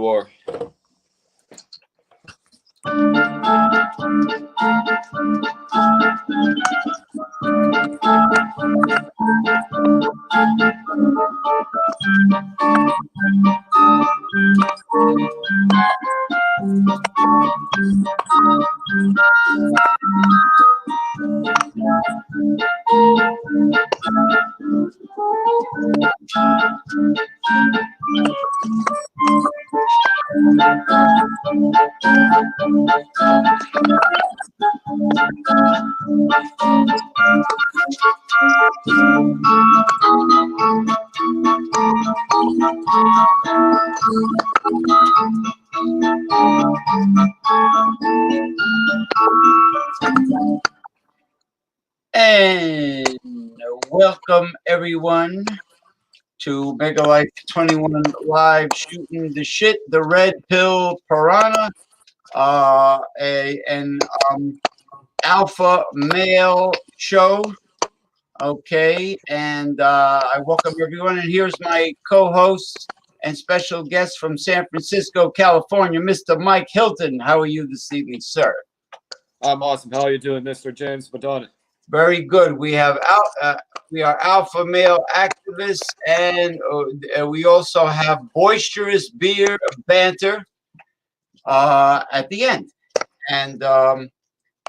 you are. And welcome everyone to Mega Life 21 Live, shooting the shit, the red pill piranha, an alpha male show. Okay, and I welcome everyone. And here's my co-host and special guest from San Francisco, California, Mr. Mike Hilton. How are you this evening, sir? I'm awesome. How are you doing, Mr. James Madonna? Very good. We are alpha male activists, and we also have boisterous beer banter at the end. And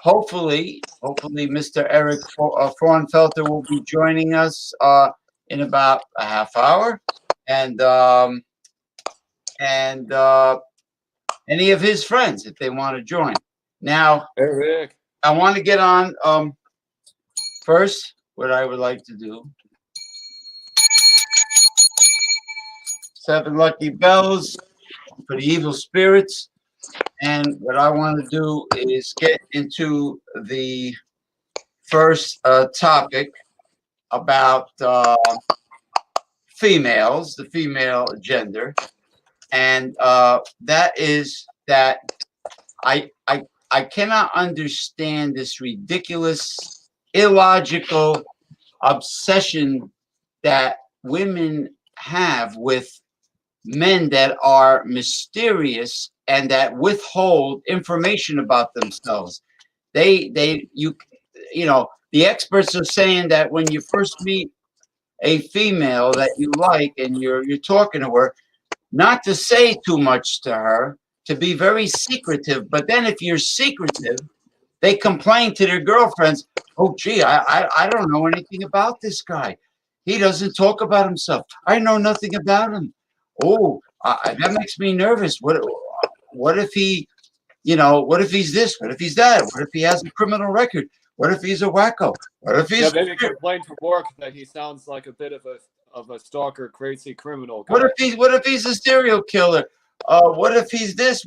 hopefully, Mr. Eric Frauenfelter will be joining us in about a half hour, and any of his friends if they want to join. Now, Eric, I want to get on. First, what I would like to do, 7 lucky bells for the evil spirits. And what I want to do is get into the first topic about females, the female gender. And that is that I cannot understand this ridiculous, illogical obsession that women have with men that are mysterious and that withhold information about themselves. You know, the experts are saying that when you first meet a female that you like and you're talking to her, not to say too much to her, to be very secretive. But then if you're secretive, they complain to their girlfriends, oh, gee, I don't know anything about this guy. He doesn't talk about himself. I know nothing about him. Oh, that makes me nervous. What if he, what if he's this? What if he's that? What if he has a criminal record? What if he's a wacko? What if he's... maybe complain to work that he sounds like a bit of a stalker, crazy criminal guy. What if he's a serial killer? What if he's this?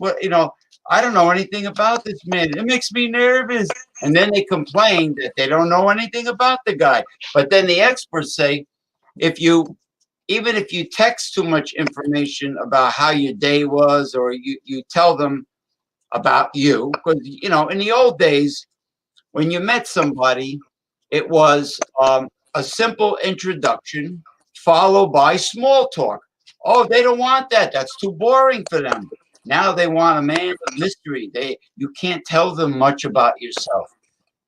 I don't know anything about this man. It makes me nervous. And then they complain that they don't know anything about the guy. But then the experts say, even if you text too much information about how your day was, or you tell them about you, because, in the old days, when you met somebody, it was a simple introduction followed by small talk. Oh, they don't want that. That's too boring for them. Now they want a man of mystery. You can't tell them much about yourself.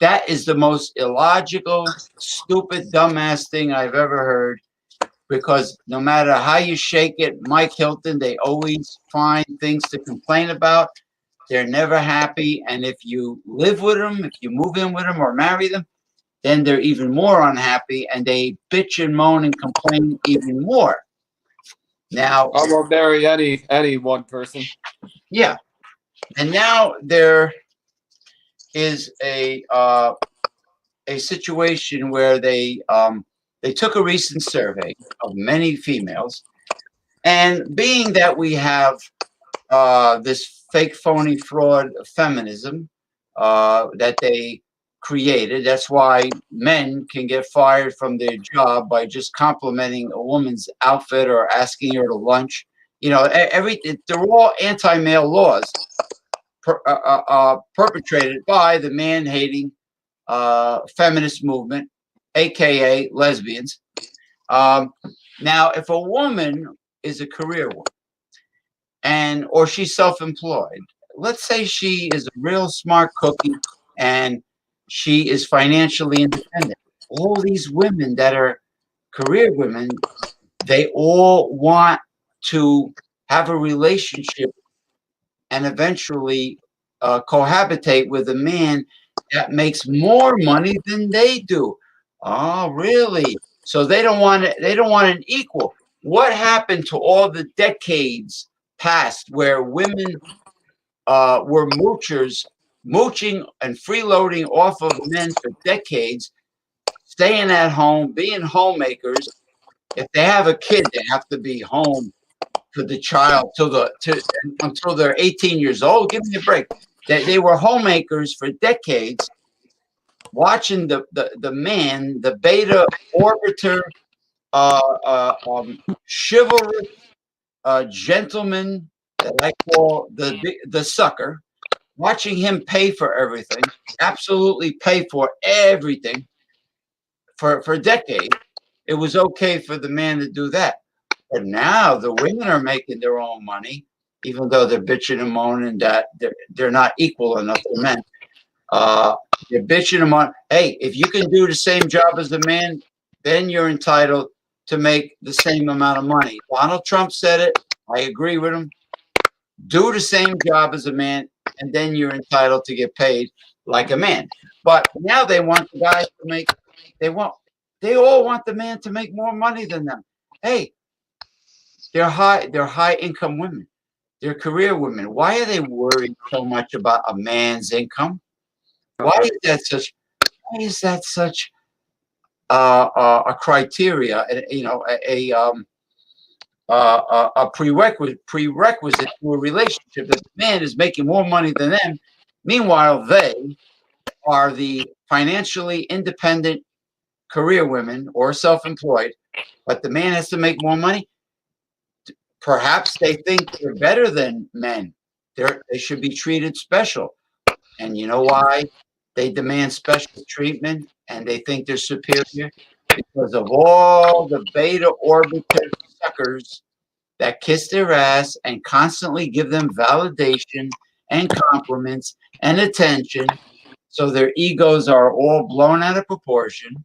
That is the most illogical, stupid, dumbass thing I've ever heard. Because no matter how you shake it, Mike Hilton, they always find things to complain about. They're never happy. And if you live with them, if you move in with them or marry them, then they're even more unhappy, and they bitch and moan and complain even more. Now, I won't marry any one person. Yeah, and now there is a situation where they took a recent survey of many females, and being that we have this fake, phony, fraud feminism that they created, that's why men can get fired from their job by just complimenting a woman's outfit or asking her to lunch. They're all anti-male laws perpetrated by the man-hating feminist movement, aka lesbians. Now, if a woman is a career woman or she's self-employed. Let's say she is a real smart cookie and she is financially independent. All these women that are career women, they all want to have a relationship and eventually cohabitate with a man that makes more money than they do. Oh, really? So they don't want it. They don't want an equal. What happened to all the decades past where women were moochers, mooching and freeloading off of men for decades, staying at home, being homemakers? If they have a kid, they have to be home for the child until they're 18 years old. Give me a break. They were homemakers for decades, watching the man, the beta orbiter, chivalrous gentleman that I call the sucker, watching him pay for everything, absolutely pay for everything for decades. It was okay for the man to do that. But now the women are making their own money, even though they're bitching and moaning that they're not equal enough to men. They're bitching and moaning. Hey, if you can do the same job as the man, then you're entitled to make the same amount of money. Donald Trump said it. I agree with him. Do the same job as a man, and then you're entitled to get paid like a man. But now they want the guys to make. They all want the man to make more money than them. Hey, they're high income women. They're career women. Why are they worried so much about a man's income? Why is that such a criteria? You know, a prerequisite to a relationship that the man is making more money than them. Meanwhile, they are the financially independent career women or self-employed, but the man has to make more money. Perhaps they think they're better than men. They should be treated special. And you know why they demand special treatment and they think they're superior? Because of all the beta orbiter suckers that kiss their ass and constantly give them validation and compliments and attention. So their egos are all blown out of proportion.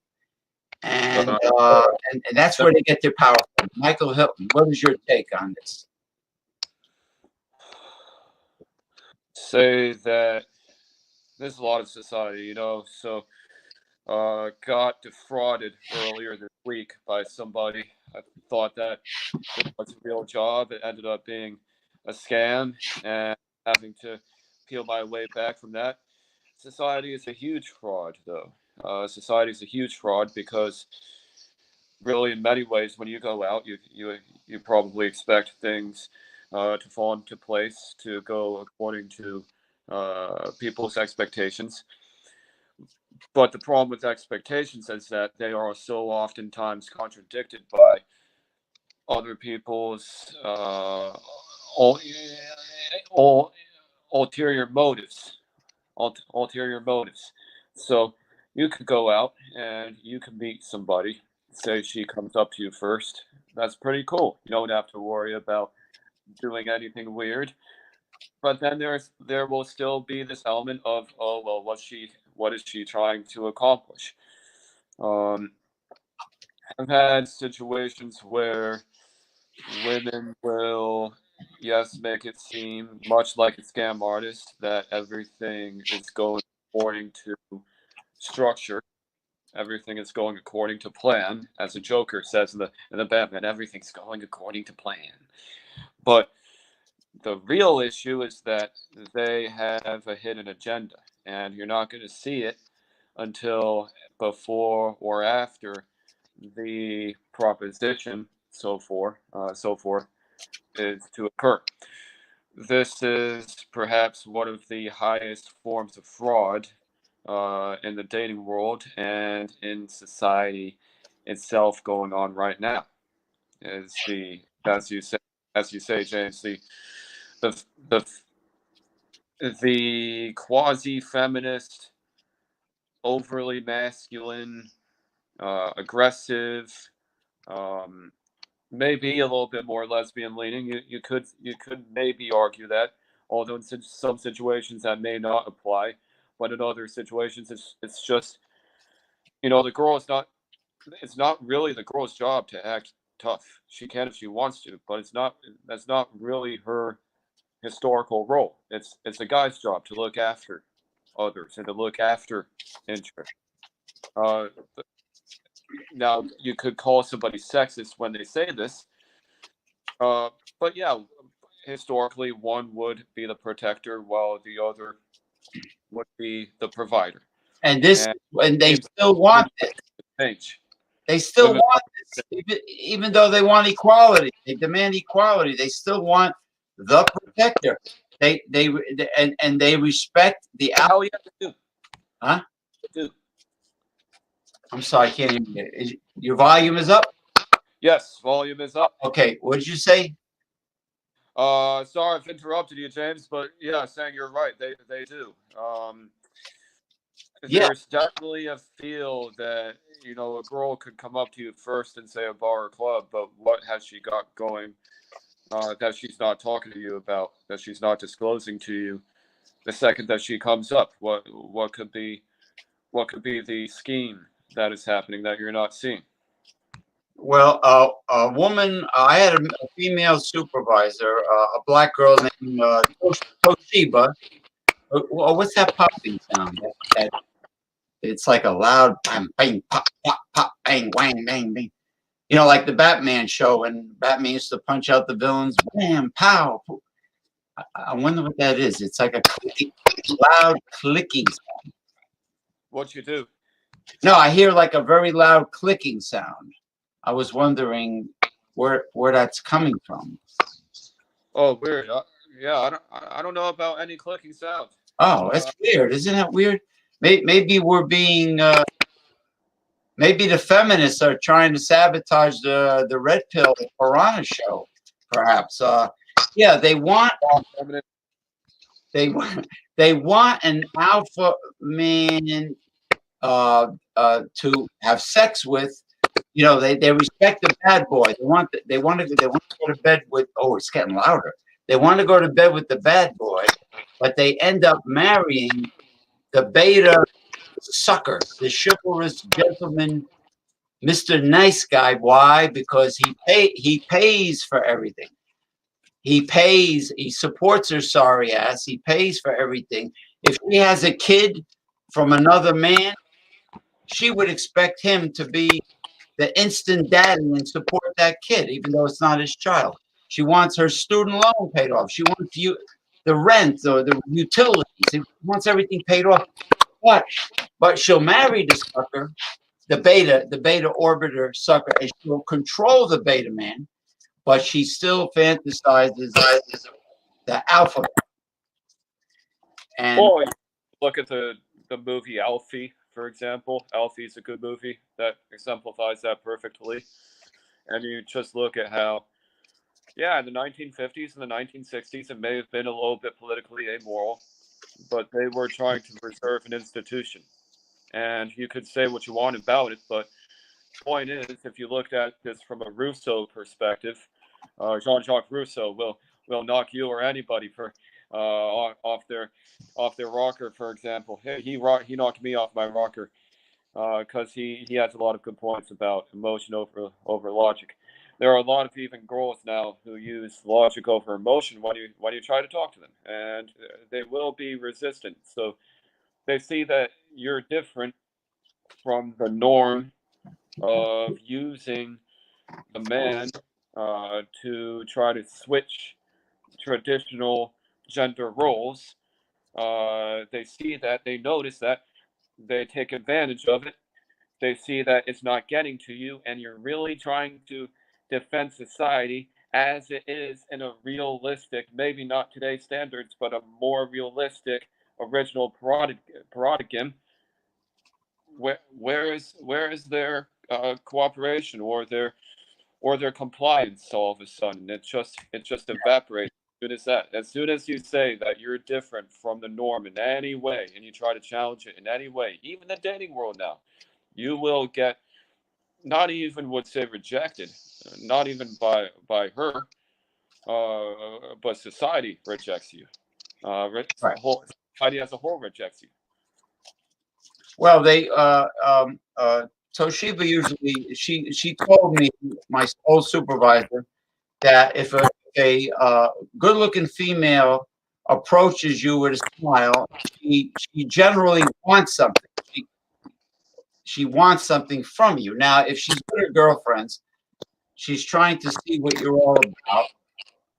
And that's where they get their power from. Michael Hilton, what is your take on this? Say that there's a lot of society, you know, so got defrauded earlier this week by somebody. I thought that it was a real job. It ended up being a scam, and having to peel my way back from that. Society is a huge fraud, though. Society is a huge fraud because, really, in many ways, when you go out, you probably expect things to fall into place, to go according to people's expectations. But the problem with expectations is that they are so oftentimes contradicted by other people's ul- ul- ulterior motives. Ulterior motives. So you could go out and you can meet somebody. Say she comes up to you first. That's pretty cool. You don't have to worry about doing anything weird. But then there will still be this element of, oh well, what is she trying to accomplish? Um, I've had situations where women will, yes, make it seem much like a scam artist that everything is going according to structure. Everything is going according to plan, as the Joker says in the Batman. Everything's going according to plan. But the real issue is that they have a hidden agenda, and you're not going to see it until before or after the proposition, so forth, is to occur. This is perhaps one of the highest forms of fraud in the dating world and in society itself going on right now. Is the as you say, James, the the the quasi-feminist, overly masculine, aggressive, um, maybe a little bit more lesbian leaning. You could maybe argue that, although in some situations that may not apply, but in other situations it's just, the girl is not. It's not really the girl's job to act tough. She can if she wants to, but it's not. That's not really her historical role. It's a guy's job to look after others and to look after interests. Uh, Now you could call somebody sexist when they say this, but yeah, historically one would be the protector while the other would be the provider. And this, And and they seems still women want this. change. They still Women, want this, even though they want equality. They demand equality. They still want the protector. They and they respect the out. hell yeah, they do. Huh? They do. I'm sorry, I can't hear you. Your volume is up. Yes, volume is up. Okay, what did you say? Sorry I've interrupted you, James, but yeah, saying you're right. They do. Yeah. There's definitely a feel that a girl could come up to you first and say a bar or club, but what has she got going that she's not talking to you about, that she's not disclosing to you the second that she comes up? What could be the scheme that is happening that you're not seeing? Well, a woman. I had a female supervisor, a black girl named Toshiba. What's that popping sound? It's like a loud bang, bang, pop, pop, pop, bang, wang, bang, bang. Like the Batman show when Batman used to punch out the villains. Bam, pow. I wonder what that is. It's like a loud clicking sound. What you do? No, I hear like a very loud clicking sound. I was wondering where that's coming from. Oh, weird. Yeah, I don't know about any clicking sound. Oh, that's weird. Isn't that weird? Maybe we're being. Maybe the feminists are trying to sabotage the red pill Piranha show. Perhaps. Yeah, they want. They want. They want an alpha man to have sex with. They respect the bad boy. They want to go to bed with. Oh, it's getting louder. They want to go to bed with the bad boy, but they end up marrying the beta sucker, the chivalrous gentleman, Mr. Nice Guy. Why? Because he pays for everything. He pays. He supports her sorry ass. He pays for everything. If she has a kid from another man, she would expect him to be the instant daddy and support that kid, even though it's not his child. She wants her student loan paid off. She wants the rent or the utilities. She wants everything paid off. But she'll marry the sucker, the beta orbiter sucker, and she'll control the beta man. But she still fantasizes the alpha. And Look at the movie Alfie, for example. Alfie is a good movie that exemplifies that perfectly. And you just look at how, yeah, in the 1950s and the 1960s, it may have been a little bit politically amoral, but they were trying to preserve an institution. And you could say what you want about it, but the point is, if you looked at this from a Rousseau perspective, Jean-Jacques Rousseau will knock you or anybody for off their rocker, for example. Hey, he knocked me off my rocker because he has a lot of good points about emotion over logic. There are a lot of even girls now who use logic over emotion when you try to talk to them, and they will be resistant. So they see that you're different from the norm of using the man to try to switch traditional gender roles. They see that, they notice that, they take advantage of it. They see that it's not getting to you, and you're really trying to defend society as it is in a realistic, maybe not today's standards, but a more realistic original paradigm. Where is their cooperation or their compliance all of a sudden? It just evaporates as soon as you say that you're different from the norm in any way, and you try to challenge it in any way, even the dating world now, you will get not even would say rejected, not even by her, but society rejects you. Right. Society as a whole rejects you. Well, they Toshiba usually she told me, my old supervisor, that if a good looking female approaches you with a smile, she generally wants something. She wants something from you. Now, if she's with her girlfriends, she's trying to see what you're all about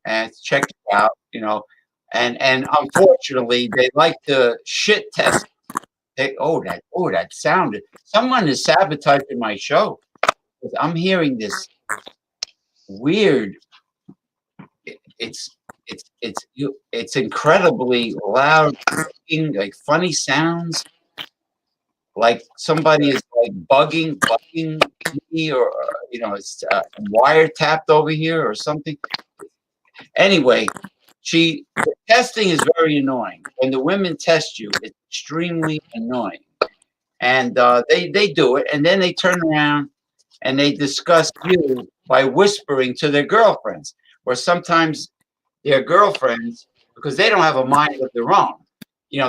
and check you out, you know. And unfortunately, they like to shit test. That sounded. Someone is sabotaging my show. I'm hearing this weird. It's incredibly loud, like funny sounds, like somebody is like bugging me, or it's wiretapped over here or something. Anyway, the testing is very annoying. When the women test you, it's extremely annoying, and they do it, and then they turn around and they discuss you by whispering to their girlfriends, or sometimes their girlfriends, because they don't have a mind of their own.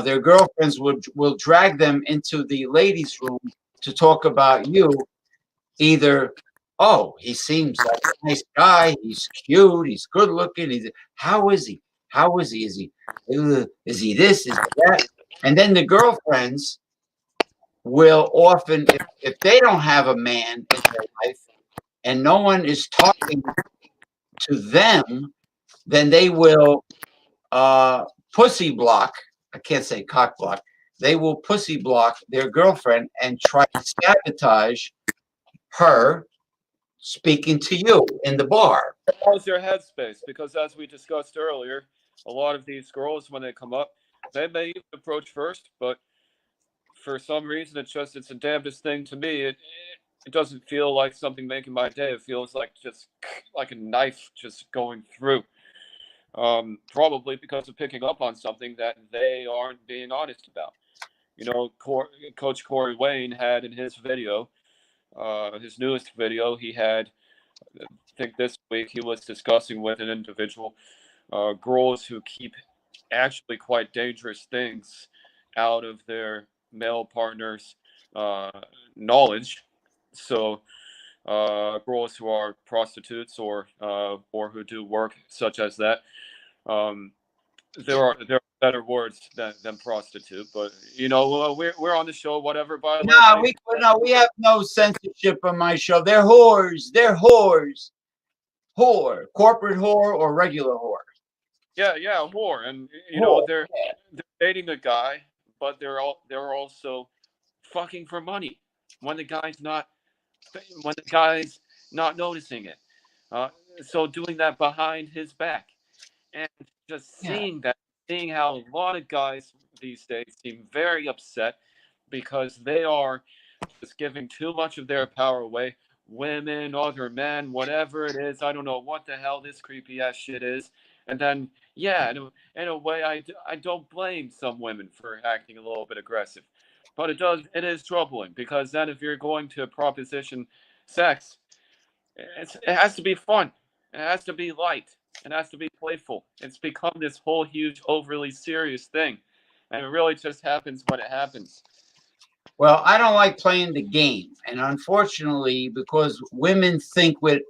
Their girlfriends will drag them into the ladies' room to talk about you. Either, oh, he seems like a nice guy, he's cute, he's good looking. How is he? How is he? Is he this? Is he that? And then the girlfriends will often, if they don't have a man in their life and no one is talking to them, then they will pussy block. I can't say cock block. They will pussy block their girlfriend and try to sabotage her speaking to you in the bar. How's your headspace? Because as we discussed earlier, a lot of these girls, when they come up, they may even approach first, but for some reason, it's the damnedest thing to me. It doesn't feel like something making my day. It feels like just like a knife just going through. Probably because of picking up on something that they aren't being honest about. Coach Corey Wayne had in his video, his newest video, he had, I think this week, he was discussing with an individual, girls who keep actually quite dangerous things out of their male partner's knowledge. So, girls who are prostitutes or who do work such as that. Um, there are better words than prostitute, but we're on the show, whatever. By the way, No, we have no censorship on my show. They're whores. They're whores. Whore, corporate whore or regular whore. yeah, whore, and Whore. they're dating a guy, but they're also fucking for money when the guy's not noticing it. Uh, so doing that behind his back, and just Yeah. seeing how a lot of guys these days seem very upset because they are just giving too much of their power away. Women, other men, whatever it is, I don't know what the hell this creepy ass shit is. And then, yeah, in a way, I don't blame some women for acting a little bit aggressive, but it is troubling because then if you're going to proposition sex, it has to be fun, it has to be light, it has to be playful. It's become this whole huge, overly serious thing, and it really just happens when it happens. Well, I don't like playing the game, and unfortunately, because women think with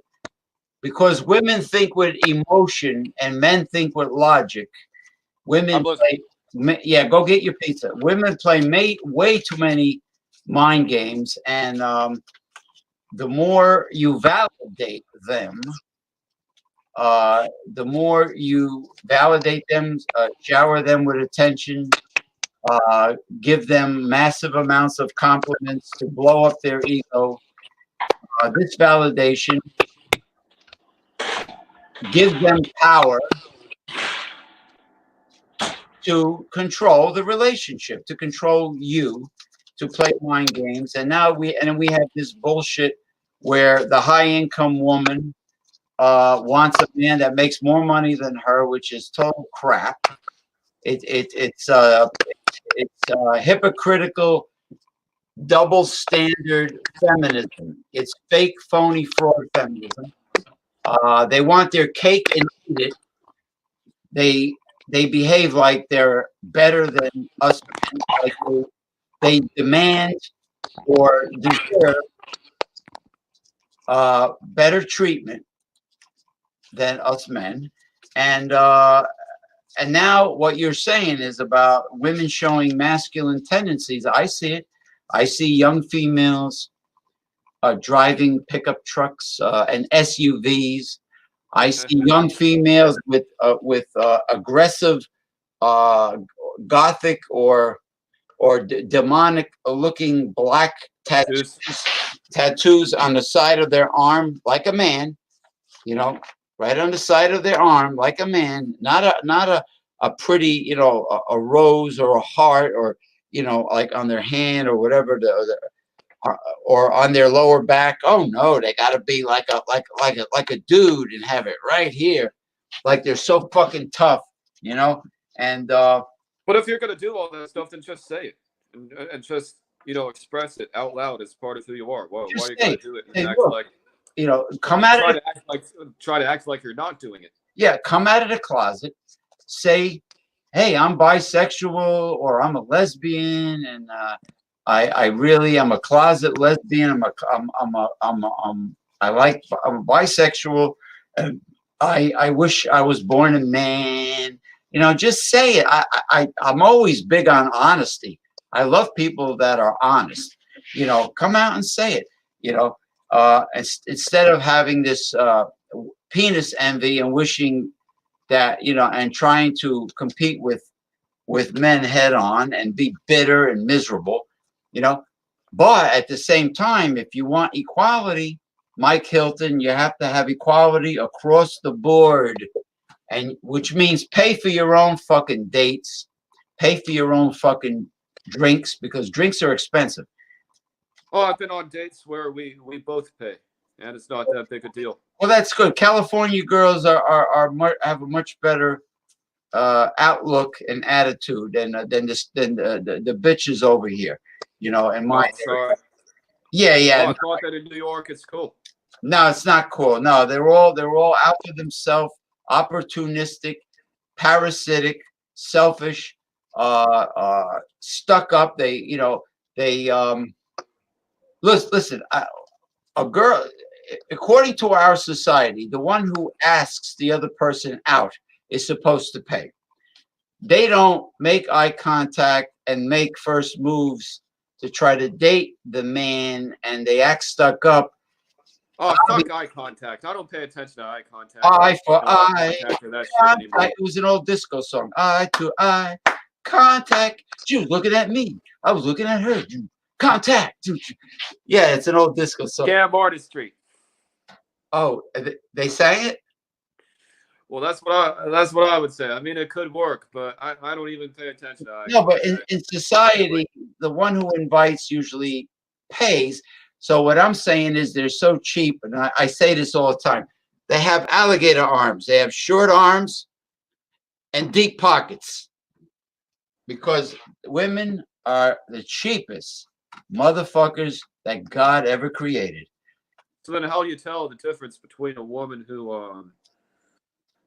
emotion and men think with logic, women play. Yeah, go get your pizza. Women play way too many mind games, and the more you validate them, the more you validate them, shower them with attention, give them massive amounts of compliments to blow up their ego. This validation gives them power to control the relationship, to control you, to play mind games. And now we have this bullshit where the high income woman wants a man that makes more money than her, which is total crap. It's hypocritical double standard feminism. It's fake, phony, fraud feminism. They want their cake and eat it. They behave like they're better than us, like they demand or deserve better treatment than us men. And now what you're saying is about women showing masculine tendencies. I see it. I see young females driving pickup trucks and SUVs. I see young females with aggressive, gothic or demonic looking black tattoos on the side of their arm, like a man. You know, right on the side of their arm, like a man. Not a pretty, you know, a rose or a heart, or you know, like on their hand or whatever, or on their lower back. Oh no, they got to be like a dude and have it right here, like they're so fucking tough, you know. And but if you're gonna do all that stuff, then just say it and just, you know, express it out loud as part of who you are. Why are you gonna do it and act like, you know, come out of try to act like you're not doing it? Yeah, come out of the closet, say, hey, I'm bisexual or I'm a lesbian, and I'm a closet lesbian. I'm a bisexual, and I wish I was born a man. You know, just say it. I'm always big on honesty. I love people that are honest. You know, come out and say it. You know, instead of having this penis envy and wishing that, you know, and trying to compete with men head on and be bitter and miserable, you know. But at the same time, if you want equality, Mike Hilton, you have to have equality across the board, and which means pay for your own fucking dates, pay for your own fucking drinks, because drinks are expensive. Oh, I've been on dates where we both pay, and it's not that big a deal. Well, that's good. California girls have a much better outlook and attitude than the bitches over here, you know. And my yeah. Oh, I thought that in New York it's cool. No, it's not cool. No, they're all out for themselves, opportunistic, parasitic, selfish, stuck up. They listen. A girl, according to our society, the one who asks the other person out is supposed to pay. They don't make eye contact and make first moves to try to date the man, and they act stuck up. Oh, fuck eye contact. I don't pay attention to eye contact. Eye for eye. It was an old disco song. Eye to eye contact. She was looking at me. I was looking at her. Contact. Yeah, it's an old disco song. Scam artistry. Oh, they sang it? Well, that's what I would say. I mean, it could work, but I don't even pay attention to eye. No, but in society, the one who invites usually pays. So what I'm saying is they're so cheap, and I say this all the time. They have alligator arms. They have short arms and deep pockets, because women are the cheapest motherfuckers that God ever created. So then how do you tell the difference between a woman who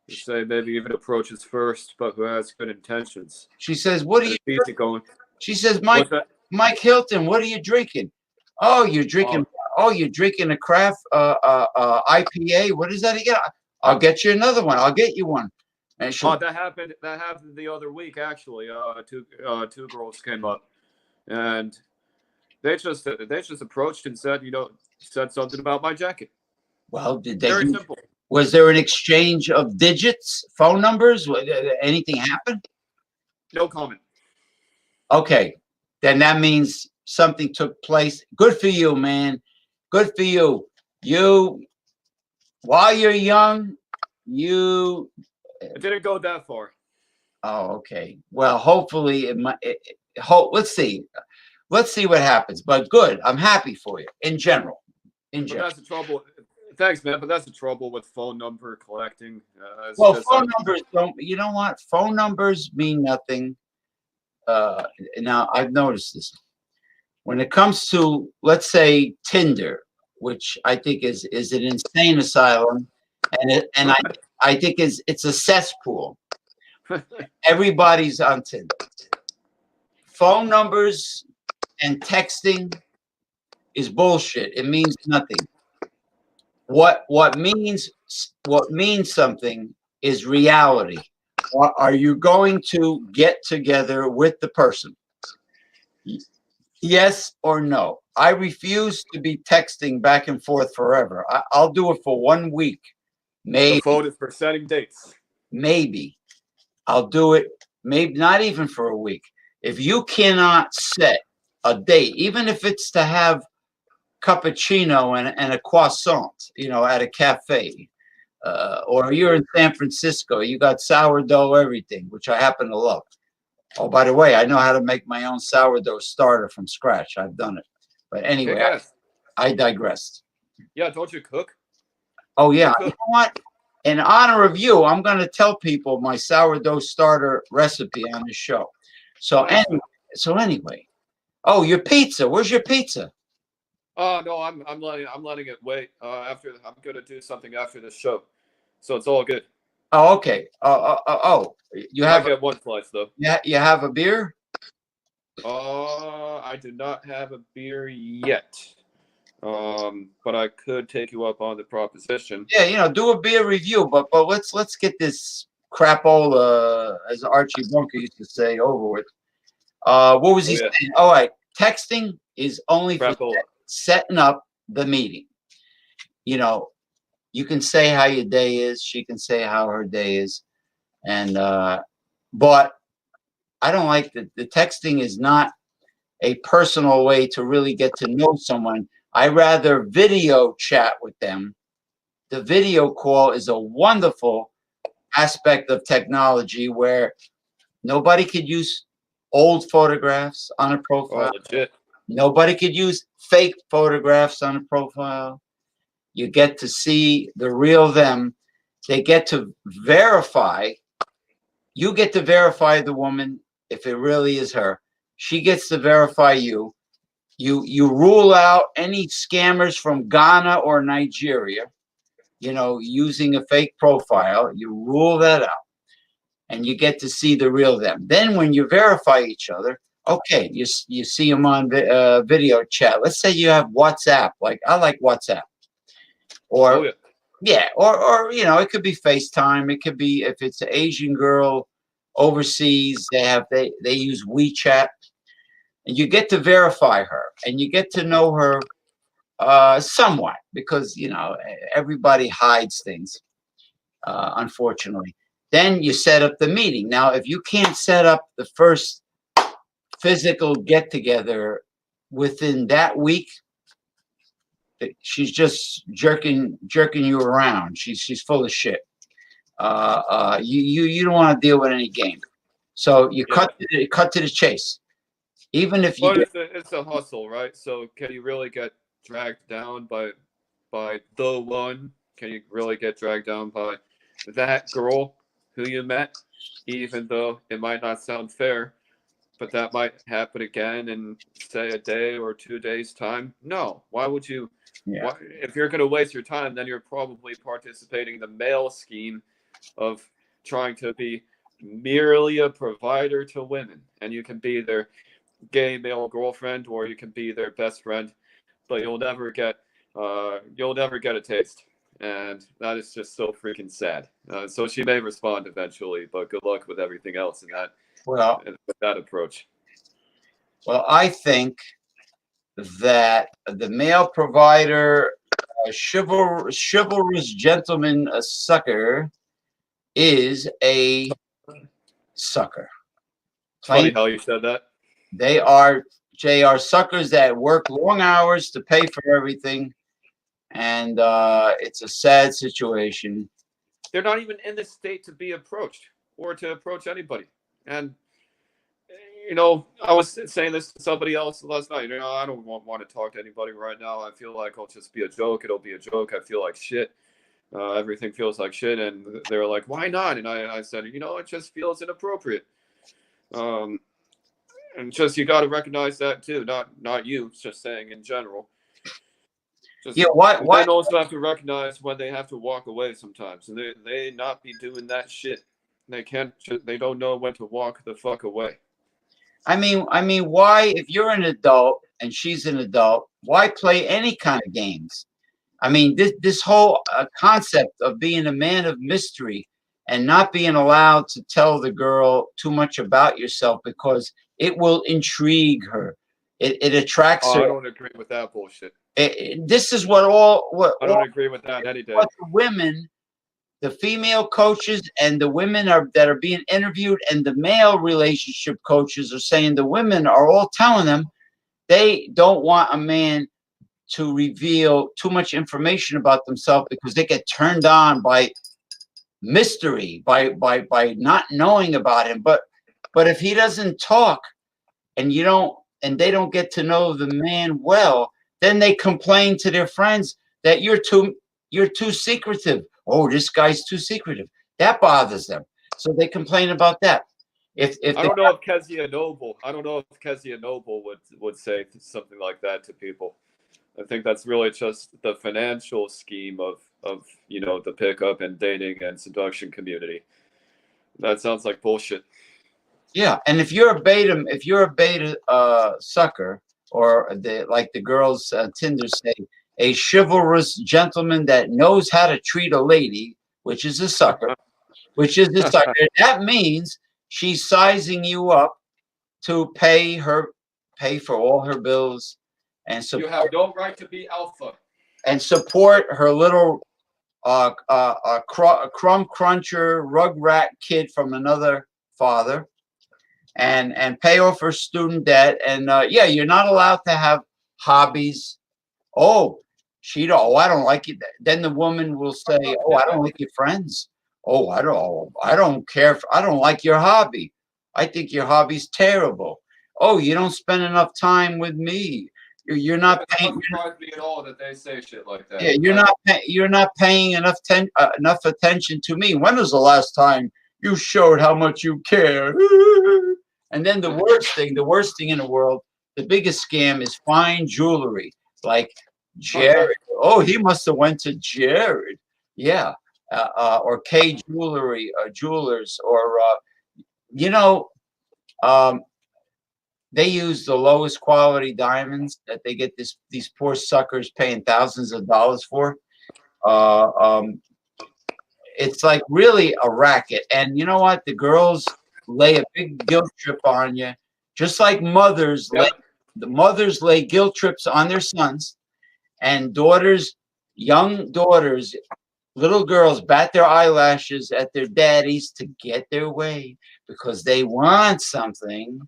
say maybe even approaches first, but who has good intentions? She says, what are you going? She says, Mike Hilton, what are you drinking? Oh, you're drinking a craft IPA. What is that again? I'll get you another one. I'll get you one. And that happened the other week, actually. Two girls came up, and they just approached and said something about my jacket. Well, did they? Very simple. Was there an exchange of digits, phone numbers? Anything happen? No comment. Okay, then that means something took place. Good for you, man. Good for you. While you're young, It didn't go that far. Oh, okay. Well, hopefully let's see. Let's see what happens. But good. I'm happy for you in general. That's the trouble. Thanks, man. But that's the trouble with phone number collecting. Phone numbers don't. You know what? Phone numbers mean nothing. Now I've noticed this. when it comes to, let's say, Tinder, which I think is an insane asylum, I think it's a cesspool. Everybody's on Tinder. Phone numbers and texting is bullshit. It means nothing. What means something is reality. Are you going to get together with the person? Yes or no? I refuse to be texting back and forth forever. I'll do it for 1 week. The Maybe. phone is for setting dates. Maybe. I'll do it, maybe not even for a week. If you cannot set a date, even if it's to have cappuccino and a croissant, at a cafe, or you're in San Francisco, you got sourdough everything, which I happen to love. Oh, by the way, I know how to make my own sourdough starter from scratch. I've done it. But anyway, I digressed. Yeah, don't you cook? Oh, yeah. You know what? In honor of you, I'm going to tell people my sourdough starter recipe on the show. So anyway. Oh, your pizza. Where's your pizza? Oh no, I'm letting it wait. After I'm gonna do something after the show, so it's all good. Oh, okay. You have I get one slice though. Yeah, you have a beer? I do not have a beer yet. But I could take you up on the proposition. Yeah, do a beer review, but let's get this crapola, as Archie Bunker used to say, over with. What was he saying? All right, texting is only for setting up the meeting. You can say how your day is. She can say how her day is, and but I don't like the texting is not a personal way to really get to know someone. I rather video chat with them. The video call is a wonderful aspect of technology where nobody could use old photographs on a profile. Oh, legit. Nobody could use fake photographs on a profile. You get to see the real them. They get to verify. You get to verify the woman if it really is her. She gets to verify you. You rule out any scammers from Ghana or Nigeria, using a fake profile. You rule that out. And you get to see the real them. Then when you verify each other, okay, you see them on video chat. Let's say you have WhatsApp. Like, I like WhatsApp. Or, or it could be FaceTime. It could be, if it's an Asian girl overseas, they use WeChat. And you get to verify her. And you get to know her somewhat. Because, everybody hides things, unfortunately. Then you set up the meeting. Now, if you can't set up the first physical get-together within that week, she's just jerking you around. She's full of shit. You don't want to deal with any game. So you cut to the chase. Even if you it's a hustle, right? So can you really get dragged down by the one? Can you really get dragged down by that girl who you met, even though it might not sound fair, but that might happen again in, say, a day or 2 days' time? No. Why would you? Yeah. If you're going to waste your time, then you're probably participating in the male scheme of trying to be merely a provider to women, and you can be their gay male girlfriend, or you can be their best friend, but you'll never get a taste. And that is just so freaking sad. So she may respond eventually, but good luck with everything else in that. With that approach. Well, I think that the male provider, chivalrous gentleman, a sucker, is a sucker. Funny how you said that. They are suckers that work long hours to pay for everything. And it's a sad situation. They're not even in the state to be approached or to approach anybody. And, I was saying this to somebody else last night. I don't want to talk to anybody right now. I feel like I'll just be a joke. It'll be a joke. I feel like shit. Everything feels like shit. And they're like, why not? And I said, it just feels inappropriate. And just you got to recognize that too. Not you, just saying in general. Just Yeah, why? men also have to recognize when they have to walk away sometimes, and they not be doing that shit. They can't. They don't know when to walk the fuck away. I mean, why? If you're an adult and she's an adult, why play any kind of games? I mean, this whole concept of being a man of mystery and not being allowed to tell the girl too much about yourself because it will intrigue her. It attracts Oh, her. I don't agree with that bullshit. This is what all I don't agree with that any day. what the women, the female coaches, and the women that are being interviewed, and the male relationship coaches are saying the women are all telling them they don't want a man to reveal too much information about themselves because they get turned on by mystery, by not knowing about him. But if he doesn't talk and they don't get to know the man well, then they complain to their friends that you're too secretive. Oh, this guy's too secretive. That bothers them. So they complain about that. If I don't know if Kezia Noble would say something like that to people. I think that's really just the financial scheme of the pickup and dating and seduction community. That sounds like bullshit. Yeah, and if you're a beta sucker, or like the girls Tinder say, a chivalrous gentleman that knows how to treat a lady, which is a sucker, that means she's sizing you up to pay for all her bills and you have no right to be alpha and support her little crumb cruncher rugrat kid from another father, and pay off her student debt. And yeah, you're not allowed to have hobbies. Oh, I don't like it. Then the woman will say, oh, I don't like your friends. Oh, I don't care. I don't like your hobby. I think your hobby's terrible. Oh, you don't spend enough time with me. You're not paying. It doesn't surprise me at all that they say shit like that. Yeah, you're not paying enough attention to me. When was the last time you showed how much you care? And then the worst thing in the world, the biggest scam is fine jewelry, like Jared. Oh, he must have went to Jared. Yeah, or K Jewelry, jewelers, or they use the lowest quality diamonds that they get these poor suckers paying thousands of dollars for. It's like really a racket. And you know what? The girls lay a big guilt trip on you, just like mothers. The mothers lay guilt trips on their sons, and young daughters, little girls bat their eyelashes at their daddies to get their way because they want something.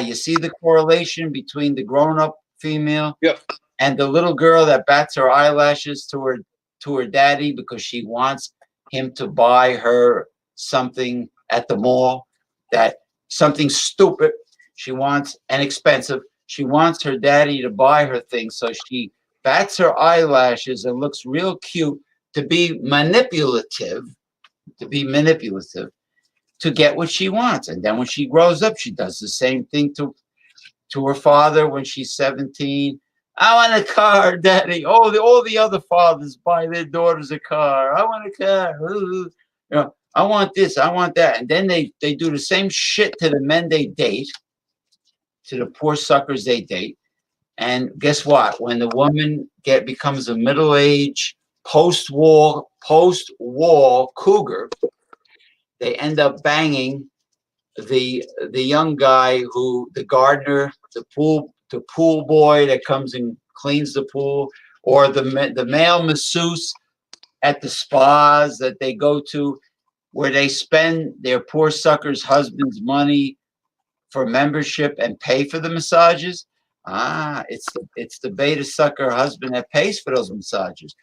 You see the correlation between the grown-up female and the little girl that bats her eyelashes to her daddy because she wants him to buy her something at the mall, that something stupid she wants and expensive. She wants her daddy to buy her things, so she bats her eyelashes and looks real cute to be manipulative, to get what she wants. And then when she grows up, she does the same thing to her father when she's 17. I want a car, Daddy. Oh, all the other fathers buy their daughters a car. I want a car. I want this. I want that. And then they do the same shit to the men they date, to the poor suckers they date. And guess what? When the woman becomes a middle-aged post-war cougar, they end up banging the young guy the gardener, the pool boy that comes and cleans the pool, or the male masseuse at the spas that they go to, where they spend their poor sucker's husband's money for membership and pay for the massages. It's the beta sucker husband that pays for those massages,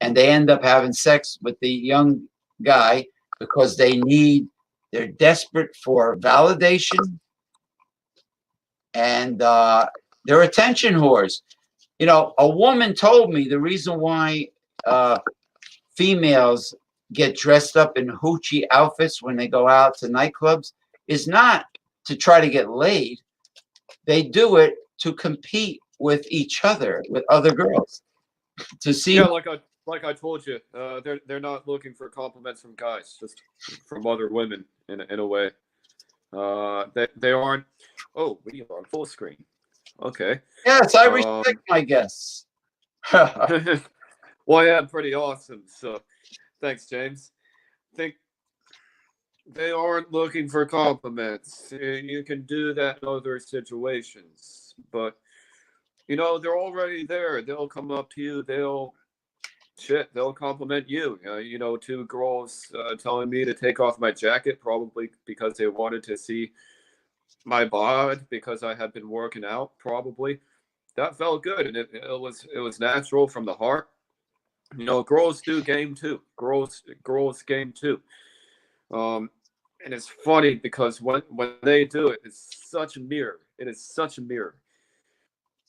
and they end up having sex with the young guy because they're desperate for validation, and they're attention whores. A woman told me the reason why females get dressed up in hoochie outfits when they go out to nightclubs is not to try to get laid. they do it to compete with each other, with other girls, to see. Yeah, like I told you, they're not looking for compliments from guys, just from other women in a way. They aren't. Oh, we are on full screen. Okay. Yes, I respect my guests. Well, yeah, pretty awesome. So, thanks, James. Think they aren't looking for compliments. You can do that in other situations, but they're already there. They'll come up to you. They'll compliment you. Two girls telling me to take off my jacket, probably because they wanted to see my bod because I had been working out. Probably that felt good, and it was natural from the heart. Girls do game too. Girls game too. And it's funny because when they do it, it's such a mirror. It is such a mirror.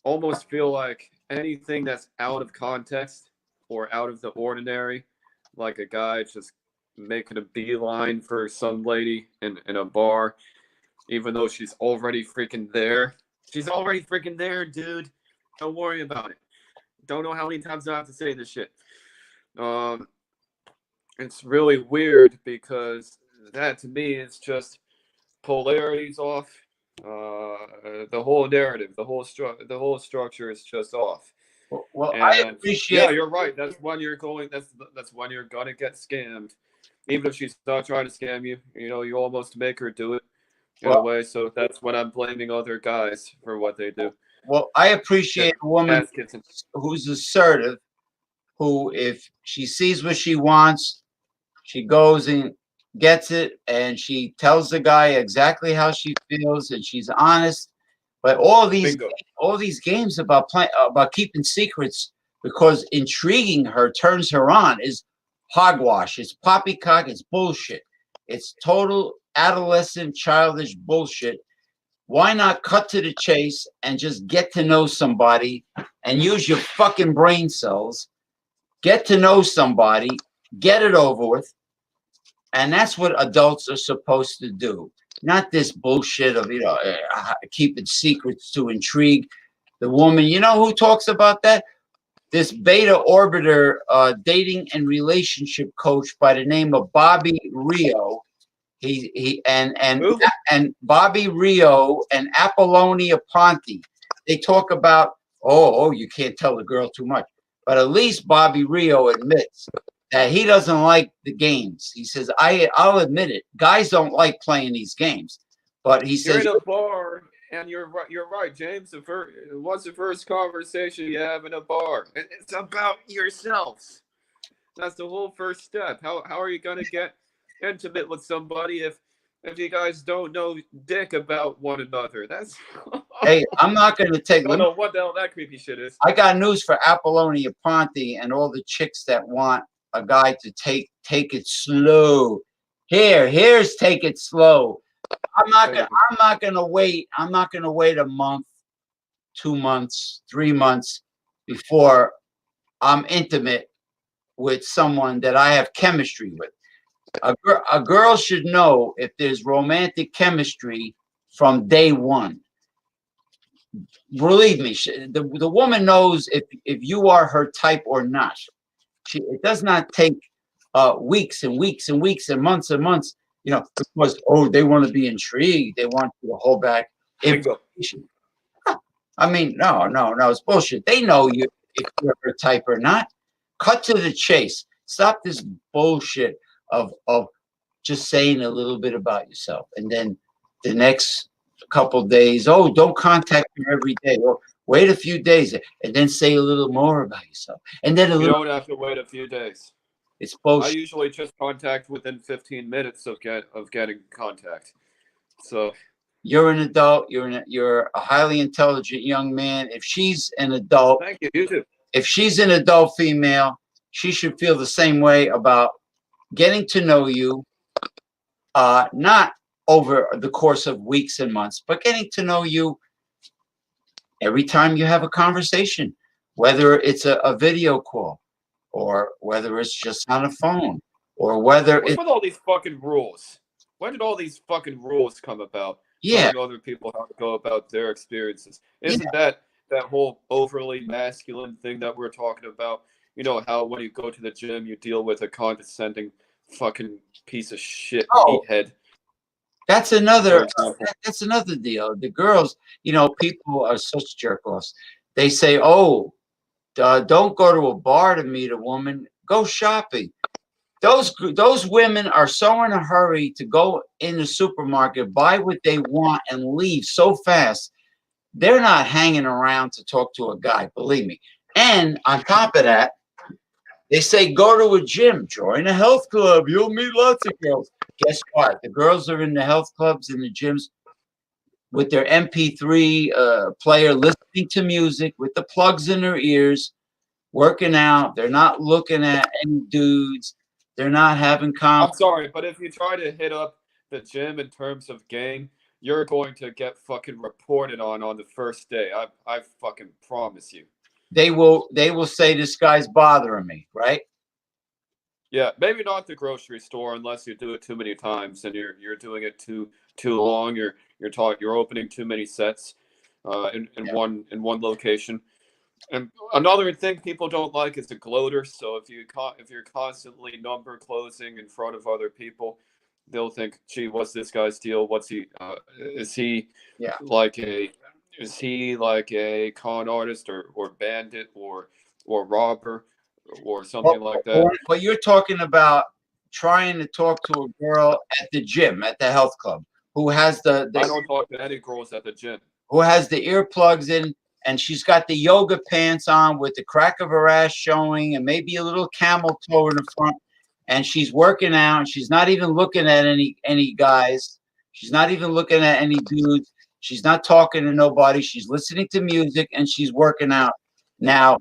Almost feel like anything that's out of context or out of the ordinary, like a guy just making a beeline for some lady in a bar, even though she's already freaking there. She's already freaking there, dude. Don't worry about it. Don't know how many times I have to say this shit. It's really weird because that to me is just polarities off. The whole narrative, the whole structure is just off. Well, And I appreciate. yeah, you're right. That's when you're going. That's when you're gonna get scammed. Even if she's not trying to scam you, you almost make her do it in a way. So that's when I'm blaming other guys for what they do. Well, I appreciate a woman who's assertive, who, if she sees what she wants, she goes and gets it, and she tells the guy exactly how she feels, and she's honest. But all these games about keeping secrets because intriguing her turns her on is hogwash. It's poppycock. It's bullshit. It's total adolescent, childish bullshit. Why not cut to the chase and just get to know somebody and use your fucking brain cells? Get to know somebody, get it over with. And that's what adults are supposed to do. Not this bullshit of, keeping secrets to intrigue the woman. You know who talks about that? This beta orbiter dating and relationship coach by the name of Bobby Rio. And Bobby Rio and Apollonia Ponte. They talk about, you can't tell the girl too much. But at least Bobby Rio admits that he doesn't like the games. He says, I'll admit it. Guys don't like playing these games. But he says, you're in a bar, and you're right, James. What's the first conversation you have in a bar? It's about yourselves. That's the whole first step. How are you going to get intimate with somebody if you guys don't know dick about one another? That's hey, I'm not going to take. I don't know what the hell that creepy shit is. I got news for Apollonia Ponte and all the chicks that want a guy to take it slow. Here's take it slow. I'm not gonna wait. I'm not gonna wait a month, 2 months, 3 months before I'm intimate with someone that I have chemistry with. A girl should know if there's romantic chemistry from day one. Believe me, the woman knows if you are her type or not. It does not take weeks and weeks and weeks and months, because they want to be intrigued. They want you to hold back information. I mean, no, it's bullshit. They know you if you're her type or not. Cut to the chase. Stop this bullshit of just saying a little bit about yourself, and then the next couple days, don't contact me every day, or wait a few days and then say a little more about yourself, and then you don't have to wait a few days. It's bullshit. I usually just contact within 15 minutes of getting contact. So you're an adult. You're a highly intelligent young man. If she's an adult, thank you. You too. If she's an adult female, she should feel the same way about getting to know you, not over the course of weeks and months, but getting to know you every time you have a conversation, whether it's a video call, or whether it's just on a phone, or what's with all these fucking rules? When did all these fucking rules come about? Yeah. telling other people how to go about their experiences. Yeah. Isn't that whole overly masculine thing that we're talking about? You know how when you go to the gym, you deal with a condescending fucking piece of shit Oh, meathead, that's for another example. that's another deal. The girls, people are such jerk offs. They say, "Oh, don't go to a bar to meet a woman. Go shopping." Those women are so in a hurry to go in the supermarket, buy what they want, and leave so fast. They're not hanging around to talk to a guy, believe me. And on top of that, they say go to a gym, join a health club. You'll meet lots of girls. Guess what? The girls are in the health clubs and the gyms with their MP3 player, listening to music with the plugs in their ears, working out. They're not looking at any dudes. They're not having I'm sorry, but if you try to hit up the gym in terms of game, you're going to get fucking reported on the first day. I fucking promise you. they will say this guy's bothering me, right? Yeah, maybe not the grocery store unless you do it too many times and you're doing it too long. You're opening too many sets in one location. And another thing people don't like is the gloater. So if you're constantly number closing in front of other people, they'll think, "Gee, what's this guy's deal? What's he? Is he Yeah. like a is he like a con artist or bandit or robber or something like that?" But you're talking about trying to talk to a girl at the gym, at the health club, who has I don't talk to any girls at the gym. who has the earplugs in, and she's got the yoga pants on with the crack of her ass showing and maybe a little camel toe in the front, and she's working out. She's not even looking at any guys. She's not even looking at any dudes. She's not talking to nobody. She's listening to music and she's working out. Now,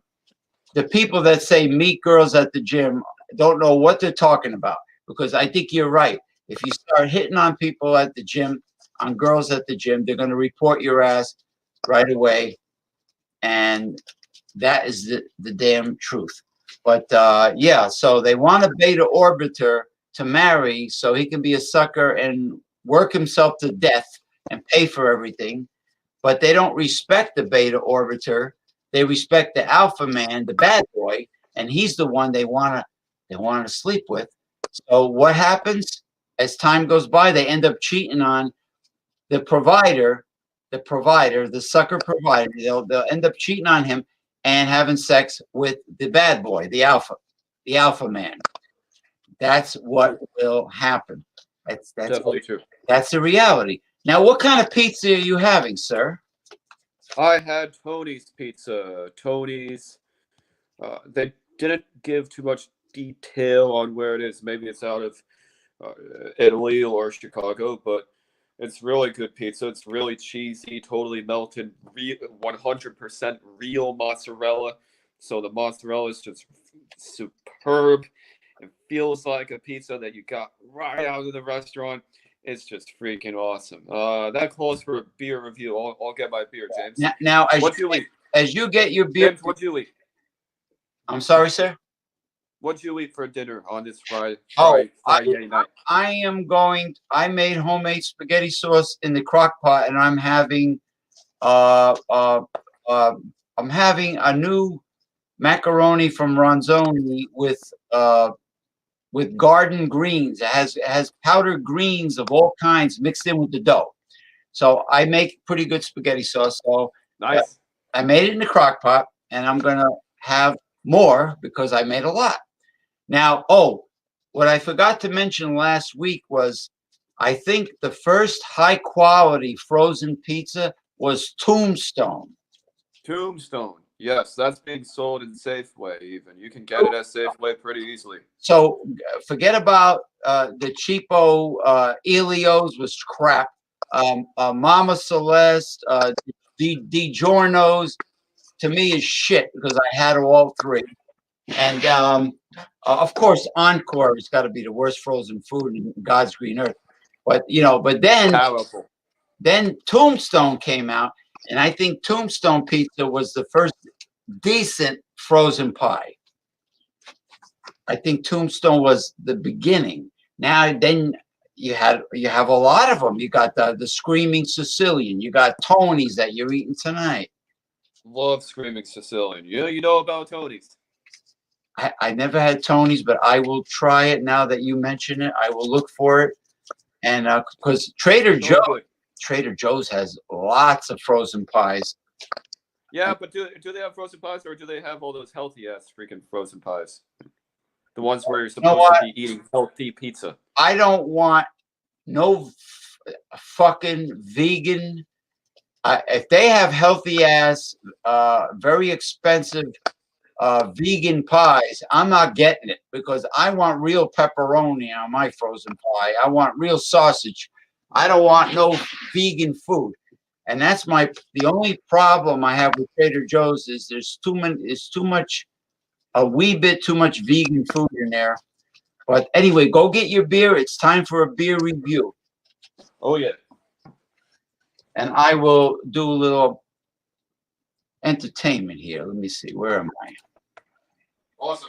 the people that say meet girls at the gym don't know what they're talking about, because I think you're right. If you start hitting on people at the gym, on girls at the gym, they're going to report your ass right away. And that is the damn truth. But yeah, so they want a beta orbiter to marry so he can be a sucker and work himself to death and pay for everything. But they don't respect the beta orbiter. They respect the alpha man, the bad boy, and he's the one they want to sleep with. So what happens as time goes by? They end up cheating on the provider, the sucker provider. They'll end up cheating on him and having sex with the bad boy, the alpha man. That's what will happen. That's Definitely true. That's the reality. Now, what kind of pizza are you having, sir? I had Tony's Pizza. Tony's. They didn't give too much detail on where it is. Maybe it's out of uh, Italy or Chicago, but it's really good pizza. It's really cheesy, totally melted, 100% real mozzarella. So the mozzarella is just superb. It feels like a pizza that you got right out of the restaurant. It's just freaking awesome. That calls for a beer review. I'll get my beer, James. Now What'd you eat? as you get your beer, James, what'd you eat? I'm sorry, sir. What'd you eat for dinner on this Friday night? I made homemade spaghetti sauce in the crock pot, and uh, uh, I'm having a new macaroni from Ronzoni with garden greens. It has powdered greens of all kinds mixed in with the dough. So I make pretty good spaghetti sauce. So Nice. I made it in the crock pot, and I'm gonna have more because I made a lot. Now, what I forgot to mention last week was I think the first high quality frozen pizza was Tombstone. Tombstone. Yes, that's being sold in Safeway even. You can get it at Safeway pretty easily. So forget about the cheapo Elios was crap. Mama Celeste, DiGiorno's to me is shit because I had all three. And of course, Encore has got to be the worst frozen food in God's green earth. But Powerful. then Tombstone came out, and I think Tombstone pizza was the first decent frozen pie. I think Tombstone was the beginning. Now then, you have a lot of them. You got the Screaming Sicilian. You got Tony's that you're eating tonight. Love Screaming Sicilian. You know about Tony's. I never had Tony's, but I will try it now that you mention it. I will look for it, and because Trader Joe's has lots of frozen pies. Yeah, but do they have frozen pies, or do they have all those healthy ass freaking frozen pies? The ones where you're supposed to be eating healthy pizza. I don't want no fucking vegan. If they have healthy ass, very expensive vegan pies, I'm not getting it because I want real pepperoni on my frozen pie. I want real sausage. I don't want no vegan food. And that's the only problem I have with Trader Joe's is there's a wee bit too much vegan food in there. But anyway, go get your beer. It's time for a beer review. Oh, yeah. And I will do a little entertainment here. Let me see. Where am I? Awesome.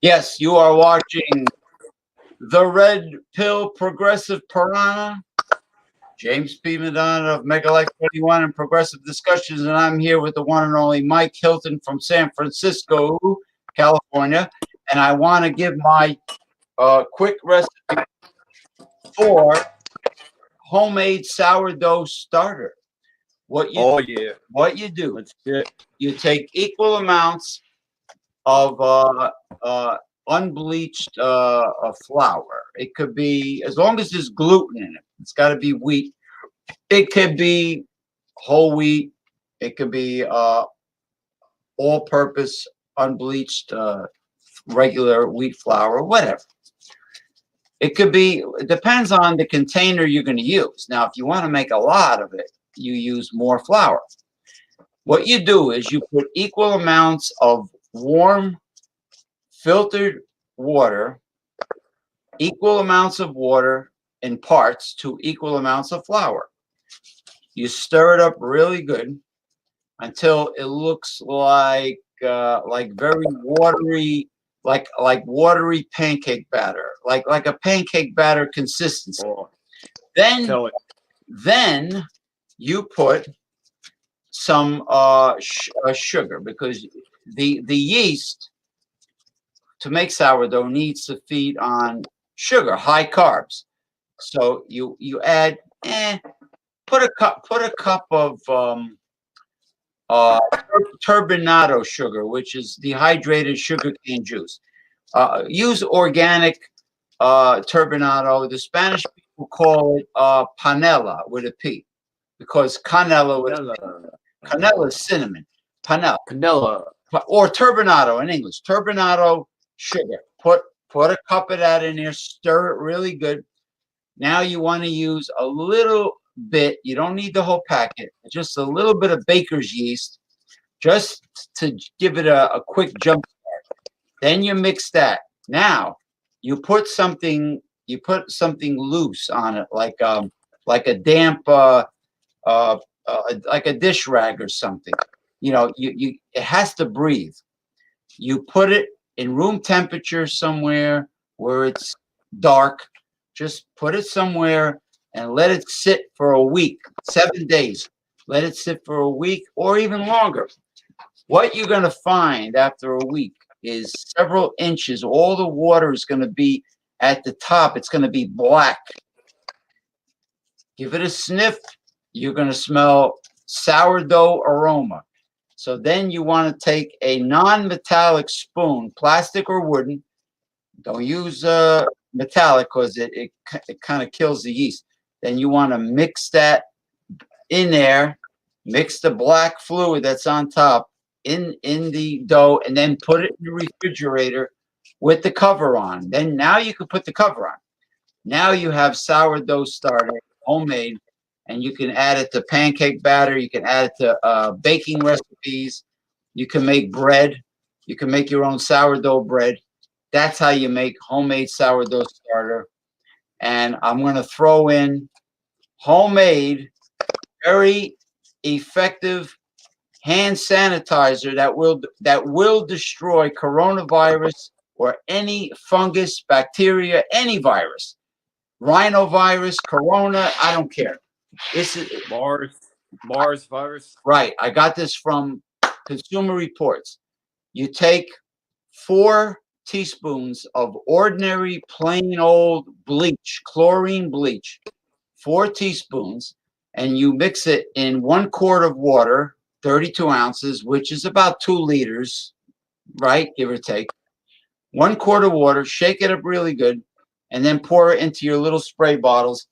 Yes, you are watching The Red Pill Progressive Piranha. James P. Madonna of Mega Life 21 and Progressive Discussions, and I'm here with the one and only Mike Hilton from San Francisco, California, and I want to give my quick recipe for homemade sourdough starter. What you do? You take equal amounts of unbleached flour. It could be, as long as there's gluten in it. It's got to be wheat. It could be whole wheat. It could be all-purpose unbleached regular wheat flour, whatever. It could be. It depends on the container you're going to use. Now, if you want to make a lot of it, you use more flour. What you do is you put equal amounts of warm filtered water, equal amounts of water in parts to equal amounts of flour. You stir it up really good until it looks like very watery, like watery pancake batter, like a pancake batter consistency. Oh, Then you put some sugar, because the yeast to make sourdough needs to feed on sugar, high carbs. So you add put a cup of turbinado sugar, which is dehydrated sugarcane juice. Use organic turbinado. The Spanish people call it panela with a P, because canela is cinnamon. Panela or turbinado in English. Turbinado sugar. Put a cup of that in there. Stir it really good. Now you want to use a little bit. You don't need the whole packet. Just a little bit of baker's yeast, just to give it a quick jump start. Then you mix that. Now you put something loose on it, like a damp like a dish rag or something. You know, it has to breathe. You put it in room temperature somewhere where it's dark. Just put it somewhere and let it sit for a week, 7 days. Let it sit for a week or even longer. What you're going to find after a week is several inches. All the water is going to be at the top. It's going to be black. Give it a sniff. You're going to smell sourdough aroma. So then you want to take a non-metallic spoon, plastic or wooden. Don't use metallic because it kind of kills the yeast. Then you want to mix that in there, mix the black fluid that's on top in the dough, and then put it in the refrigerator with the cover on. Then now you can put the cover on. Now you have sourdough starter, homemade, and you can add it to pancake batter. You can add it to baking recipes. You can make bread. You can make your own sourdough bread. That's how you make homemade sourdough starter. And I'm going to throw in homemade, very effective hand sanitizer that will destroy coronavirus or any fungus, bacteria, any virus, rhinovirus, corona. I don't care. This is Mars virus. right. I got this from Consumer Reports. You take 4 teaspoons of ordinary plain old bleach, chlorine bleach, 4 teaspoons, and you mix it in 1 quart of water, 32 ounces, which is about 2 liters, right? Give or take. 1 quart of water, shake it up really good, and then pour it into your little spray bottles.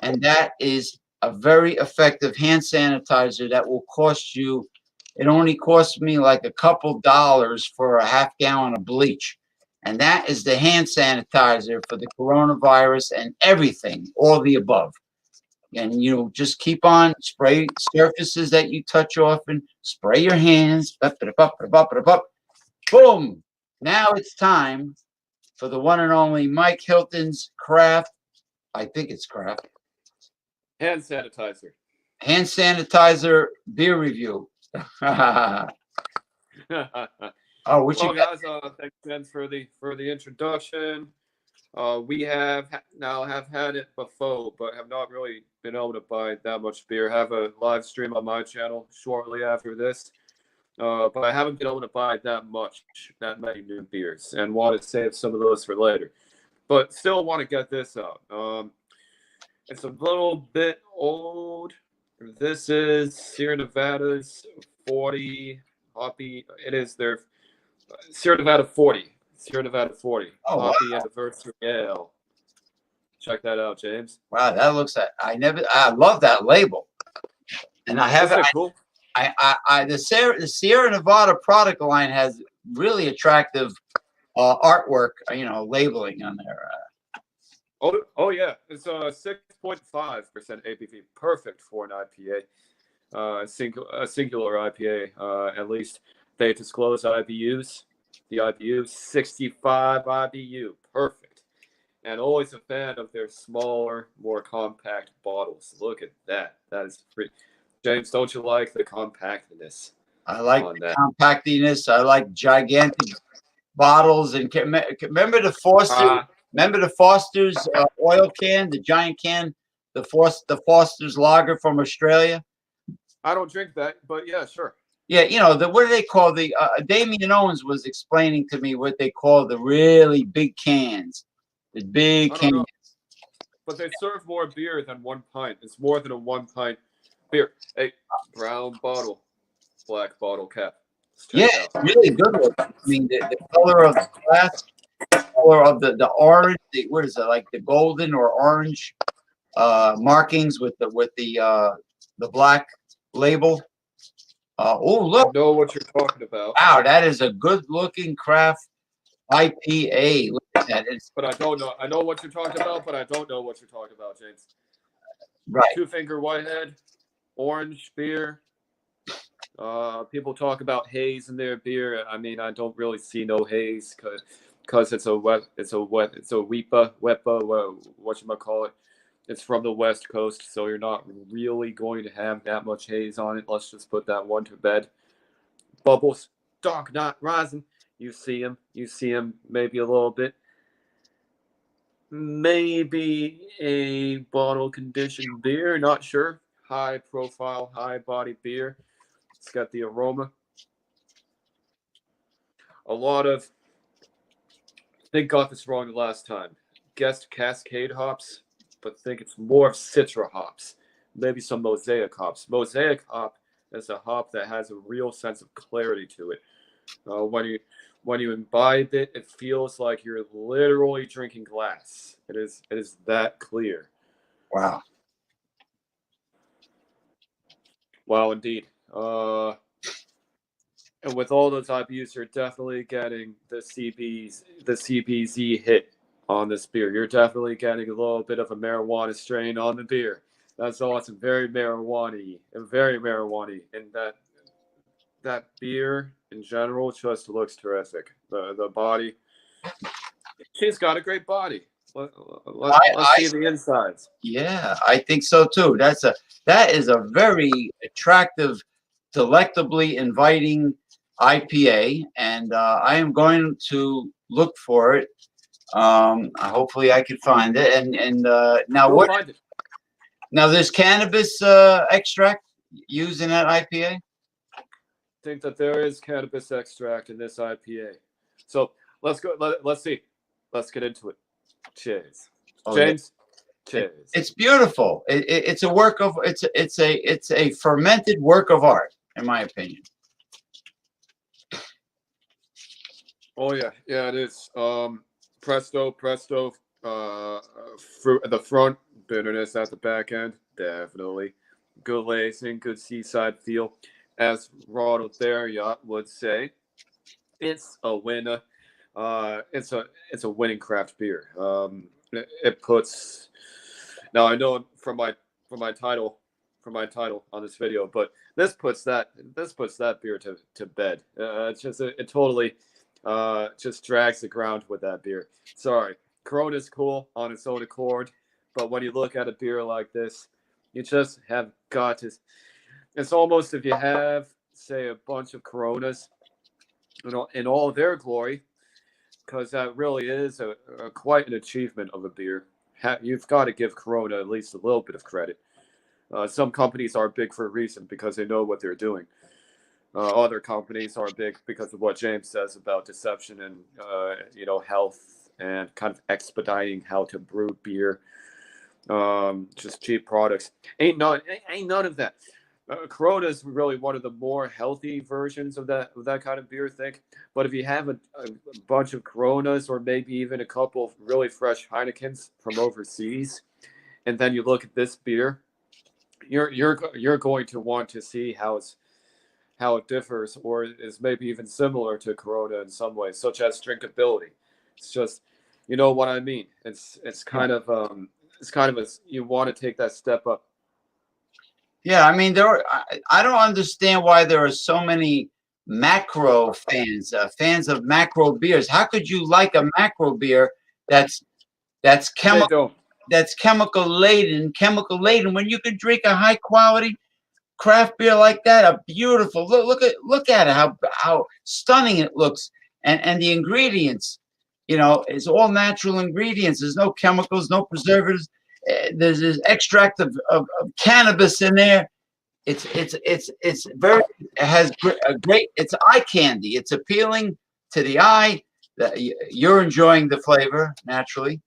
And that is a very effective hand sanitizer that will cost you, it only cost me like a couple dollars for a half gallon of bleach. And that is the hand sanitizer for the coronavirus and everything, all the above. And just keep on spray surfaces that you touch often, spray your hands, boom. Now it's time for the one and only Mike Hilton's craft. I think it's craft. Hand sanitizer. Hand sanitizer beer review. Oh, what Well, you got? guys, thanks again for the introduction. We have had it before, but have not really been able to buy that much beer. Have a live stream on my channel shortly after this, but I haven't been able to buy that many new beers, and want to save some of those for later. But still want to get this out. It's a little bit old. This is Sierra Nevada's 40 hoppy. It is their Sierra Nevada 40. Sierra Nevada 40. Oh, Hoppy wow. Anniversary Ale. Check that out, James. Wow, that looks like I love that label. And I have Isn't it cool? the Sierra Nevada product line has really attractive artwork, labeling on there. Oh yeah, it's a 6.5% ABV, perfect for an IPA, a singular IPA. At least they disclose IBUs. The IBU 65 IBU, perfect. And always a fan of their smaller, more compact bottles. Look at that. That is pretty. James, don't you like the compactness? I like the compactiness. I like gigantic bottles. And remember the Foster? Remember the Foster's oil can, the giant can, the Foster's lager from Australia? I don't drink that, but yeah, sure. Yeah, what do they call the Damian Owens was explaining to me what they call the really big cans. The big cans. Know. But they serve more beer than 1 pint. It's more than a 1 pint beer. Hey, brown bottle, black bottle cap. Yeah, it's really good looking. I mean, the color of the glass, the color of the orange, what is it, like the golden or orange markings with the black label. Oh, look. I know what you're talking about. Wow, that is a good looking craft IPA. Look at that. But I don't know. I know what you're talking about, but I don't know what you're talking about, James. Right. Two Finger Whitehead, orange beer. People talk about haze in their beer. I mean, I don't really see no haze because it's a wepa, whatchamacallit. It's from the West Coast, so you're not really going to have that much haze on it. Let's just put that one to bed. Bubbles, dark not rising. You see him maybe a little bit. Maybe a bottle conditioned beer, not sure. High profile, high body beer. It's got the aroma. They got this wrong the last time. Guessed Cascade hops, but think it's more of Citra hops. Maybe some Mosaic hops. Mosaic hop is a hop that has a real sense of clarity to it. When you imbibe it, it feels like you're literally drinking glass. It is that clear. Wow. Wow, indeed. And with all those IBUs, you're definitely getting the CBZ hit on this beer. You're definitely getting a little bit of a marijuana strain on the beer. That's awesome. Very marijuana-y and very marijuana-y. And that beer in general just looks terrific. The body, she's got a great body. Let's see the insides. Yeah, I think so too. That is a very attractive, delectably inviting IPA, and I am going to look for it. Hopefully, I can find it. And now Go what? find it. Now there's cannabis extract used in that IPA. I think that there is cannabis extract in this IPA. So let's go. Let's see. Let's get into it. Cheers, Oh, James. yeah. Cheers. It's beautiful. It's a work of it's a fermented work of art, in my opinion. Oh yeah, yeah it is. Presto, presto. Fruit at the front, bitterness at the back end. Definitely good lacing, good seaside feel. As Ronald Theriot would say, it's a winner. It's a winning craft beer. It puts. Now I know from my title on this video, but this puts that beer to bed. It's just it totally just drags the ground with that beer. Sorry, Corona's cool on its own accord, but when you look at a beer like this, you just have got to. It's almost if you have, say, a bunch of Coronas, you know, in all their glory, because that really is quite an achievement of a beer. You've got to give Corona at least a little bit of credit. Some companies are big for a reason because they know what they're doing. Other companies are big because of what James says about deception and health and kind of expediting how to brew beer. Just cheap products. Ain't none of that. Corona is really one of the more healthy versions of that kind of beer, I think. But if you have a bunch of Coronas or maybe even a couple of really fresh Heinekens from overseas, and then you look at this beer, you're going to want to see how it differs or is maybe even similar to Corona in some ways, such as drinkability. It's just, you know what I mean. It's kind of you want to take that step up. Yeah, I mean, I don't understand why there are so many macro fans, fans of macro beers. How could you like a macro beer that's chemical laden when you can drink a high quality craft beer like that? A beautiful look at it, how stunning it looks, and the ingredients, it's all natural ingredients. There's no chemicals, no preservatives. There's this extract of cannabis in there. It's very, it has a great, it's eye candy. It's appealing to the eye. You're enjoying the flavor naturally.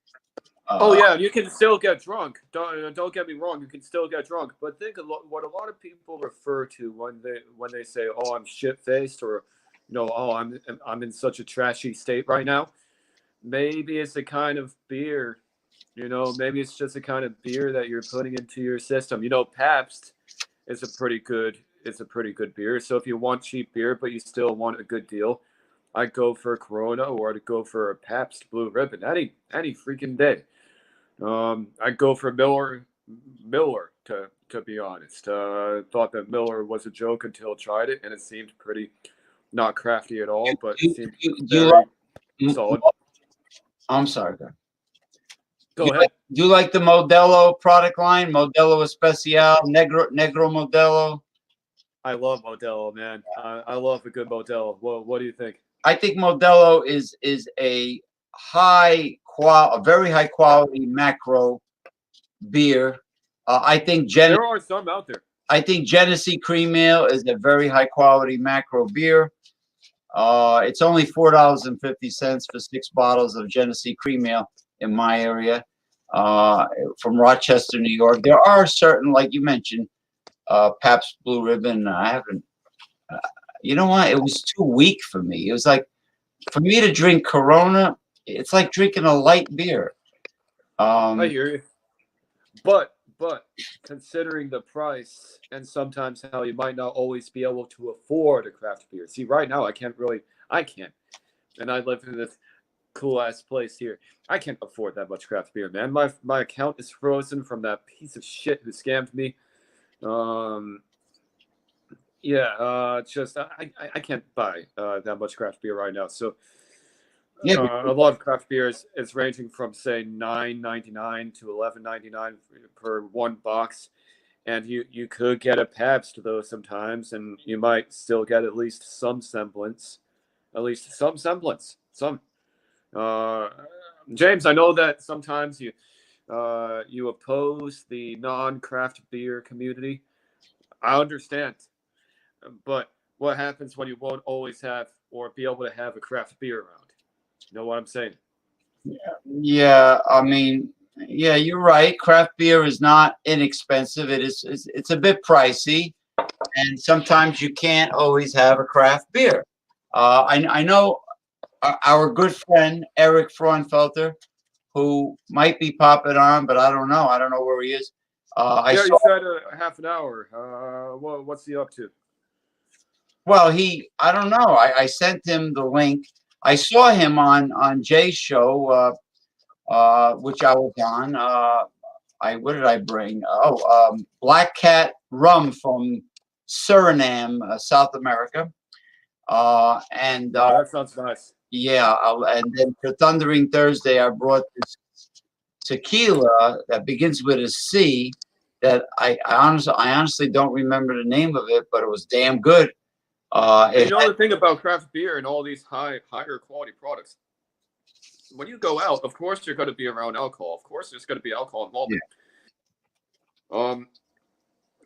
Oh yeah, you can still get drunk. Don't get me wrong, you can still get drunk. But think what a lot of people refer to when they say, "Oh, I'm shit faced," or "Oh, I'm in such a trashy state right now." Maybe it's a kind of beer. Maybe it's just a kind of beer that you're putting into your system. Pabst is a pretty good beer. So if you want cheap beer but you still want a good deal, I'd go for a Corona or I'd go for a Pabst Blue Ribbon any freaking day. I'd go for Miller to be honest. Thought that Miller was a joke until I tried it, and it seemed pretty not crafty at all, but it seemed very solid. I'm sorry, guys. Go ahead. Do you like the Modelo product line? Modelo Especial, Negro Modelo? I love Modelo, man. I love a good Modelo. What do you think? I think Modelo is a very high quality macro beer. I think there are some out there. I think Genesee Cream Ale is a very high quality macro beer. It's only $4.50 for 6 bottles of Genesee Cream Ale in my area, from Rochester, New York. There are certain, like you mentioned, Pabst Blue Ribbon. I haven't. you know what? It was too weak for me. It was like for me to drink Corona. It's like drinking a light beer. I hear you. But considering the price and sometimes how you might not always be able to afford a craft beer. See, right now I can't. And I live in this cool ass place here. I can't afford that much craft beer, man. My account is frozen from that piece of shit who scammed me. Um, yeah, just I can't buy that much craft beer right now. So Yeah, a lot of craft beers is ranging from say $9.99 to $11.99 per one box, and you could get a Pabst though sometimes, and you might still get at least some semblance, some. Uh, James, I know that sometimes you oppose the non-craft beer community. I understand, but what happens when you won't always have or be able to have a craft beer around? You know what I'm saying? yeah. I mean, yeah, you're right. Craft beer is not inexpensive. It's a bit pricey, and sometimes you can't always have a craft beer. I know our good friend Eric Fraunfelter, who might be popping on, but I don't know. I don't know where he is. I Yeah, you saw. said a half an hour. What's he up to? Well, I don't know. I sent him the link. I saw him on Jay's show, which I was on. What did I bring? Oh, Black Cat rum from Suriname, South America. And Oh, that sounds nice. yeah, and then for Thundering Thursday, I brought this tequila that begins with a C. That I honestly don't remember the name of it, but it was damn good. And It you know the thing about craft beer and all these higher quality products. When you go out, of course you're going to be around alcohol. Of course, there's going to be alcohol involved. Yeah.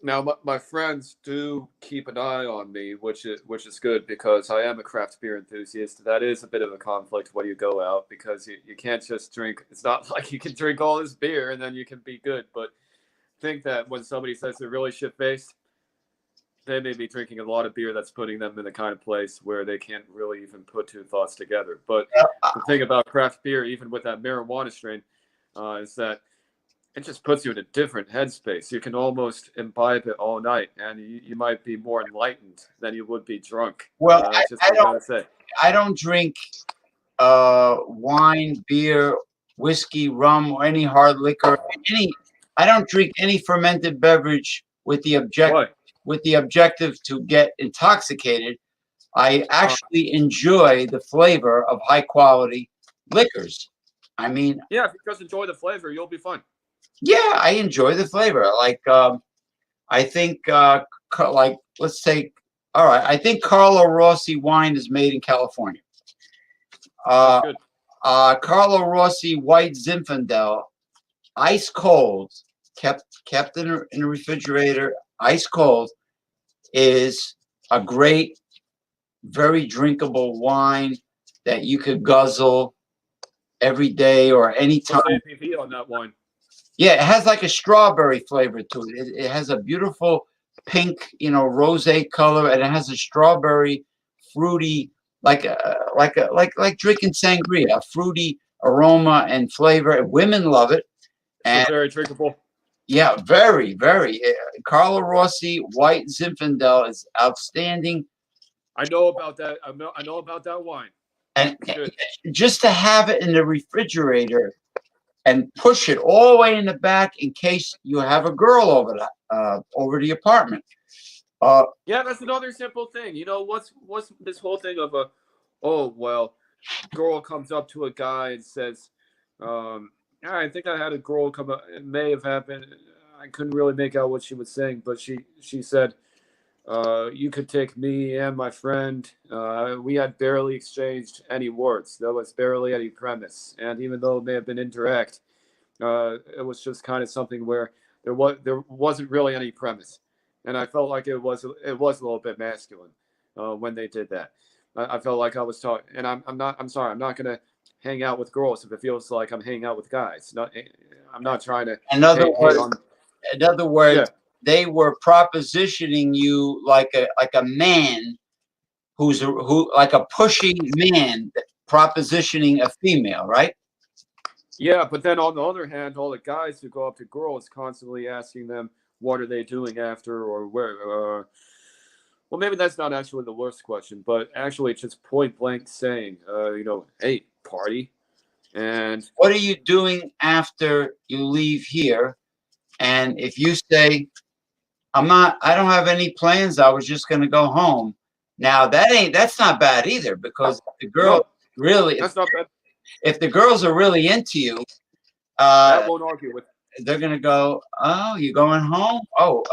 Now my friends do keep an eye on me, which is good because I am a craft beer enthusiast. That is a bit of a conflict when you go out because you can't just drink. It's not like you can drink all this beer and then you can be good. But think that when somebody says they're really shit faced, they may be drinking a lot of beer that's putting them in the kind of place where they can't really even put two thoughts together. But the thing about craft beer, even with that marijuana strain, is that it just puts you in a different headspace. You can almost imbibe it all night, and you might be more enlightened than you would be drunk. Well, Just what I gotta say. I don't drink wine, beer, whiskey, rum, or any hard liquor. I don't drink any fermented beverage with the Why? objective to get intoxicated. I actually enjoy the flavor of high quality liquors. I mean, Yeah, if you just enjoy the flavor, you'll be fine. yeah, I enjoy the flavor. Like, I think, like, let's say, all right, I think Carlo Rossi wine is made in California. That's good. Carlo Rossi White Zinfandel, ice cold, kept in the refrigerator, ice cold, is a great, very drinkable wine that you could guzzle every day or any time. What's the ABV on that wine? Yeah, it has like a strawberry flavor to it. It has a beautiful pink, rosé color, and it has a strawberry, fruity, like drinking sangria, a fruity aroma and flavor. Women love it, So and very drinkable. yeah, very, very. Carlo Rossi White Zinfandel is outstanding, I know about that. I know about that wine. and Good. just to have it in the refrigerator and push it all the way in the back in case you have a girl over the apartment. Yeah, that's another simple thing. You know, what's this whole thing of oh well, girl comes up to a guy and says, yeah, I think I had a girl come up. It may have happened. I couldn't really make out what she was saying, but she said, you could take me and my friend. We had barely exchanged any words. There was barely any premise, and even though it may have been indirect, it was just kind of something where there wasn't really any premise, and I felt like it was a little bit masculine when they did that. I felt like I was talking, and I'm sorry, I'm not gonna hang out with girls if it feels like I'm hanging out with guys. I'm not trying to. In other words, on, they were propositioning you like a man who like a pushy man propositioning a female, right? Yeah, but then on the other hand, all the guys who go up to girls constantly asking them what are they doing after or where. Well, maybe that's not actually the worst question, but actually just point blank saying, hey, party. And What are you doing after you leave here? And if you say, I don't have any plans, I was just going to go home. Now that's not bad either, because the girl no, really, that's not bad. if the girls are really into you, That won't argue with. they're going to go, oh, you going home? Oh,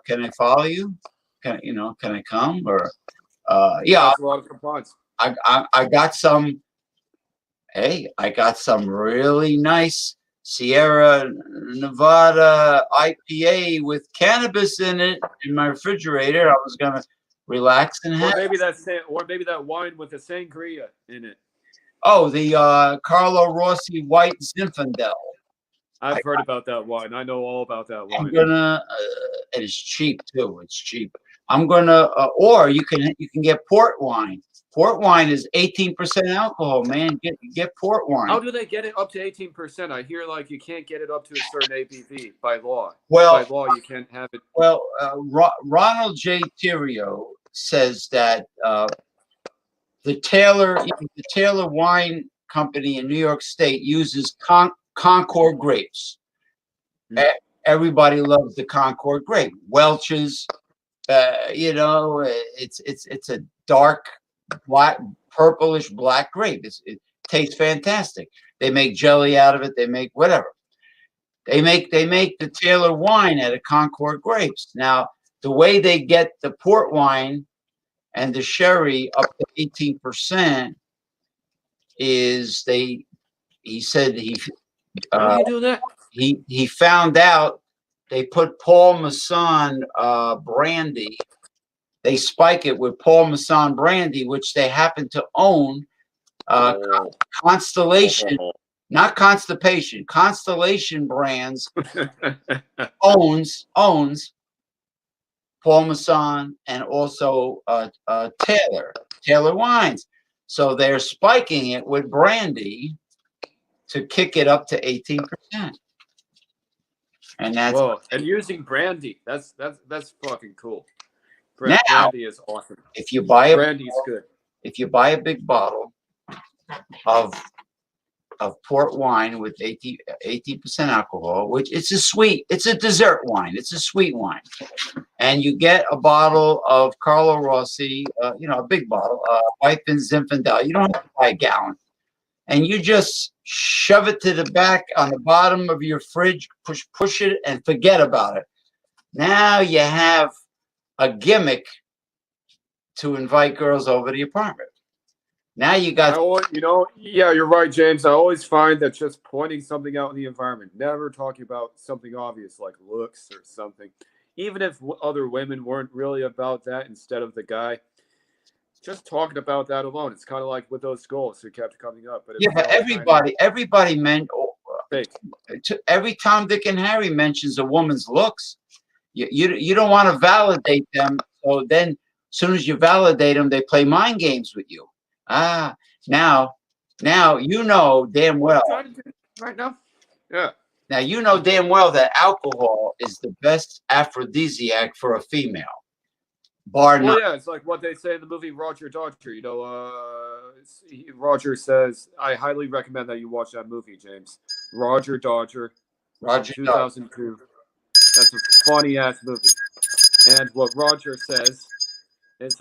can I follow you? Can I come? Or yeah, That's a lot of compliance. I got some. Hey, I got some really nice Sierra Nevada IPA with cannabis in it in my refrigerator. I was gonna relax and have. Or maybe that wine with the sangria in it. Oh, the Carlo Rossi White Zinfandel. I've heard about that wine. I know all about that wine. I'm gonna. It is cheap too. It's cheap. I'm gonna. Or you can get port wine. Port wine is 18% alcohol, man. Get port wine. How do they get it up to 18%? I hear like you can't get it up to a certain ABV by law. Well, by law you can't have it. Well, Ronald J. Theriot says that the Taylor Wine Company in New York State uses Concord grapes. Everybody loves the Concord grape. Welch's, it's a dark black, purplish black grape. It tastes fantastic. They make jelly out of it. They make whatever. They make the Taylor wine out of Concord grapes. Now, the way they get the port wine and the sherry up to 18% is he said How do you do that? He found out they put Paul Masson brandy. They spike it with Paul Masson brandy, which they happen to own. Constellation, not Constipation. Constellation Brands owns Paul Masson and also Taylor Wines. So they're spiking it with brandy to kick it up to 18%. And that's and using brandy. That's fucking cool. Now, brandy is awesome. If you buy brandy's good. If you buy a big bottle of port wine with 18% alcohol, which it's a dessert wine. It's a sweet wine. And you get a bottle of Carlo Rossi, a big bottle, White Zinfandel. You don't have to buy a gallon. And you just shove it to the back on the bottom of your fridge, push it, and forget about it. Now you have a gimmick to invite girls over to the apartment. Now you got. Yeah, you're right, James. I always find that just pointing something out in the environment, never talking about something obvious like looks or something, even if other women weren't really about that instead of the guy, just talking about that alone. It's kind of like with those goals who kept coming up. But but everybody meant. Every Tom, Dick, and Harry mentions a woman's looks. You don't want to validate them. So then, as soon as you validate them, they play mind games with you. Now you know damn well. Right now, yeah. Now you know damn well that alcohol is the best aphrodisiac for a female. Yeah, it's like what they say in the movie Roger Dodger. Roger says, I highly recommend that you watch that movie, James. Roger Dodger, 2002. That's a funny ass movie. And what Roger says is,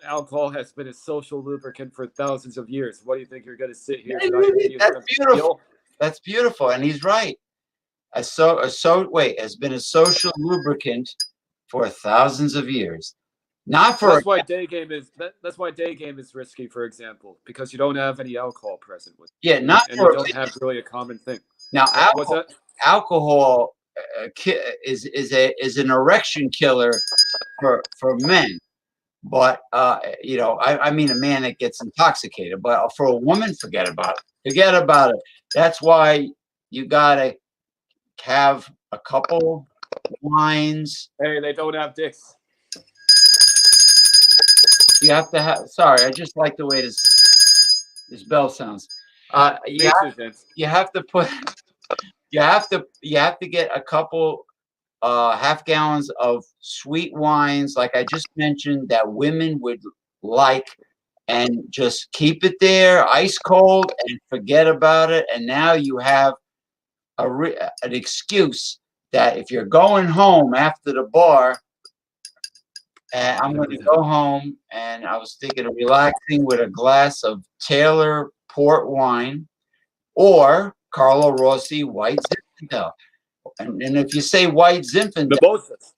alcohol has been a social lubricant for thousands of years. What do you think you're going to sit here tonight? That's beautiful. That's beautiful, and he's right. Has been a social lubricant for thousands of years. Not for that's why day game is risky, for example, because you don't have any alcohol present with you. Yeah, and you don't have really a common thing. Now, alcohol is an erection killer for men, but I mean a man that gets intoxicated. But for a woman, forget about it. That's why you gotta have a couple wines. Hey, they don't have dicks. You have to have. Sorry, I just like the way this bell sounds. Me too, James. You have to put. You have to get a couple half gallons of sweet wines, like I just mentioned, that women would like, and just keep it there, ice cold, and forget about it. And now you have an excuse that if you're going home after the bar, and I'm going to go home, and I was thinking of relaxing with a glass of Taylor port wine or Carlo Rossi white Zinfandel. And if you say white Zinfandel, Mimosas.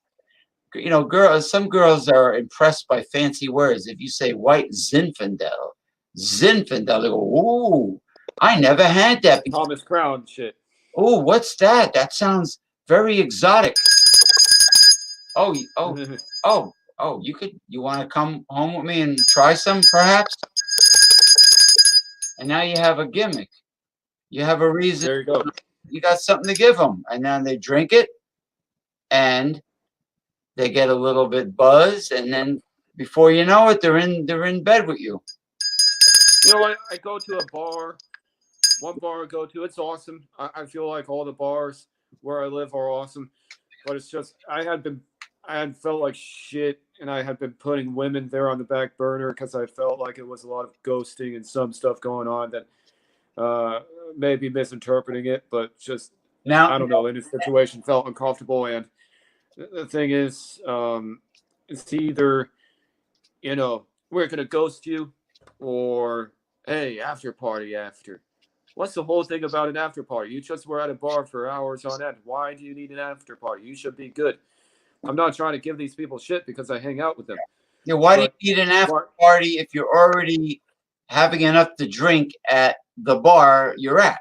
Some girls are impressed by fancy words. If you say white Zinfandel, they go, ooh, I never had that before. Thomas Crown shit. Oh, what's that? That sounds very exotic. Oh, you want to come home with me and try some, perhaps? And now you have a gimmick. You have a reason. There you go. You got something to give them. And then they drink it, and they get a little bit buzzed, and then before you know it, they're in bed with you. You know what? I go to a bar. One bar I go to, it's awesome. I feel like all the bars where I live are awesome, but it's just I had felt like shit, and I had been putting women there on the back burner because I felt like it was a lot of ghosting and some stuff going on that maybe misinterpreting it, but just Now, I don't know. In this situation, felt uncomfortable, and the thing is, it's either we're gonna ghost you, or hey, after party after. What's the whole thing about an after party? You just were at a bar for hours on end. Why do you need an after party? You should be good. I'm not trying to give these people shit because I hang out with them. Yeah, why do you need an after party if you're already having enough to drink at the bar you're at?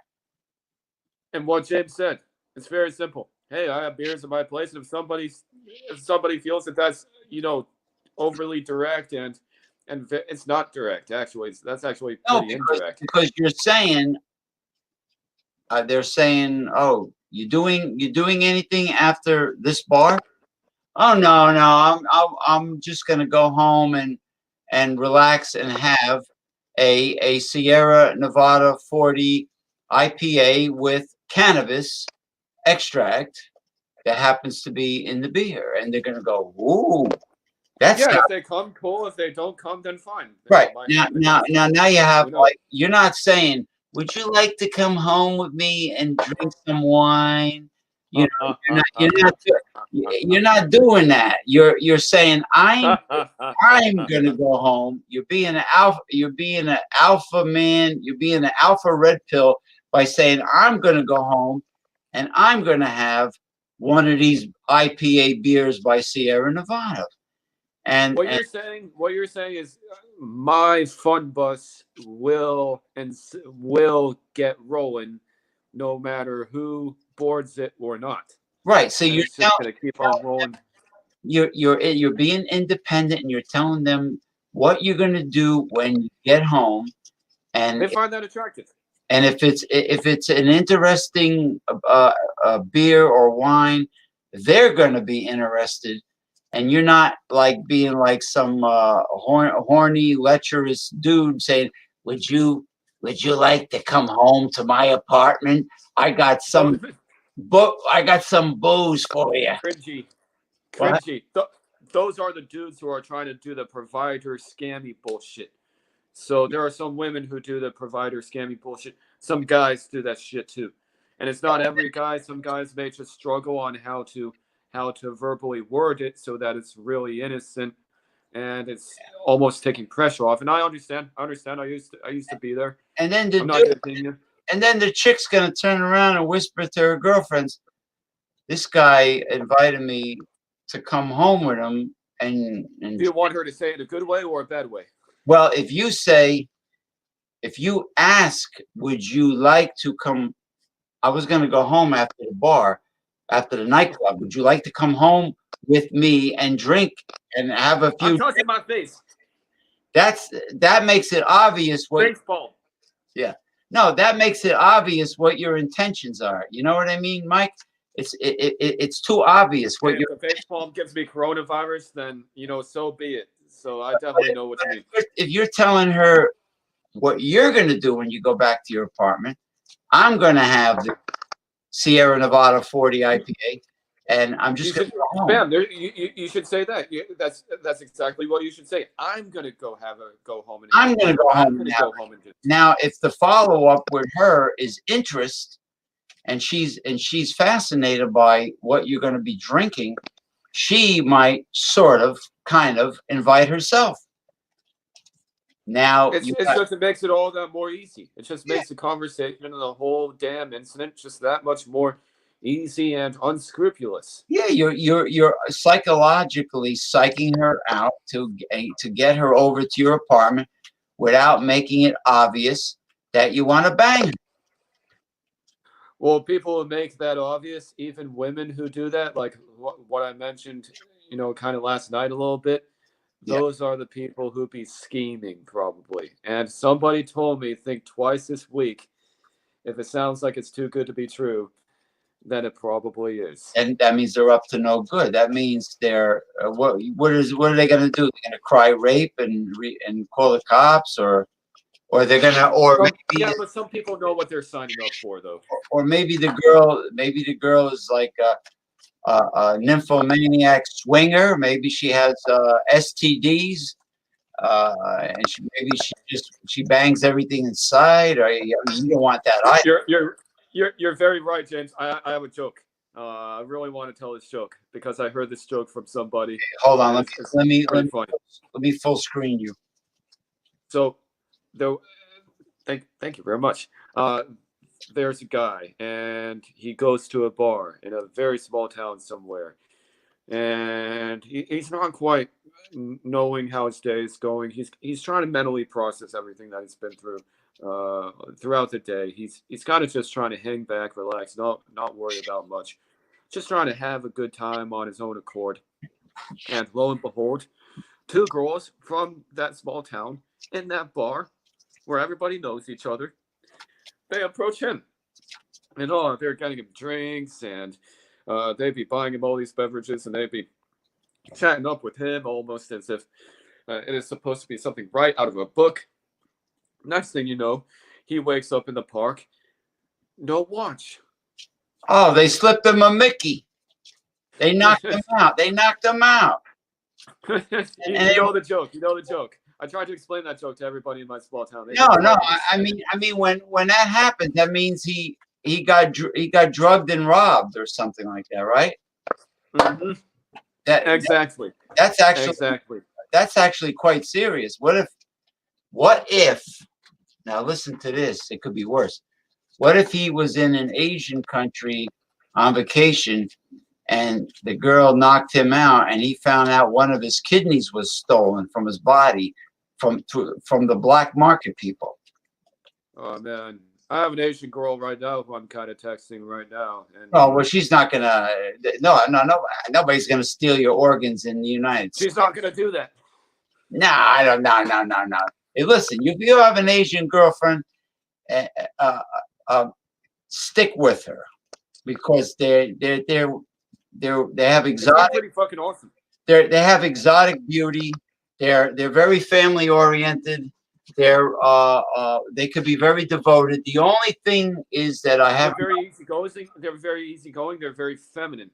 And what James said, it's very simple. Hey, I have beers at my place, and if somebody feels that that's overly direct and it's not direct, actually, that's actually pretty indirect. Because you're saying. They're saying, "Oh, you doing anything after this bar?" Oh, no, I'm just gonna go home and relax and have a Sierra Nevada 40 IPA with cannabis extract that happens to be in the beer, and they're gonna go, "Ooh, that's yeah." If they come, cool. If they don't come, then fine. Right. Now you have, like, you're not saying, would you like to come home with me and drink some wine? You're not doing that. You're saying, I'm gonna go home. You're being an alpha man. You're being an alpha red pill by saying, I'm gonna go home and I'm gonna have one of these IPA beers by Sierra Nevada. And what you're saying is my fun bus will get rolling, no matter who boards it or not. Right. So you're just gonna keep on rolling. You're being independent, and you're telling them what you're gonna do when you get home, and they find that attractive. And if it's an interesting beer or wine, they're gonna be interested. And you're not like being like some horny, lecherous dude saying, "Would you like to come home to my apartment? I got some booze for you." Cringy. Those are the dudes who are trying to do the provider scammy bullshit. So there are some women who do the provider scammy bullshit. Some guys do that shit too, and it's not every guy. Some guys may just struggle on how to verbally word it so that it's really innocent and it's almost taking pressure off. And I understand. I used to be there. And then the chick's gonna turn around and whisper to her girlfriends, "This guy invited me to come home with him." And do you want her to say it in a good way or a bad way? Well, if you ask, "Would you like to come?" I was gonna go home after the bar. After the nightclub, would you like to come home with me and drink and have a few? I'm touching my face. That makes it obvious what. Baseball. Yeah. No, that makes it obvious what your intentions are. You know what I mean, Mike? It's too obvious what your. If the face palm gives me coronavirus, then so be it. So I definitely know what you mean. If you're telling her what you're going to do when you go back to your apartment, I'm going to have the Sierra Nevada 40 IPA, and I'm just going to go home. Bam, you should say that. That's exactly what you should say. I'm going to go home and I'm going to go home. Now, if the follow-up with her is interest, and she's fascinated by what you're going to be drinking, she might kind of invite herself. Now, it makes it all that more easy. It just makes the conversation and the whole damn incident just that much more easy and unscrupulous. Yeah, you're psychologically psyching her out to get her over to your apartment without making it obvious that you want to bang her. Well, people who make that obvious, even women who do that, like what I mentioned, kind of last night a little bit. Those are the people who be scheming, probably. And somebody told me, think twice this week. If it sounds like it's too good to be true, then it probably is. And that means they're up to no good. That means they're what are they going to do? They're going to cry rape and call the cops, or they're going to but some people know what they're signing up for, though. Or maybe the girl is like a nymphomaniac swinger. Maybe she has STDs, and she bangs everything inside. Or you don't want that either. You're very right, James. I have a joke. I really want to tell this joke because I heard this joke from somebody. Okay, hold on, let me full screen you. So, though, thank you very much. There's a guy, and he goes to a bar in a very small town somewhere, and he's not quite knowing how his day is going. He's trying to mentally process everything that he's been through throughout the day. He's kind of just trying to hang back, relax, not worry about much, just trying to have a good time on his own accord. And lo and behold, two girls from that small town in that bar where everybody knows each other, they approach him, and they're getting him drinks, and they'd be buying him all these beverages, and they'd be chatting up with him almost as if it is supposed to be something right out of a book. Next thing you know, he wakes up in the park, no watch. Oh, they slipped him a Mickey. They knocked him out. You know the joke. I tried to explain that joke to everybody in my small town. No. I mean, when that happens, that means he got drugged and robbed or something like that, right? Mm-hmm. Exactly. That's actually quite serious. What if? Now listen to this. It could be worse. What if he was in an Asian country on vacation, and the girl knocked him out, and he found out one of his kidneys was stolen from his body from the black market people? Oh man, I have an Asian girl right now who I'm kind of texting right now. And well, she's not gonna. No, nobody's gonna steal your organs in the United States. She's not gonna do that. No, I don't. No. Hey, listen, if you have an Asian girlfriend, stick with her, because they have exotic. Pretty fucking awesome. They have exotic beauty. They're very family oriented. They could be very devoted. The only thing is that They're very easygoing. They're very feminine.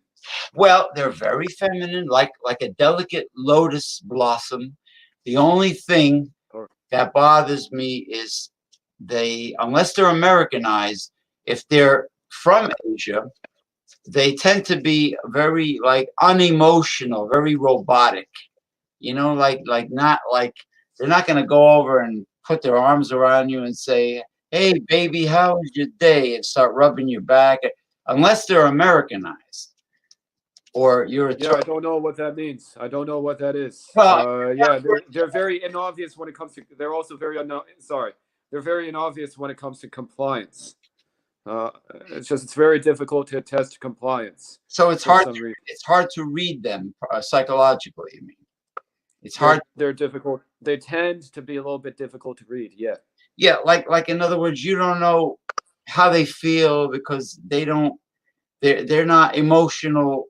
Well, they're very feminine, like a delicate lotus blossom. The only thing that bothers me is unless they're Americanized, if they're from Asia, they tend to be very unemotional, very robotic. They're not going to go over and put their arms around you and say, "Hey, baby, how was your day?" and start rubbing your back, unless they're Americanized. Or you're I don't know what that means. I don't know what that is. Well, they're very inobvious when it comes to. They're also very They're very inobvious when it comes to compliance. It's very difficult to test compliance. So it's hard. It's hard to read them psychologically. I mean, it's hard. They're difficult. They tend to be a little bit difficult to read. Yeah. Yeah, like in other words, you don't know how they feel because they don't. They're not emotional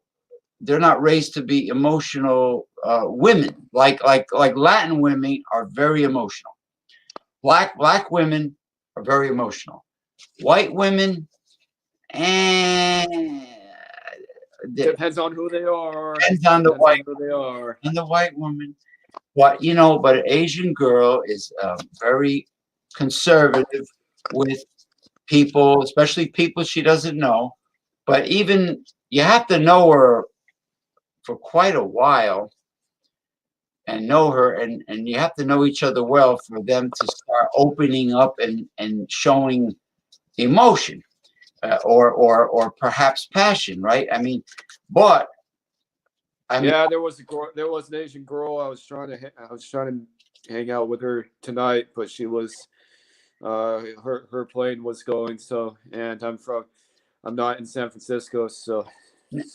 they're not raised to be emotional women. Like Latin women are very emotional. Black women are very emotional. White women, and Depends on who they are. depends on the Depends on white who they are. and the white woman. But you know, but an Asian girl is very conservative with people, especially people she doesn't know. But even you have to know her for quite a while and know her, and you have to know each other well for them to start opening up and showing emotion or perhaps passion, right? I mean, but I mean, Yeah, there was an Asian girl. I was trying to hang out with her tonight, but she was her plane was going. So, and I'm not in San Francisco, so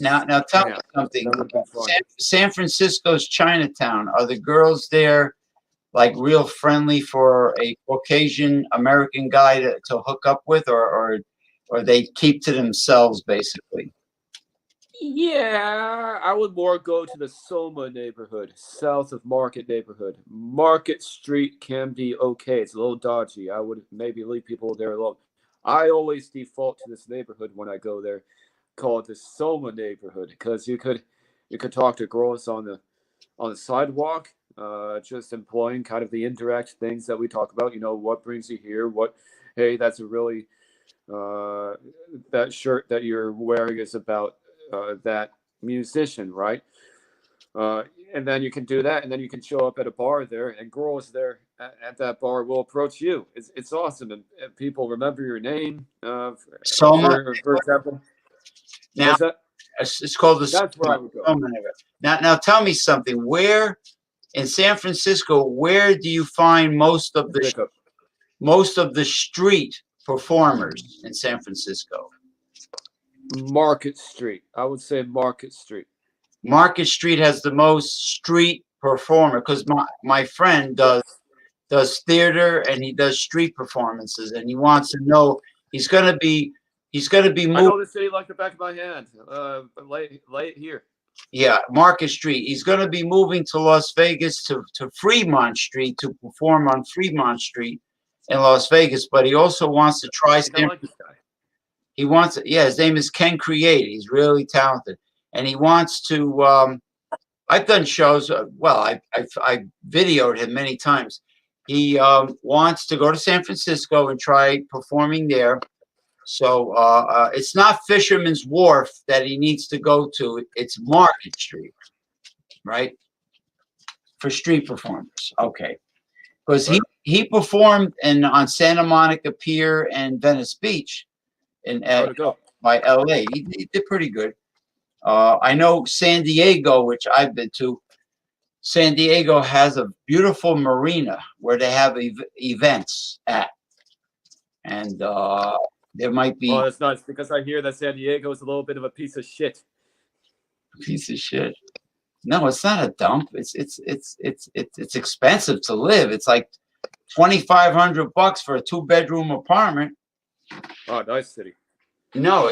now tell me damn, something. that would have been fun. San Francisco's Chinatown. Are the girls there like real friendly for a Caucasian American guy to hook up with, or they keep to themselves basically? Yeah, I would more go to the Soma neighborhood, south of Market neighborhood. Market Street can be okay. It's a little dodgy. I would maybe leave people there alone. I always default to this neighborhood when I go there, called the Soma neighborhood, because you could talk to girls on the sidewalk, just employing kind of the indirect things that we talk about. You know, what brings you here? Hey, that's a really uh, that shirt that you're wearing is about that musician, right? Uh, and then you can do that, and then you can show up at a bar there, and girls there at that bar will approach you. It's awesome, and people remember your name. Soma. For example, Now what's that? it's called the That's where I Soma. would go. Soma neighborhood. Now tell me something. Where in San Francisco, where do you find Jacob. most of the street performers in San Francisco? Market Street. I would say Market Street. Market Street has the most street performer because my friend does theater and he does street performances and he wants to know he's gonna be I moving. know the city like the back of my hand. Late here. Yeah, Market Street. He's gonna be moving to Las Vegas to Fremont Street to perform on Fremont Street in Las Vegas, but he also wants to try I think I like this guy. he wants yeah, his name is Ken Create. He's really talented. And he wants to I've done shows. Well, I videoed him many times. He wants to go to San Francisco and try performing there. So it's not Fisherman's Wharf that he needs to go to. It's Market Street, right? For street performers. Okay, because Right. he performed on Santa Monica Pier and Venice Beach in How'd it go? by L.A. He did pretty good. I know San Diego, which I've been to. San Diego has a beautiful marina where they have events at, and there might Oh, be that's nice because I hear that San Diego is a little bit of a piece of shit. a piece of shit. No, it's not a dump. It's expensive to live. It's like $2,500 for a 2-bedroom apartment. Oh, nice city. No.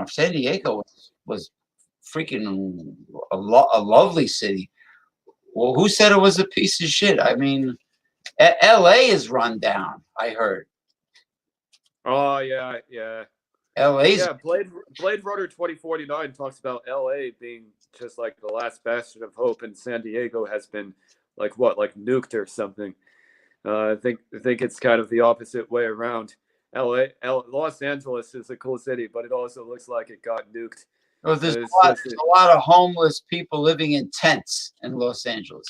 San Diego was freaking a lovely city. Well, who said it was a piece of shit? I mean, L.A. is run down. I heard. Oh yeah. L.A.'s Yeah, Blade Runner 2049 talks about LA being just like the last bastion of hope, and San Diego has been like nuked or something. I think it's kind of the opposite way around. Los Angeles is a cool city, but it also looks like it got nuked. Well, there's It's there's just a lot of homeless people living in tents in Los Angeles.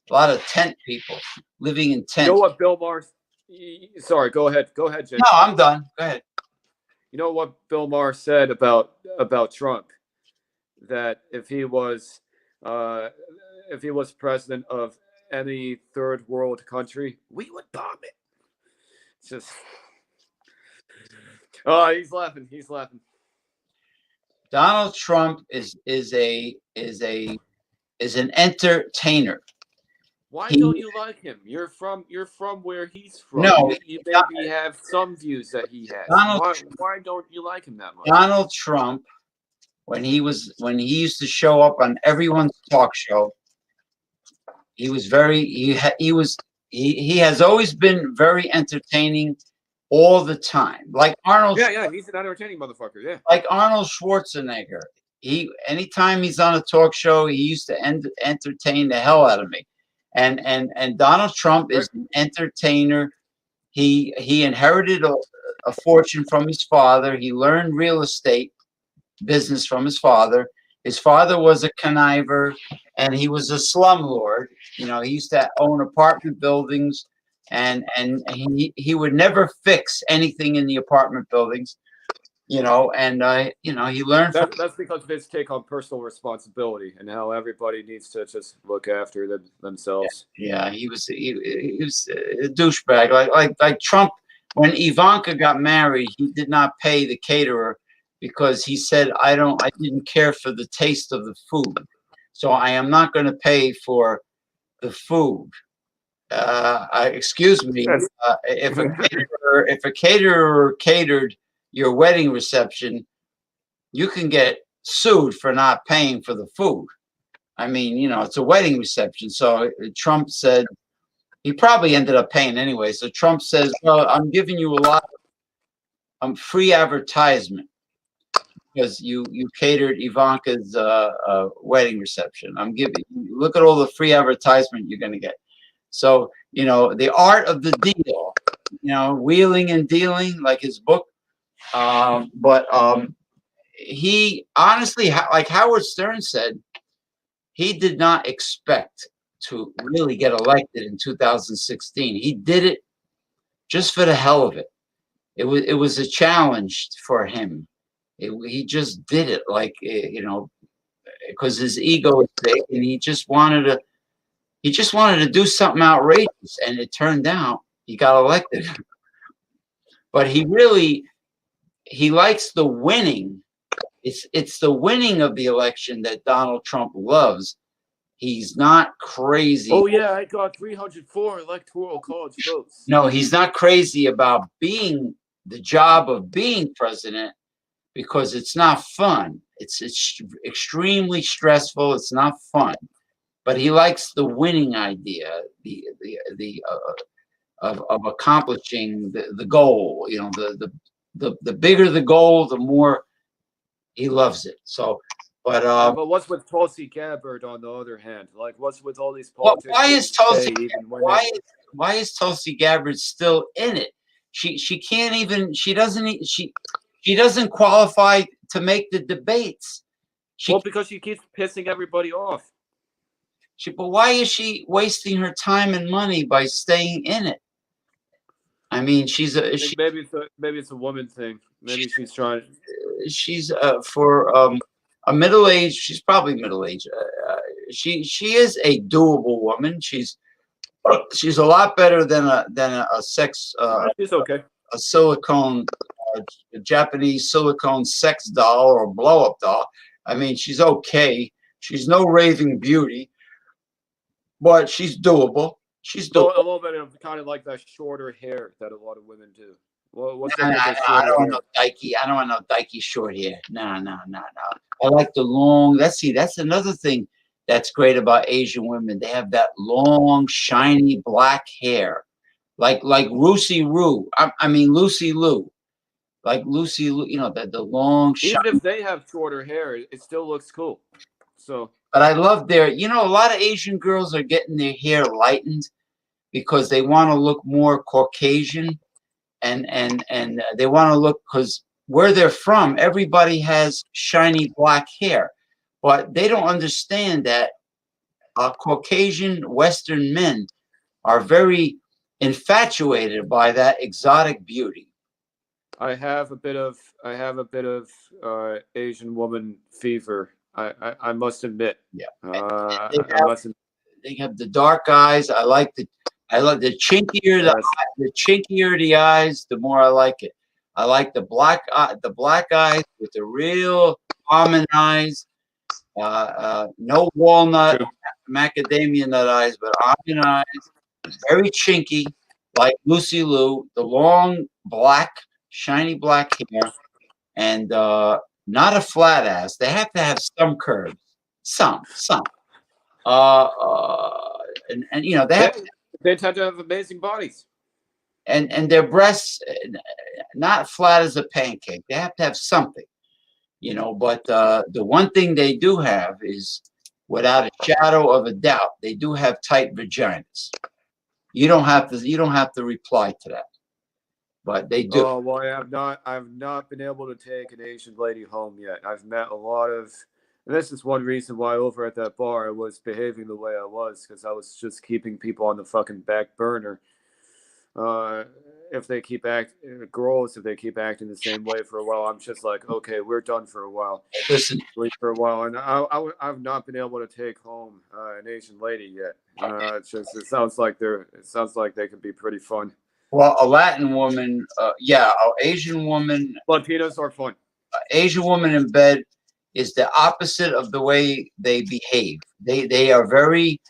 A lot of tent people living in you tents. know what Bill Maher. Sorry, go ahead, Jay. No, I'm done. Go ahead. You know what Bill Maher said about Trump, that if he was president of any third world country, we would bomb it. It's just oh, he's laughing. He's laughing. Donald Trump is an entertainer. Why don't you like him? You're from where he's from. No, You maybe have some views that he has. Why don't you like him that much? Donald Trump when he used to show up on everyone's talk show. He was very he has always been very entertaining all the time. Like Arnold. Yeah, he's an entertaining motherfucker. Yeah. Like Arnold Schwarzenegger. Anytime he's on a talk show, he used to entertain the hell out of me. And Donald Trump is an entertainer. He inherited a fortune from his father. He learned real estate business from his father. His father was a conniver, and he was a slumlord. You know, he used to own apartment buildings, and he would never fix anything in the apartment buildings. You know, and you know, he learned that's because of his take on personal responsibility and how everybody needs to just look after themselves. Yeah, he was a douchebag, like Trump. When Ivanka got married, he did not pay the caterer because he said, I didn't care for the taste of the food, so I am not going to pay for the food. Excuse me, if a caterer catered your wedding reception, you can get sued for not paying for the food. I mean, you know, it's a wedding reception. So Trump said, he probably ended up paying anyway. So Trump says, well, I'm giving you a lot of free advertisement because you catered Ivanka's wedding reception. I'm giving you, look at all the free advertisement you're going to get. So, you know, the art of the deal, you know, wheeling and dealing, like his book. But he honestly, like Howard Stern said, he did not expect to really get elected in 2016. He did it just for the hell of it. It was a challenge for him. He just did it, like, you know, because his ego is big, and he just wanted to do something outrageous, and it turned out he got elected. But he likes the winning. It's the winning of the election that Donald Trump loves. He's not crazy. Oh yeah, I got 304 electoral college votes. No, he's not crazy about being the job of being president because it's not fun. It's extremely stressful. It's not fun. But he likes the winning idea, of accomplishing the goal. You know, the bigger the goal, the more he loves it. So, but what's with Tulsi Gabbard on the other hand? Like, what's with all these politics? Why is Tulsi Gabbard still in it? She can't even. She doesn't qualify to make the debates. Because she keeps pissing everybody off. But why is she wasting her time and money by staying in it? I mean, maybe it's a woman thing. Maybe she's trying. She's for a middle-aged. She's probably middle-aged. She is a doable woman. She's a lot better than a sex. She's okay. A silicone, a Japanese silicone sex doll or blow-up doll. I mean, she's okay. She's no raving beauty, but she's doable. She's doable. A little bit of kind of like that shorter hair that a lot of women do. What's I don't want no dykey. I don't want no dykey short hair. No. I like the long. That's another thing that's great about Asian women. They have that long, shiny black hair, like Lucy Liu. I mean Lucy Liu, like Lucy Liu. You know, the long. Even if they have shorter hair, it still looks cool. So. But I love a lot of Asian girls are getting their hair lightened because they want to look more Caucasian, and they want to look, because where they're from, everybody has shiny black hair, but they don't understand that Caucasian Western men are very infatuated by that exotic beauty. I have a bit of Asian woman fever. I must admit. Yeah. They have the dark eyes. I like the chinkier the chinkier the eyes, the more I like it. I like the black eyes with the real almond eyes. No walnut, macadamia nut eyes, but almond eyes. Very chinky, like Lucy Liu. The long black, shiny black hair, and not a flat ass. They have to have some curves, some. Uh, uh and you know they have, They tend to have amazing bodies. and their breasts not flat as a pancake. They have to have something, you know. But the one thing they do have is, without a shadow of a doubt, they do have tight vaginas. You don't have to reply to that, but they do. Oh well, I've not been able to take an Asian lady home yet. I've met a lot of, and this is one reason why over at that bar I was behaving the way I was, because I was just keeping people on the fucking back burner. Uh, if they keep girls, if they keep acting the same way for a while, I'm just like, okay, we're done for a while. Listen, Wait for a while, and I've not been able to take home an Asian lady yet. It sounds like they can be pretty fun. well, a Latin woman, yeah, Asian woman, Latinos are fun. Asian woman in bed is the opposite of the way they behave. They are very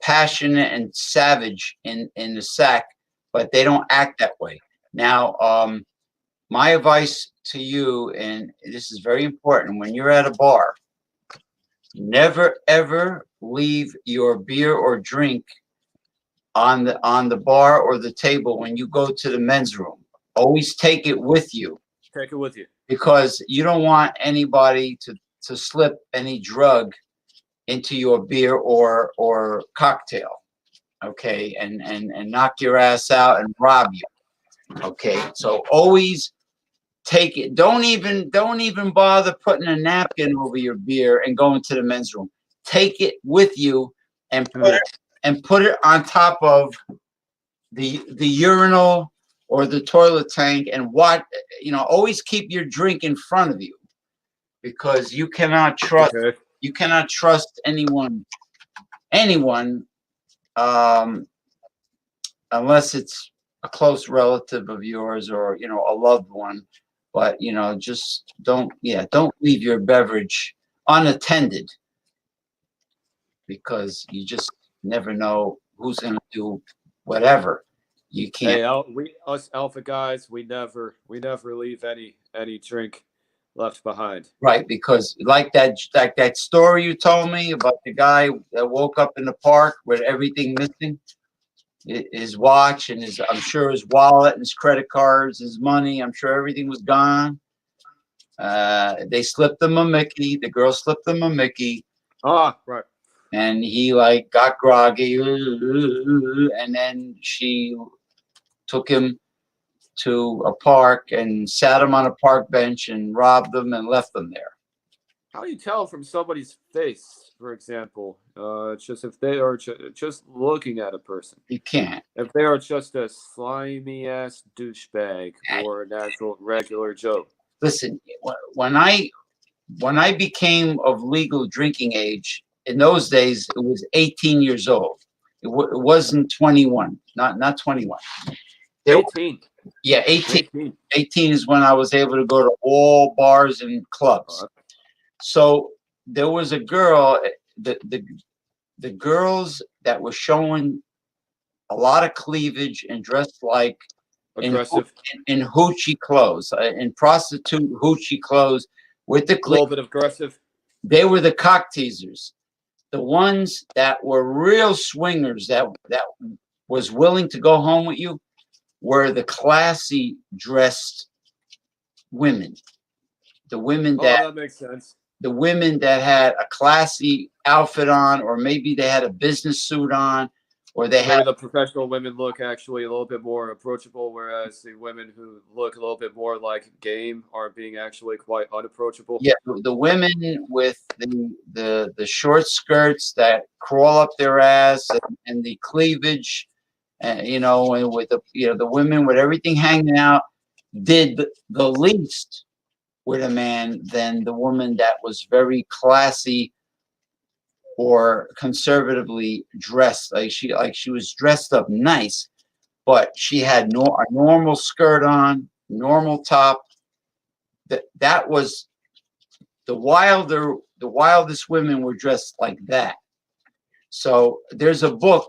passionate and savage in the sack, but they don't act that way. Now, my advice to you, and this is very important, when you're at a bar, never ever leave your beer or drink on the bar or the table when you go to the men's room. Always take it with you. Take it with you. Because you don't want anybody to slip any drug into your beer or cocktail, okay, and knock your ass out and rob you, okay. So always take it. Don't even bother putting a napkin over your beer and going to the men's room. Take it with you and put it on top of the urinal or the toilet tank, and what, you know, always keep your drink in front of you, because you cannot trust anyone unless it's a close relative of yours, or you know, a loved one. But you know, just don't leave your beverage unattended, because you just never know who's going to do whatever. You can't. Hey, us alpha guys, we never leave any drink left behind. Right, because like that story you told me about the guy that woke up in the park with everything missing, his watch and I'm sure his wallet and his credit cards, his money, I'm sure everything was gone. They slipped him a Mickey. The girl slipped him a Mickey. Ah, right. And he like got groggy, and then she took him to a park and sat him on a park bench and robbed him and left him there. How do you tell from somebody's face, for example, just if they are just looking at a person? You can't. If they are just a slimy ass douchebag or an actual regular Joe. Listen, when I became of legal drinking age, in those days it was 18 years old. It wasn't 21, not 21. 18. Yeah, 18. 18 is when I was able to go to all bars and clubs. So there was a girl, the girls that were showing a lot of cleavage and dressed like aggressive in hoochie clothes, in prostitute hoochie clothes with the a little bit aggressive. They were the cock teasers. The ones that were real swingers that was willing to go home with you were the classy dressed women. The women that makes sense. The women that had a classy outfit on, or maybe they had a business suit on, or they had the professional women look actually a little bit more approachable, whereas the women who look a little bit more like game are being actually quite unapproachable. Yeah, the women with the short skirts that crawl up their ass and the cleavage, you know, and with the women with everything hanging out, did the least with a man than the woman that was very classy or conservatively dressed. Like she was dressed up nice, but she had a normal skirt on, normal top. That was the wildest women were dressed like that. So there's a book.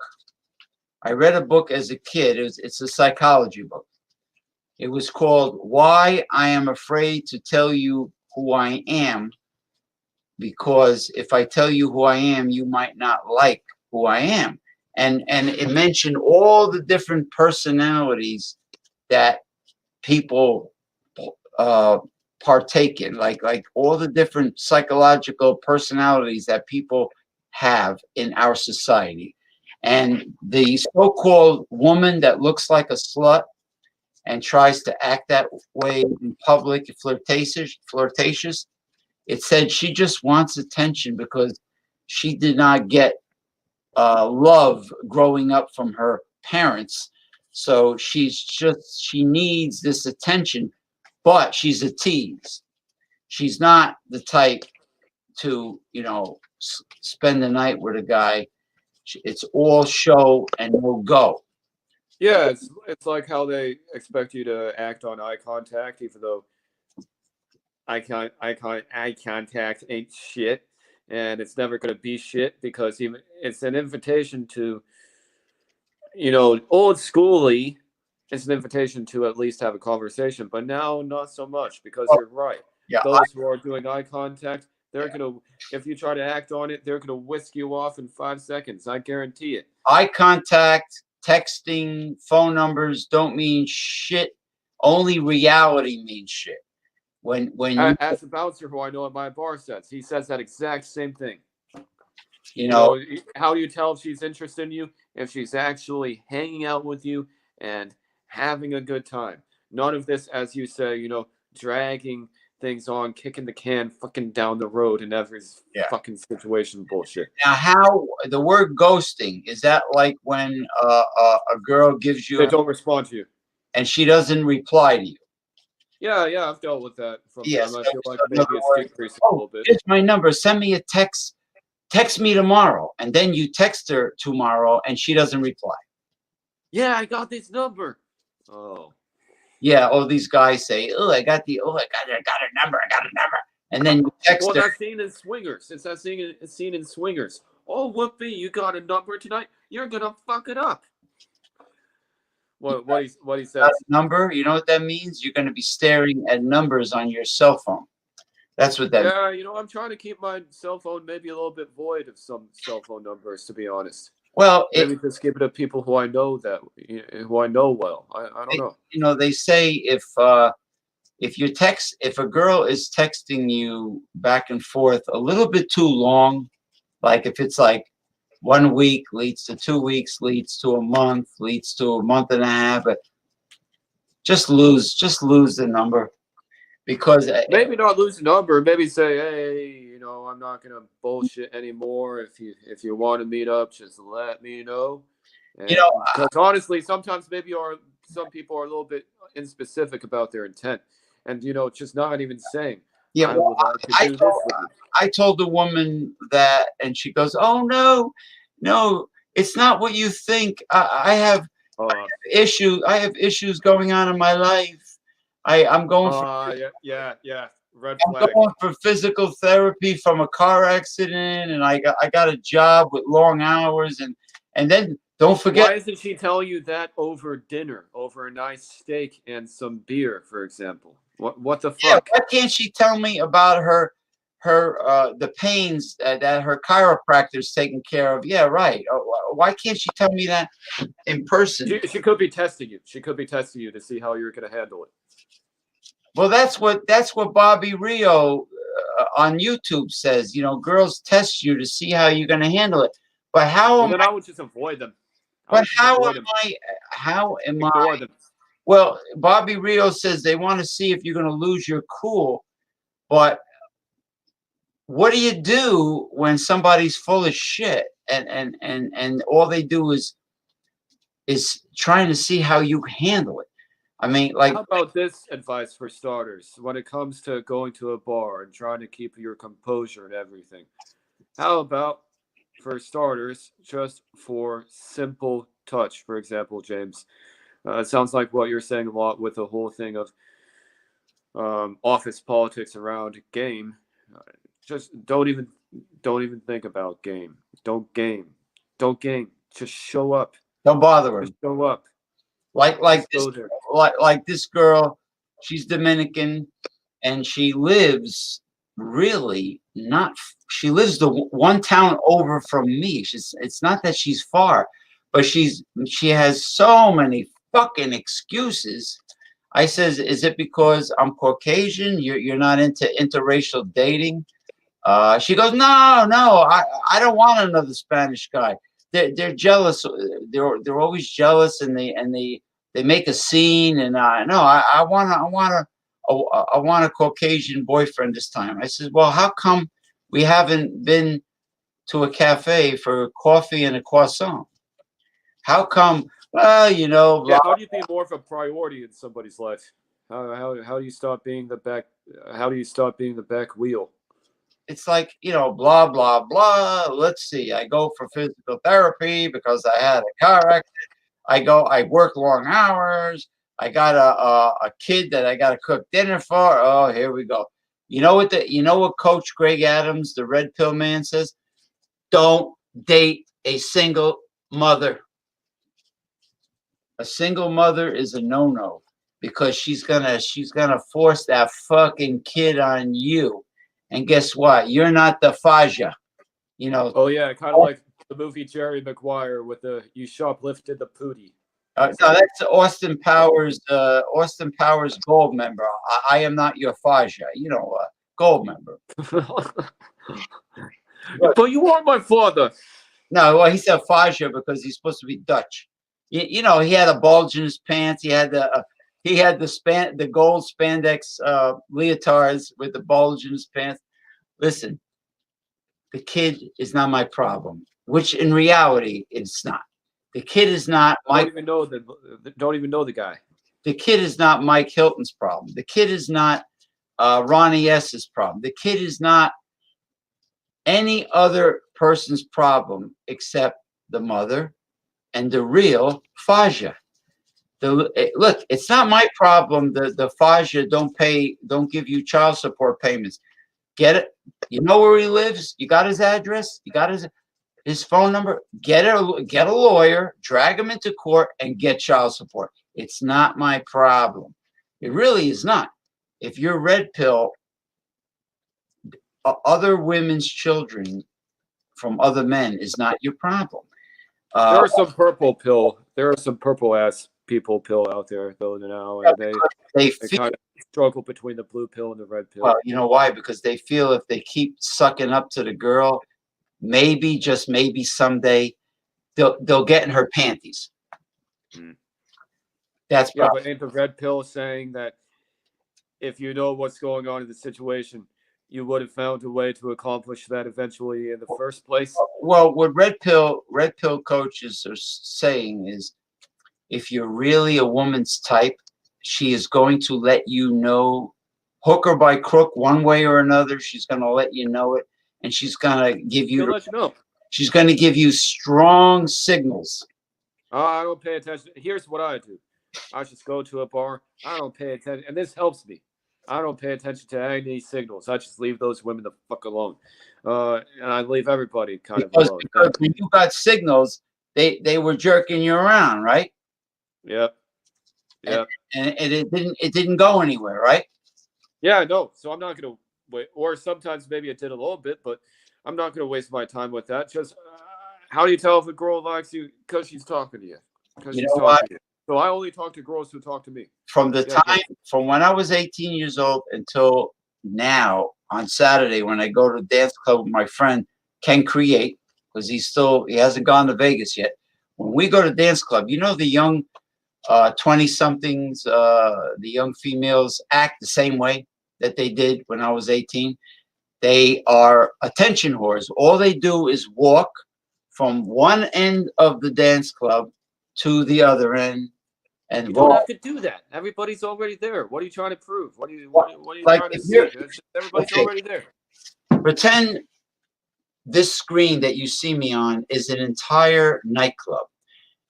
I read a book as a kid. It's a psychology book. It was called "Why I Am Afraid to Tell You who I am, because if I tell you who I am, you might not like who I am. And it mentioned all the different personalities that people partake in, like all the different psychological personalities that people have in our society. And the so-called woman that looks like a slut and tries to act that way in public, flirtatious. It said she just wants attention because she did not get love growing up from her parents. So she needs this attention, but she's a tease. She's not the type to, spend the night with a guy. It's all show and no go. Yeah, it's like how they expect you to act on eye contact, even though eye contact ain't shit, and it's never gonna be shit because even it's an invitation to, old schooly. It's an invitation to at least have a conversation, but now not so much because you're right. Yeah, Those who are doing eye contact, they're gonna, if you try to act on it, they're gonna whisk you off in 5 seconds. I guarantee it. eye contact, texting, phone numbers don't mean shit. Only reality means shit. When you As the bouncer who I know at my bar says, he says that exact same thing. you know How do you tell if she's interested in you? If she's actually hanging out with you and having a good time. None of this, as you say, dragging things on, kicking the can fucking down the road in every fucking situation bullshit. now how the word ghosting is that like when a girl gives you They don't respond to you. and she doesn't reply to you? Yeah, I've dealt with that from Yes. time. I So, feel like in maybe other it's words, decreasing a little bit. here's my number. Send me a text. Text me tomorrow, and then you text her tomorrow, and she doesn't reply. Yeah, I got this number. Oh. Yeah. Oh, these guys say, I got a number. I got a number. And then you text Well, her. that scene in Swingers. It's that scene in Swingers. Oh, Whoopi, you got a number tonight? You're gonna fuck it up. What he says? Number. You know what that means? You're going to be staring at numbers on your cell phone. That's what that means. Yeah, I'm trying to keep my cell phone maybe a little bit void of some cell phone numbers, to be honest. Well, maybe just give it to people who I know well. I don't know. They say if a girl is texting you back and forth a little bit too long, like if it's like 1 week leads to 2 weeks, leads to a month, leads to a month and a half, but just lose the number. Because maybe not lose the number, maybe say, hey, I'm not gonna bullshit anymore. If you want to meet up, just let me know. Because honestly, sometimes maybe some people are a little bit inspecific about their intent, and just not even saying. Yeah, I would like to do this with you. I told the woman that, and she goes, "Oh no, it's not what you think. I have issues. I have issues going on in my life. I'm going for red I'm flag. going for physical therapy from a car accident, and I got a job with long hours, and then don't forget." Why isn't she telling you that over dinner, over a nice steak and some beer, for example? What the fuck? Yeah, why can't she tell me about her the pains that her chiropractor's taking care of? Yeah, right. Why can't she tell me that in person? She could be testing you. She could be testing you to see how you're going to handle it. Well, that's what Bobby Rio on YouTube says. Girls test you to see how you're going to handle it. But I would just avoid them. But how am Ignore I? them. Well, Bobby Rio says they want to see if you're going to lose your cool. But what do you do when somebody's full of shit and all they do is trying to see how you handle it? I mean, like, how about this advice for starters when it comes to going to a bar and trying to keep your composure and everything? How about, for starters, just for simple touch, for example, James? It sounds like what you're saying a lot with the whole thing of office politics around game. Just don't even think about game. Don't game. Just show up. Don't bother him. Just show up. Like this girl, she's Dominican, and she lives really not. She lives the one town over from me. It's not that she's far, but she has so many fucking excuses. I says, is it because I'm Caucasian? You're not into interracial dating? She goes, no, I don't want another Spanish guy. They're jealous. They're always jealous, and they make a scene. And no, I want a Caucasian boyfriend this time. I said, well, how come we haven't been to a cafe for coffee and a croissant? How come? Well, you know. Yeah, how do you be more of a priority in somebody's life? How do you stop being the back? How do you stop being the back wheel? It's like, you know, blah blah blah. Let's see. I go for physical therapy because I had a car accident. I work long hours. I got a kid that I got to cook dinner for. Oh, here we go. You know what Coach Greg Adams, the red pill man, says? Don't date a single mother. A single mother is a no-no because she's gonna force that fucking kid on you. And guess what? You're not the Faja. You know. Oh yeah, kind of like the movie Jerry Maguire with the you shoplifted the pootie. No, that's Austin Powers. Austin Powers Gold member. I am not your Faja. You know, Gold member. But you are my father. No, well, he said Faja because he's supposed to be Dutch. You know, he had a bulge in his pants. He had the gold spandex leotards with the bulge in his pants. Listen, the kid is not my problem, which in reality it's not. The kid is not. Don't even know the guy. The kid is not Mike Hilton's problem. The kid is not Ronnie S.'s problem. The kid is not any other person's problem except the mother and the real Faja. Look, it's not my problem. The Faja don't give you child support payments. Get it? You know where he lives? You got his address? You got his phone number? Get a lawyer, drag him into court, and get child support. It's not my problem. It really is not. If you're red pill, other women's children from other men is not your problem. There are some purple pill. There are some purple ass people pill out there though now, and they kind of struggle between the blue pill and the red pill. Well, you know why? Because they feel if they keep sucking up to the girl, maybe just maybe someday they'll get in her panties. That's yeah, but ain't the red pill saying that if you know what's going on in the situation, you would have found a way to accomplish that eventually in the first place? Well, what red pill coaches are saying is, if you're really a woman's type, she is going to let you know, hook or by crook, one way or another. She's going to let you know it, and she's going to give you. She'll let you know. She's going to give you strong signals. I don't pay attention. Here's what I do. I just go to a bar. I don't pay attention, and this helps me. I don't pay attention to any signals. I just leave those women the fuck alone, and I leave everybody kind of alone. Because when you got signals, they were jerking you around, right? Yep. And it didn't go anywhere, right? Yeah, I know. So I'm not gonna wait. Or sometimes maybe it did a little bit, but I'm not gonna waste my time with that. Just how do you tell if a girl likes you? Because she's talking to you. Because she's talking to you. So I only talk to girls who talk to me. From when I was 18 years old until now, on Saturday when I go to a dance club with my friend Ken Create, because he hasn't gone to Vegas yet. When we go to dance club, you know, the young 20-somethings, the young females act the same way that they did when I was 18. They are attention whores. All they do is walk from one end of the dance club to the other end. And you don't have to do that. Everybody's already there. What are you trying to prove? What are you trying to see? Everybody's already there. Pretend this screen that you see me on is an entire nightclub,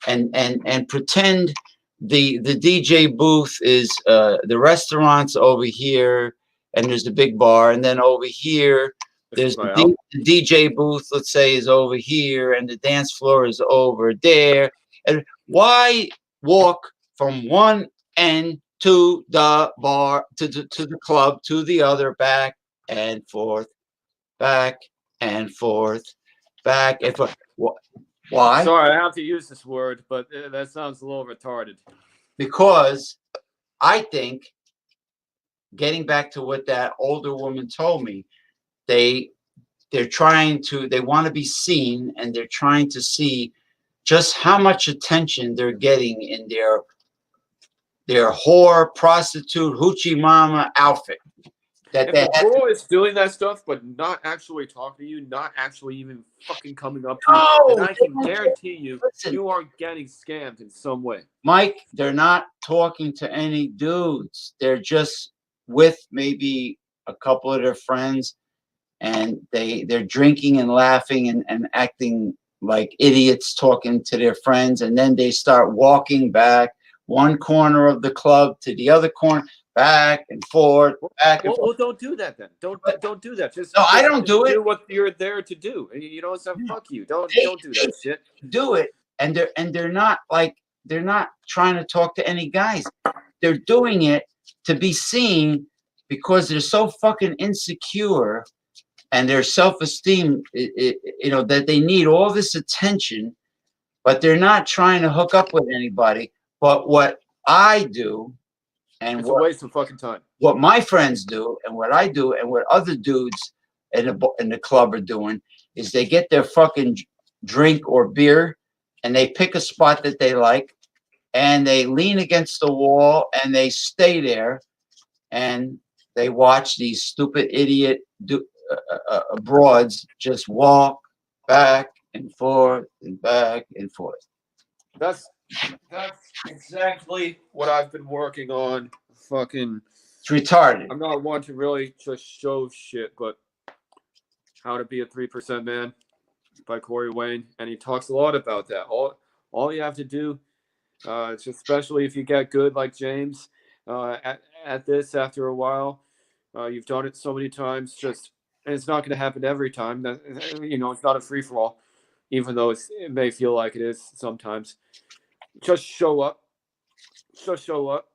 and pretend the DJ booth is the restaurant's over here, and there's the big bar, and then over here there's the DJ booth. Let's say is over here, and the dance floor is over there. And why walk from one end to the bar, to the club, to the other, back and forth, back and forth, back and forth. Why? Sorry, I have to use this word, but that sounds a little retarded. Because I think, getting back to what that older woman told me, they're trying to, they want to be seen, and they're trying to see just how much attention they're getting in their whore, prostitute, hoochie mama outfit. That If they a girl is doing that stuff, but not actually talking to you, not actually even fucking coming up to you, then I can guarantee you, listen, you are getting scammed in some way. Mike, they're not talking to any dudes. They're just with maybe a couple of their friends, and they're drinking and laughing and acting like idiots, talking to their friends, and then they start walking back one corner of the club to the other corner, back and forth, back and forth. Well, don't do that then. Don't do that. No, I don't do it. Do what you're there to do. You know, so fuck you. Don't do that shit. Do it, and they're not like, they're not trying to talk to any guys. They're doing it to be seen because they're so fucking insecure, and their self-esteem, you know, that they need all this attention, but they're not trying to hook up with anybody. But what I do, and it's a waste of fucking time. What my friends do, and what I do, and what other dudes in the club are doing, is they get their fucking drink or beer, and they pick a spot that they like, and they lean against the wall, and they stay there, and they watch these stupid idiot broads just walk back and forth and back and forth. That's exactly what I've been working on. Fucking, it's retarded. I'm not one to really just show shit, but How to Be a 3% Man by Corey Wayne, and he talks a lot about that. All you have to do, especially if you get good like James at this after a while, you've done it so many times, and it's not going to happen every time. That, you know, it's not a free for all, even though it may feel like it is sometimes. Just show up. Just show up.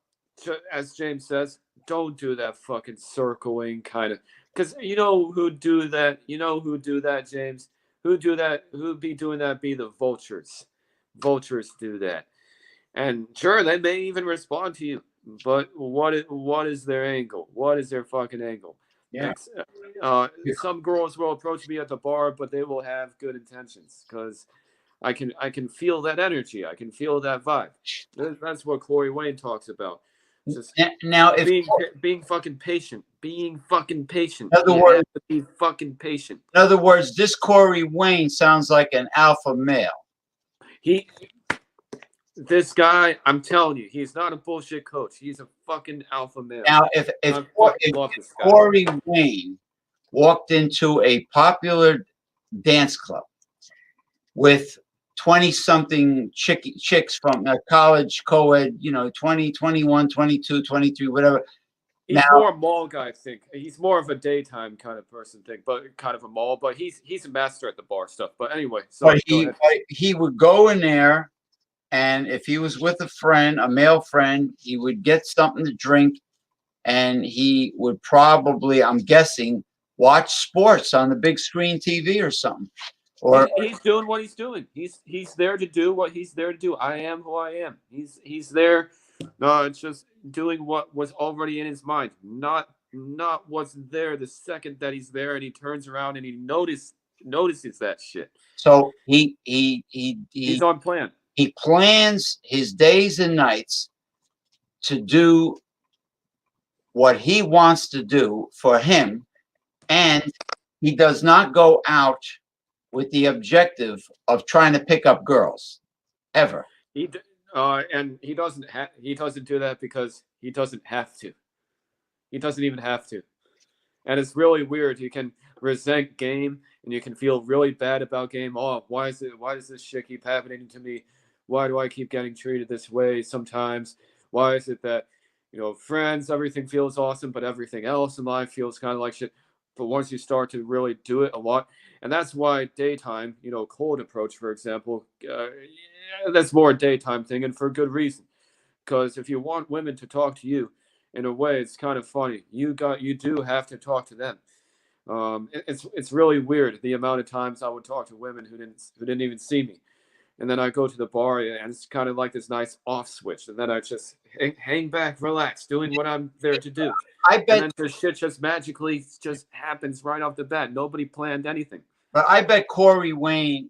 As James says, don't do that fucking circling kind of. Because you know who do that? You know who do that, James? Who do that? Who'd be doing that? Be the vultures. Vultures do that. And sure, they may even respond to you. But what is their angle? What is their fucking angle? Yeah. Some girls will approach me at the bar, but they will have good intentions because I can feel that energy. I can feel that vibe. That's what Corey Wayne talks about. Just now, if being fucking patient, being fucking patient. In other words, be fucking patient. In other words, this Corey Wayne sounds like an alpha male. This guy, I'm telling you, he's not a bullshit coach. He's a fucking alpha male. Now, if Corey Wayne walked into a popular dance club with 20-something chicks from college, co-ed, you know, 20, 21, 22, 23, whatever. He's more a mall guy, I think. He's more of a daytime kind of person, but kind of a mall. But he's a master at the bar stuff. But anyway, sorry, he would go in there, and if he was with a friend, a male friend, he would get something to drink, and he would probably, I'm guessing, watch sports on the big screen TV or something. Or he's doing what he's doing. He's there to do what he's there to do. I am who I am. He's there. No, it's just doing what was already in his mind, not what's there the second that he's there and he turns around and he notices that shit. So he's on plan. He plans his days and nights to do what he wants to do for him, and he does not go out with the objective of trying to pick up girls, ever. And he doesn't do that because he doesn't have to. He doesn't even have to. And it's really weird. You can resent game and you can feel really bad about game. Oh, why does this shit keep happening to me? Why do I keep getting treated this way sometimes? Why is it that, you know, friends, everything feels awesome, but everything else in life feels kind of like shit. But once you start to really do it a lot, and that's why daytime, you know, cold approach, for example, that's more a daytime thing, and for good reason. Because if you want women to talk to you, in a way, it's kind of funny. You do have to talk to them. It's really weird the amount of times I would talk to women who didn't even see me, and then I go to the bar and it's kind of like this nice off switch, and then I just hang back, relax, doing what I'm there to do, I and bet, then the shit just magically just happens right off the bat. Nobody planned anything. but I bet Corey Wayne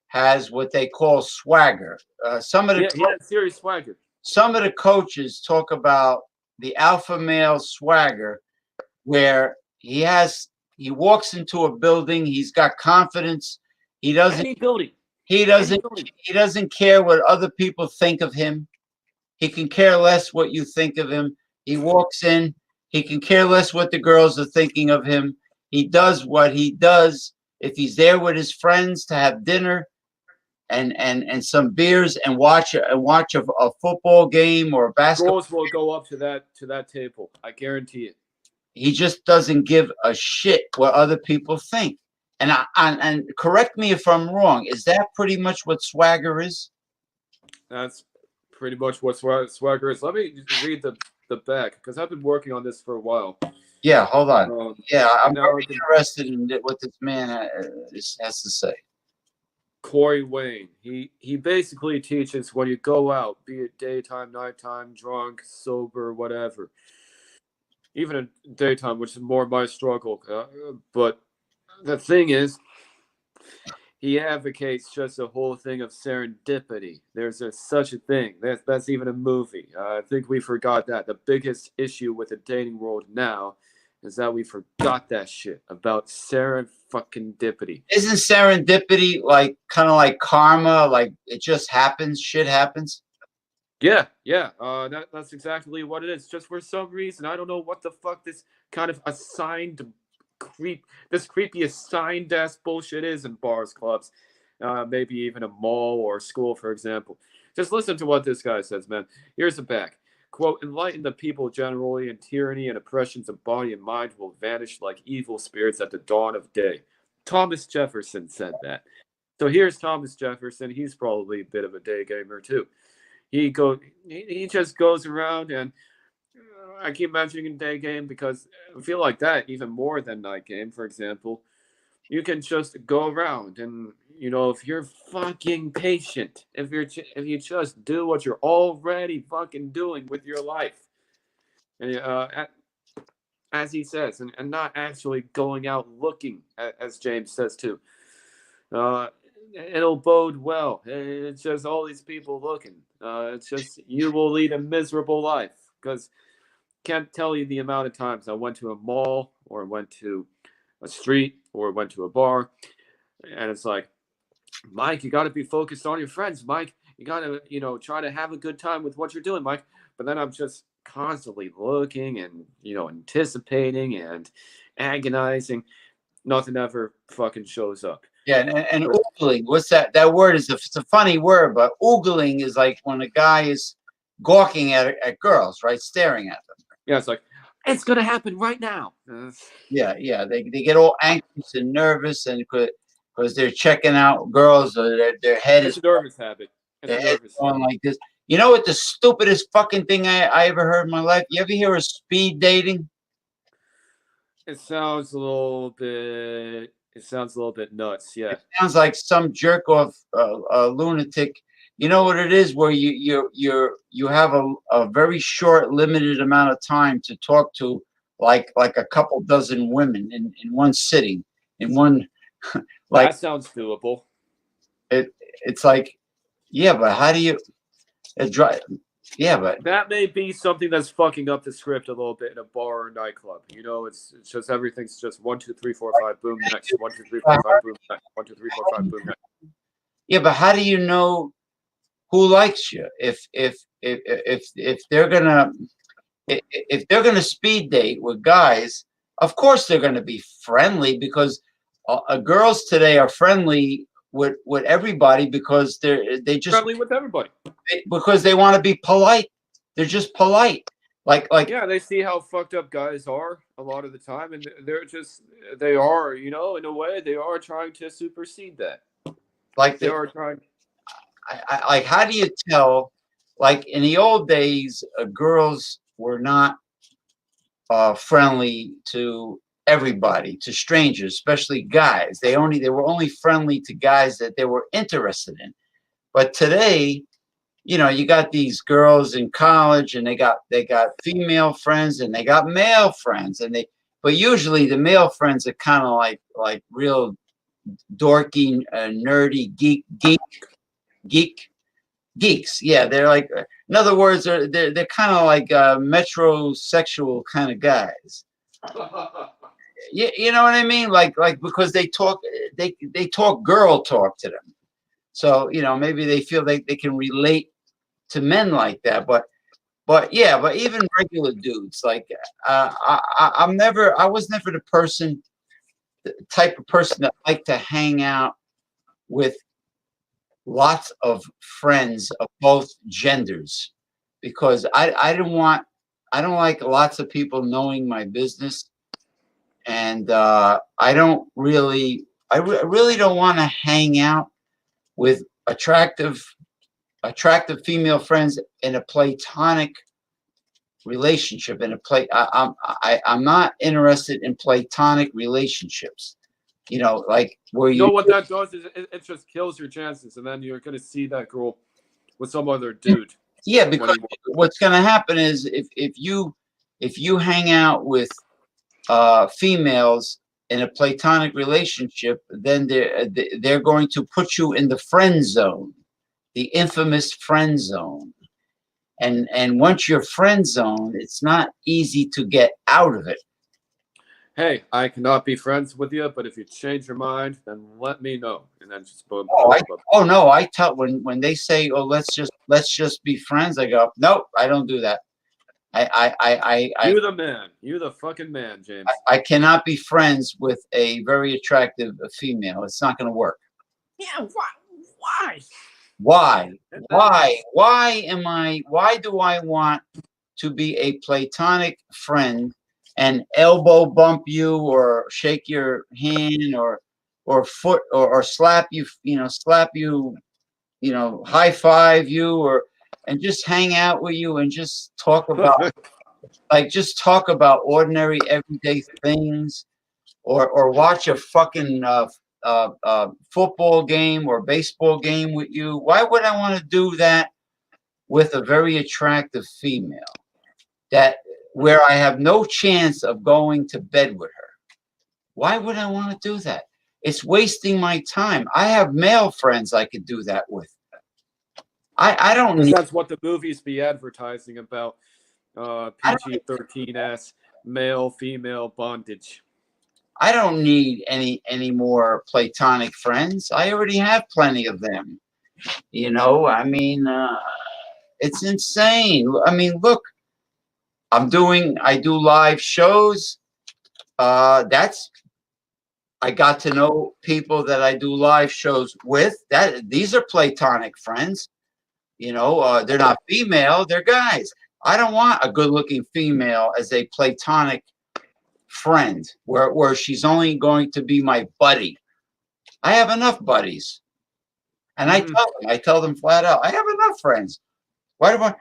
has what they call swagger. Yeah, he had serious swagger. Some of the coaches talk about the alpha male swagger, where he walks into a building, he's got confidence. He doesn't Any building, he any doesn't building. he doesn't care what other people think of him. He can care less what you think of him. He walks in, he can care less what the girls are thinking of him. He does what he does. If he's there with his friends to have dinner and some beers and watch a football game or a basketball, Girls will go up to that table. I guarantee it. he just doesn't give a shit what other people think. And correct me if I'm wrong. Is that pretty much what swagger is? That's pretty much what swagger is. Let me read the back because I've been working on this for a while. Yeah, hold on. Yeah, I'm very can, interested in what this man has to say. Corey Wayne. He basically teaches when you go out, be it daytime, nighttime, drunk, sober, whatever. Even in daytime, which is more my struggle. But the thing is, he advocates just a whole thing of serendipity. There's such a thing. That's even a movie. I think we forgot that. The biggest issue with the dating world now is that we forgot that shit about serendipity. Isn't serendipity like kind of like karma? Like it just happens, shit happens? Yeah. That's exactly what it is. Just for some reason, I don't know what the fuck this kind of assigned this creepy assigned ass bullshit is in bars, clubs, maybe even a mall or school, for example. Just listen to what this guy says, man. Here's the back. Quote, enlighten the people generally, and tyranny and oppressions of body and mind will vanish like evil spirits at the dawn of day. Thomas Jefferson said that. So here's Thomas Jefferson. He's probably a bit of a day gamer too. He just goes around, and I keep mentioning day game because I feel like that even more than night game. For example, you can just go around, and if you're fucking patient, if you just do what you're already fucking doing with your life, and as he says, and not actually going out looking, as James says too. It'll bode well. It's just all these people looking. It's just you will lead a miserable life because can't tell you the amount of times I went to a mall or went to a street or went to a bar, and it's like, Mike, you got to be focused on your friends. Mike, you got to try to have a good time with what you're doing, Mike. But then I'm just constantly looking and anticipating and agonizing. Nothing ever fucking shows up. Yeah, and oogling. What's that? That word it's a funny word, but oogling is like when a guy is gawking at girls, right? Staring at them. Yeah, it's like, it's going to happen right now. Yeah. They get all anxious and nervous, and because they're checking out girls, or their head is a nervous habit. It's a nervous going like this. You know what the stupidest fucking thing I ever heard in my life? You ever hear of speed dating? It sounds a little bit nuts. Yeah. It sounds like some jerk off lunatic. You know what it is? Where you have a very short, limited amount of time to talk to like a couple dozen women in one sitting, in one like that sounds doable. It's like, yeah, but how do you yeah, but that may be something that's fucking up the script a little bit in a bar or nightclub. It's just everything's just 1, 2, 3, 4, 5, boom, next. 1, 2, 3, 4, 5, boom, next. 1, 2, 3, 4, 5, boom, next. Yeah, but how do you know who likes you if they're gonna speed date with guys? Of course they're gonna be friendly because girls today are friendly with everybody because they just friendly with everybody because they want to be polite. They're just polite. Like yeah, they see how fucked up guys are a lot of the time, and they are in a way they are trying to supersede that. Like they are trying. Like, how do you tell like in the old days, girls were not friendly to everybody, to strangers, especially guys. They were only friendly to guys that they were interested in. But today, you know, you got these girls in college, and they got female friends and they got male friends, but usually the male friends are kind of like real dorky, nerdy geek geeks. Yeah, they're like, in other words, they're kind of like metrosexual kind of guys. You know what I mean? Like because they talk girl talk to them. So, you know, maybe they feel they can relate to men like that. But yeah, but even regular dudes, like I was never the type of person that liked to hang out with lots of friends of both genders, because I don't like lots of people knowing my business, and I really don't want to hang out with attractive female friends in a platonic relationship. I'm not interested in platonic relationships. You know, like where You know you what that does is it just kills your chances, and then you're gonna see that girl with some other dude. yeah, because what's going to happen is if you hang out with females in a platonic relationship, then they're going to put you in the friend zone, the infamous friend zone. And once you're friend zoned, it's not easy to get out of it. Hey, I cannot be friends with you, but if you change your mind, then let me know. And then just boom, Oh, boom, boom. oh no, I tell when they say, "Oh, let's just be friends," I go, "Nope, I don't do that. You the man. You the fucking man, James. I cannot be friends with a very attractive female. It's not going to work." Yeah, why? Why? Why do I want to be a platonic friend and elbow bump you or shake your hand or foot or slap you, high five you, or and just hang out with you and just talk about ordinary everyday things, or watch a fucking football game or baseball game with you. Why would I want to do that with a very attractive female that where I have no chance of going to bed with her? Why would I want to do that? It's wasting my time. I have male friends I could do that with. I don't need. That's what the movies be advertising about. PG-13 male female bondage. I don't need any more platonic friends. I already have plenty of them. You know, I mean, it's insane. I mean, look, I do live shows. That's I got to know people that I do live shows with. These are platonic friends. You know, they're not female, they're guys. I don't want a good-looking female as a platonic friend where she's only going to be my buddy. I have enough buddies. And I tell them flat out, I have enough friends. Why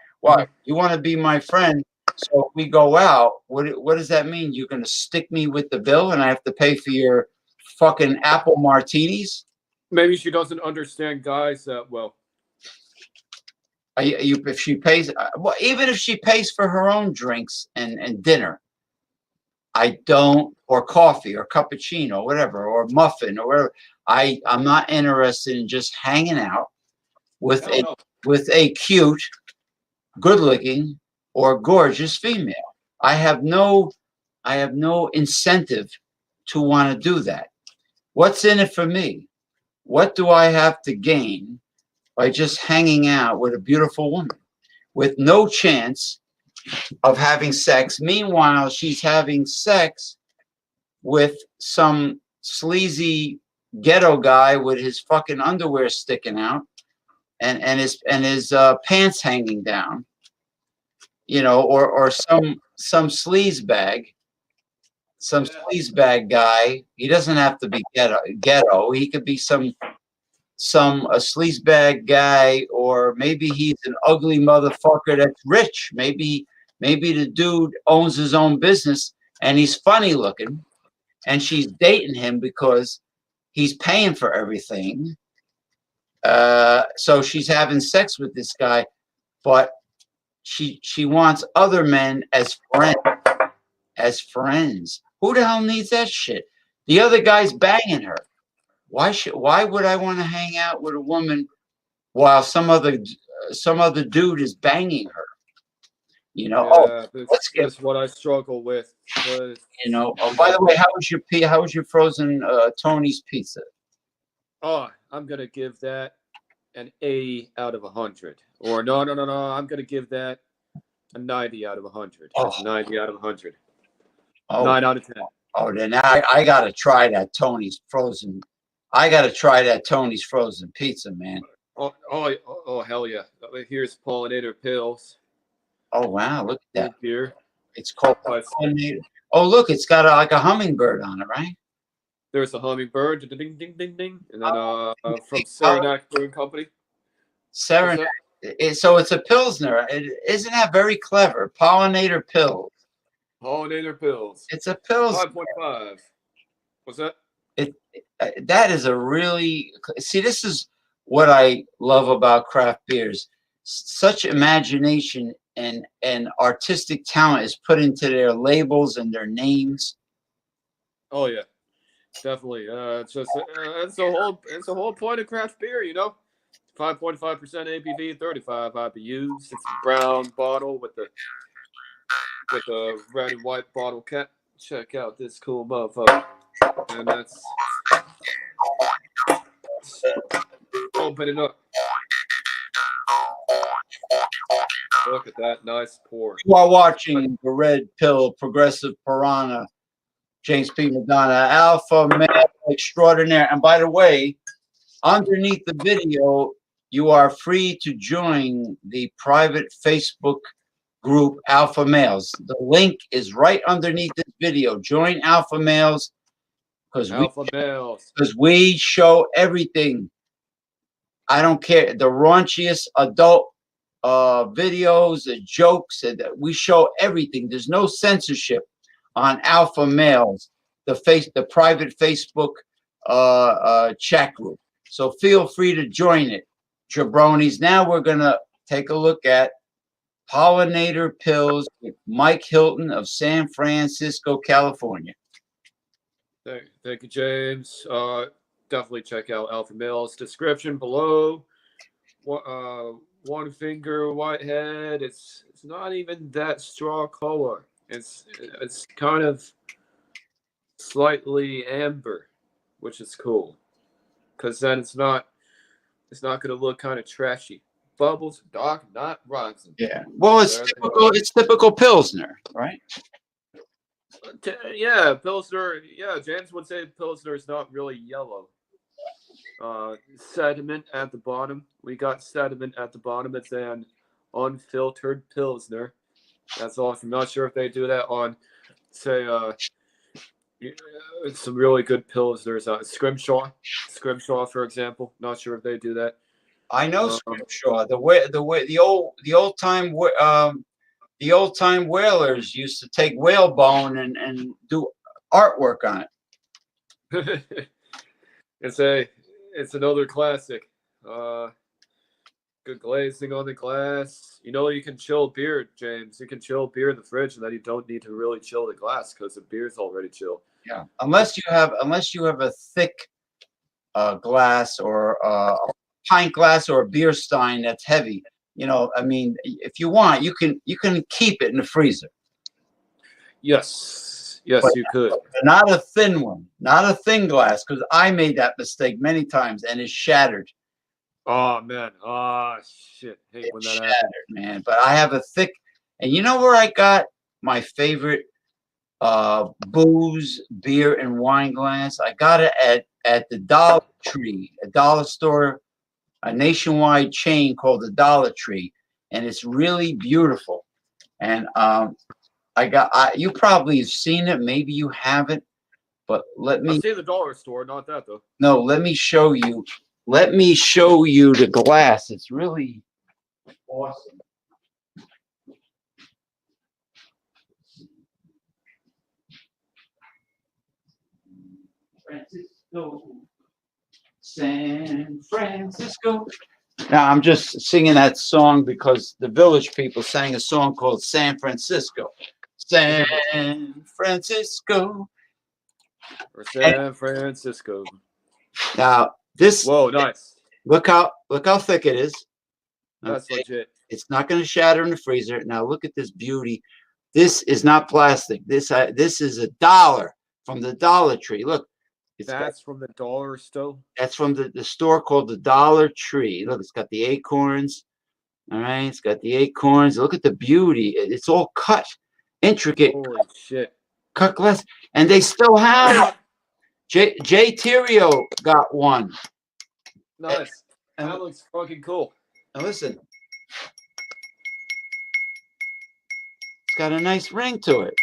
you want to be my friend? So if we go out, what does that mean? You're going to stick me with the bill and I have to pay for your fucking apple martinis? Maybe she doesn't understand guys that well. If she pays, well, even if she pays for her own drinks and dinner, I don't, or coffee or cappuccino, whatever, or muffin or whatever. I'm not interested in just hanging out with a cute, good-looking, or gorgeous female. I have no incentive to want to do that. What's in it for me? What do I have to gain by just hanging out with a beautiful woman with no chance of having sex? Meanwhile, she's having sex with some sleazy ghetto guy with his fucking underwear sticking out and his pants hanging down, you know, or some sleaze bag, sleaze bag guy. He doesn't have to be ghetto. He could be some a sleazebag guy, or maybe he's an ugly motherfucker that's rich. Maybe the dude owns his own business and he's funny looking, and she's dating him because he's paying for everything. So she's having sex with this guy, but she wants other men as friends. As friends. Who the hell needs that shit? The other guy's banging her. Why would I want to hang out with a woman while some other dude is banging her? You know. Yeah, Let's get. that's what I struggle with. But, You know. Oh, by the way, how was your frozen Tony's pizza? oh, I'm gonna give that an 80 out of 100. Or no, I'm gonna give that a 90 out of 100. That's 90 out of 100. 9 out of 10. Oh, then I gotta try that Tony's frozen. I gotta try that Tony's frozen pizza, man. Oh, hell yeah! Here's pollinator pills. Oh wow, look at that. Here. It's called pollinator. Oh look, it's got like a hummingbird on it, right? There's a hummingbird, ding ding ding ding, and then from Saranac Brewing Company. Saranac. So it's a pilsner. Isn't that very clever? Pollinator pills. Pollinator pills. It's a pills. 5.5. What's that? That is a really see. This is what I love about craft beers. Such imagination and artistic talent is put into their labels and their names. Oh yeah, definitely. It's just it's the whole point of craft beer, you know. 5.5% ABV, 35 IBUs. It's a brown bottle with the red and white bottle cap. Check out this cool motherfucker. And that's open it up. Look at that nice pour. You are watching the Red Pill Progressive Piranha, James P. Madonna, Alpha Male Extraordinaire. And by the way, underneath the video, you are free to join the private Facebook group Alpha Males. The link is right underneath this video. Join Alpha Males because we show everything. I don't care, the raunchiest adult videos, the jokes, and we show everything. There's no censorship on Alpha Males, the private Facebook chat group. So feel free to join it, jabronis. Now we're gonna take a look at pollinator pills with Mike Hilton of San Francisco, California. Thank you, James. Definitely check out Alpha Male's description below. One finger whitehead. It's not even that straw color. It's kind of slightly amber, which is cool, because then it's not going to look kind of trashy. Bubbles, dark, not rising. Yeah. Well, it's typical Pilsner, right? Yeah, Pilsner. Yeah, James would say Pilsner is not really yellow. Sediment at the bottom. We got sediment at the bottom. It's an unfiltered Pilsner. That's awesome. Not sure if they do that on, say, some really good Pilsners. Scrimshaw, for example. Not sure if they do that. I know Scrimshaw. The old time whalers used to take whalebone and do artwork on it. It's another classic. Good glazing on the glass. You know, you can chill beer, James. You can chill beer in the fridge, and then you don't need to really chill the glass because the beer's already chilled. Yeah, unless you have a thick glass or a pint glass or a beer stein that's heavy. You know, I mean, if you want, you can keep it in the freezer. Yes, but you could. Not a thin one, not a thin glass, because I made that mistake many times and it's shattered. Oh man, oh shit, hate when that shattered, man. But I have a thick, and you know where I got my favorite booze, beer, and wine glass? I got it at the Dollar Tree, a dollar store, a nationwide chain called the Dollar Tree, and it's really beautiful. And you probably have seen it, maybe you haven't, but let me. I've seen the dollar store, not that though. No, let me show you. let me show you the glass. It's really awesome. Francisco, San Francisco. Now, I'm just singing that song because the Village People sang a song called San Francisco. San Francisco. Or San Francisco. Now, this, Whoa, nice. look how thick it is. That's legit. It's not going to shatter in the freezer. Now, look at this beauty. This is not plastic. This is $1 from the Dollar Tree. Look. That's from the dollar store? That's from the store called the Dollar Tree. Look, it's got the acorns. All right, it's got the acorns. Look at the beauty. It's all cut, intricate. Holy shit. Cut glass. And they still have it. Jay Terrio got one. Nice. That looks fucking cool. And listen. It's got a nice ring to it.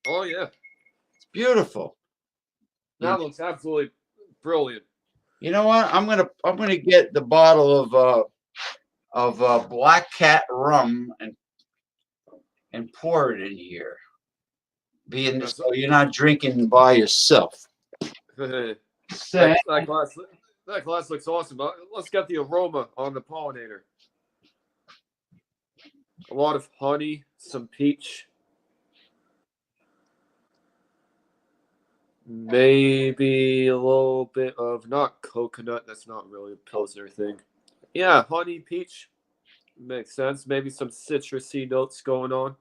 Oh, yeah. It's beautiful. That looks absolutely brilliant. You know what? I'm gonna get the bottle of Black Cat rum and pour it in here. So you're not drinking by yourself. that glass looks awesome. Let's get the aroma on the pollinator. A lot of honey, some peach. Maybe a little bit of not coconut. That's not really a Pilsner thing. Yeah, honey, peach. Makes sense. Maybe some citrusy notes going on.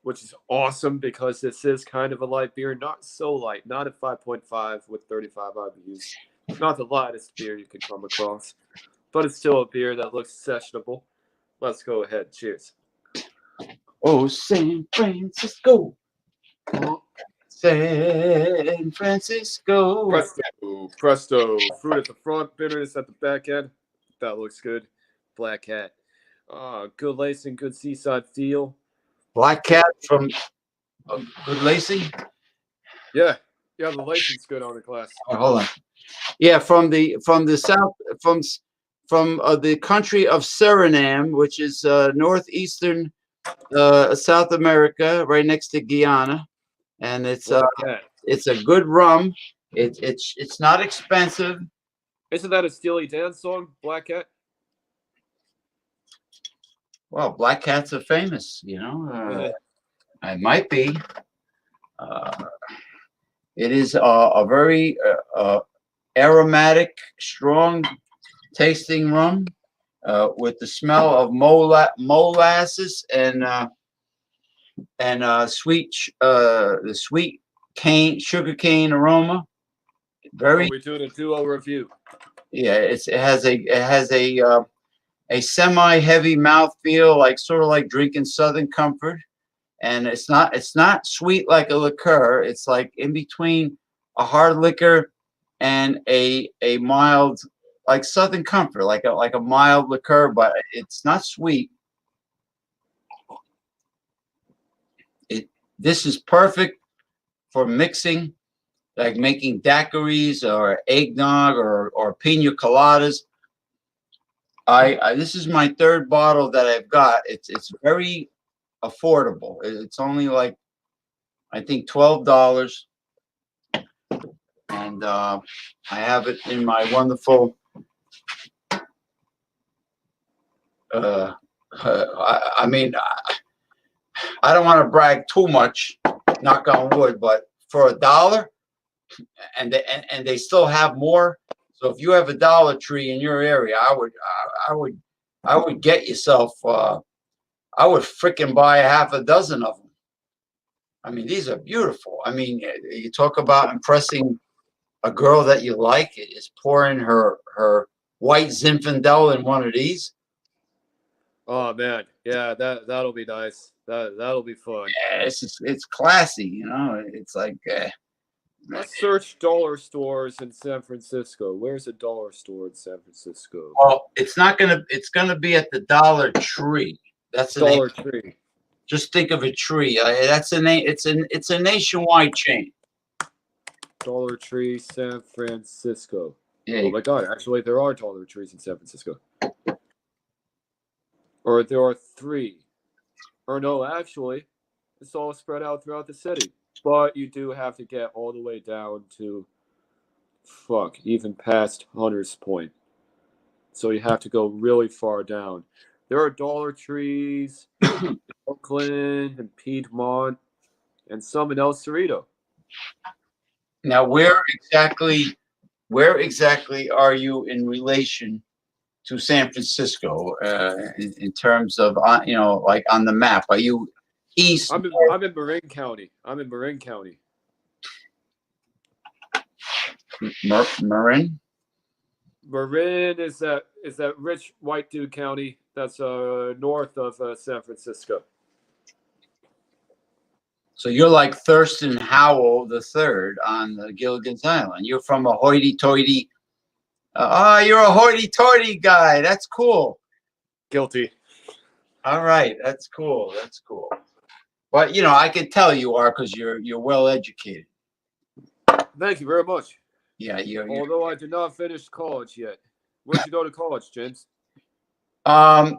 Which is awesome because this is kind of a light beer. Not so light. Not a 5.5 with 35 IBUs. Not the lightest beer you can come across. But it's still a beer that looks sessionable. Let's go ahead. Cheers. Oh, San Francisco. San Francisco. Presto. Fruit at the front, bitterness at the back end. That looks good. Black Cat. Good lacing, good seaside feel. Black Cat from Good Lacing? Yeah. Yeah, the lacing's good on the glass. Oh, hold on. Yeah, from the south, from the country of Suriname, which is northeastern South America, right next to Guyana. And it's a good rum. It's not expensive. Isn't that a Steely Dan song, Black Cat? Well, Black Cats are famous, you know. It might be. It is a very aromatic, strong tasting rum with the smell of molasses and the sweet sugar cane aroma. Very. We're doing a duo review. Yeah, it has a semi-heavy mouthfeel, like sort of like drinking Southern Comfort, and it's not sweet like a liqueur. It's like in between a hard liquor and a mild, like Southern Comfort, like a mild liqueur, but it's not sweet. This is perfect for mixing, like making daiquiris or eggnog or pina coladas. This is my third bottle that I've got. It's very affordable. It's only like, I think, $12, and I have it in my wonderful. I mean, I don't want to brag too much, knock on wood, but for $1, and they still have more. So if you have a Dollar Tree in your area, I would get yourself. I would freaking buy a half a dozen of them. I mean, these are beautiful. I mean, you talk about impressing a girl that you like, is pouring her white Zinfandel in one of these. Oh man, yeah, that'll be nice. That'll be fun. Yeah, it's classy, you know. It's like. Let's search dollar stores in San Francisco. Where's a dollar store in San Francisco? Well, it's gonna be at the Dollar Tree. That's the Dollar Tree. Just think of a tree. That's a name. It's a nationwide chain. Dollar Tree, San Francisco. Yeah. Oh my God! Actually, there are Dollar Trees in San Francisco, or there are 3. Or no, actually, it's all spread out throughout the city. But you do have to get all the way down to even past Hunter's Point. So you have to go really far down. There are Dollar Trees in Oakland and Piedmont and some in El Cerrito. Now, where exactly are you in relation to San Francisco in terms of like on the map? Are you east? I'm in Marin County. Marin? Marin is that rich white dude county that's north of San Francisco. So you're like Thurston Howell III on the Gilligan's Island. You're from a hoity-toity. You're a hoity-toity guy. That's cool. Guilty. All right, that's cool. But I can tell you are because you're well educated. Thank you very much. Yeah, although I did not finish college yet. Where'd you go to college, James? I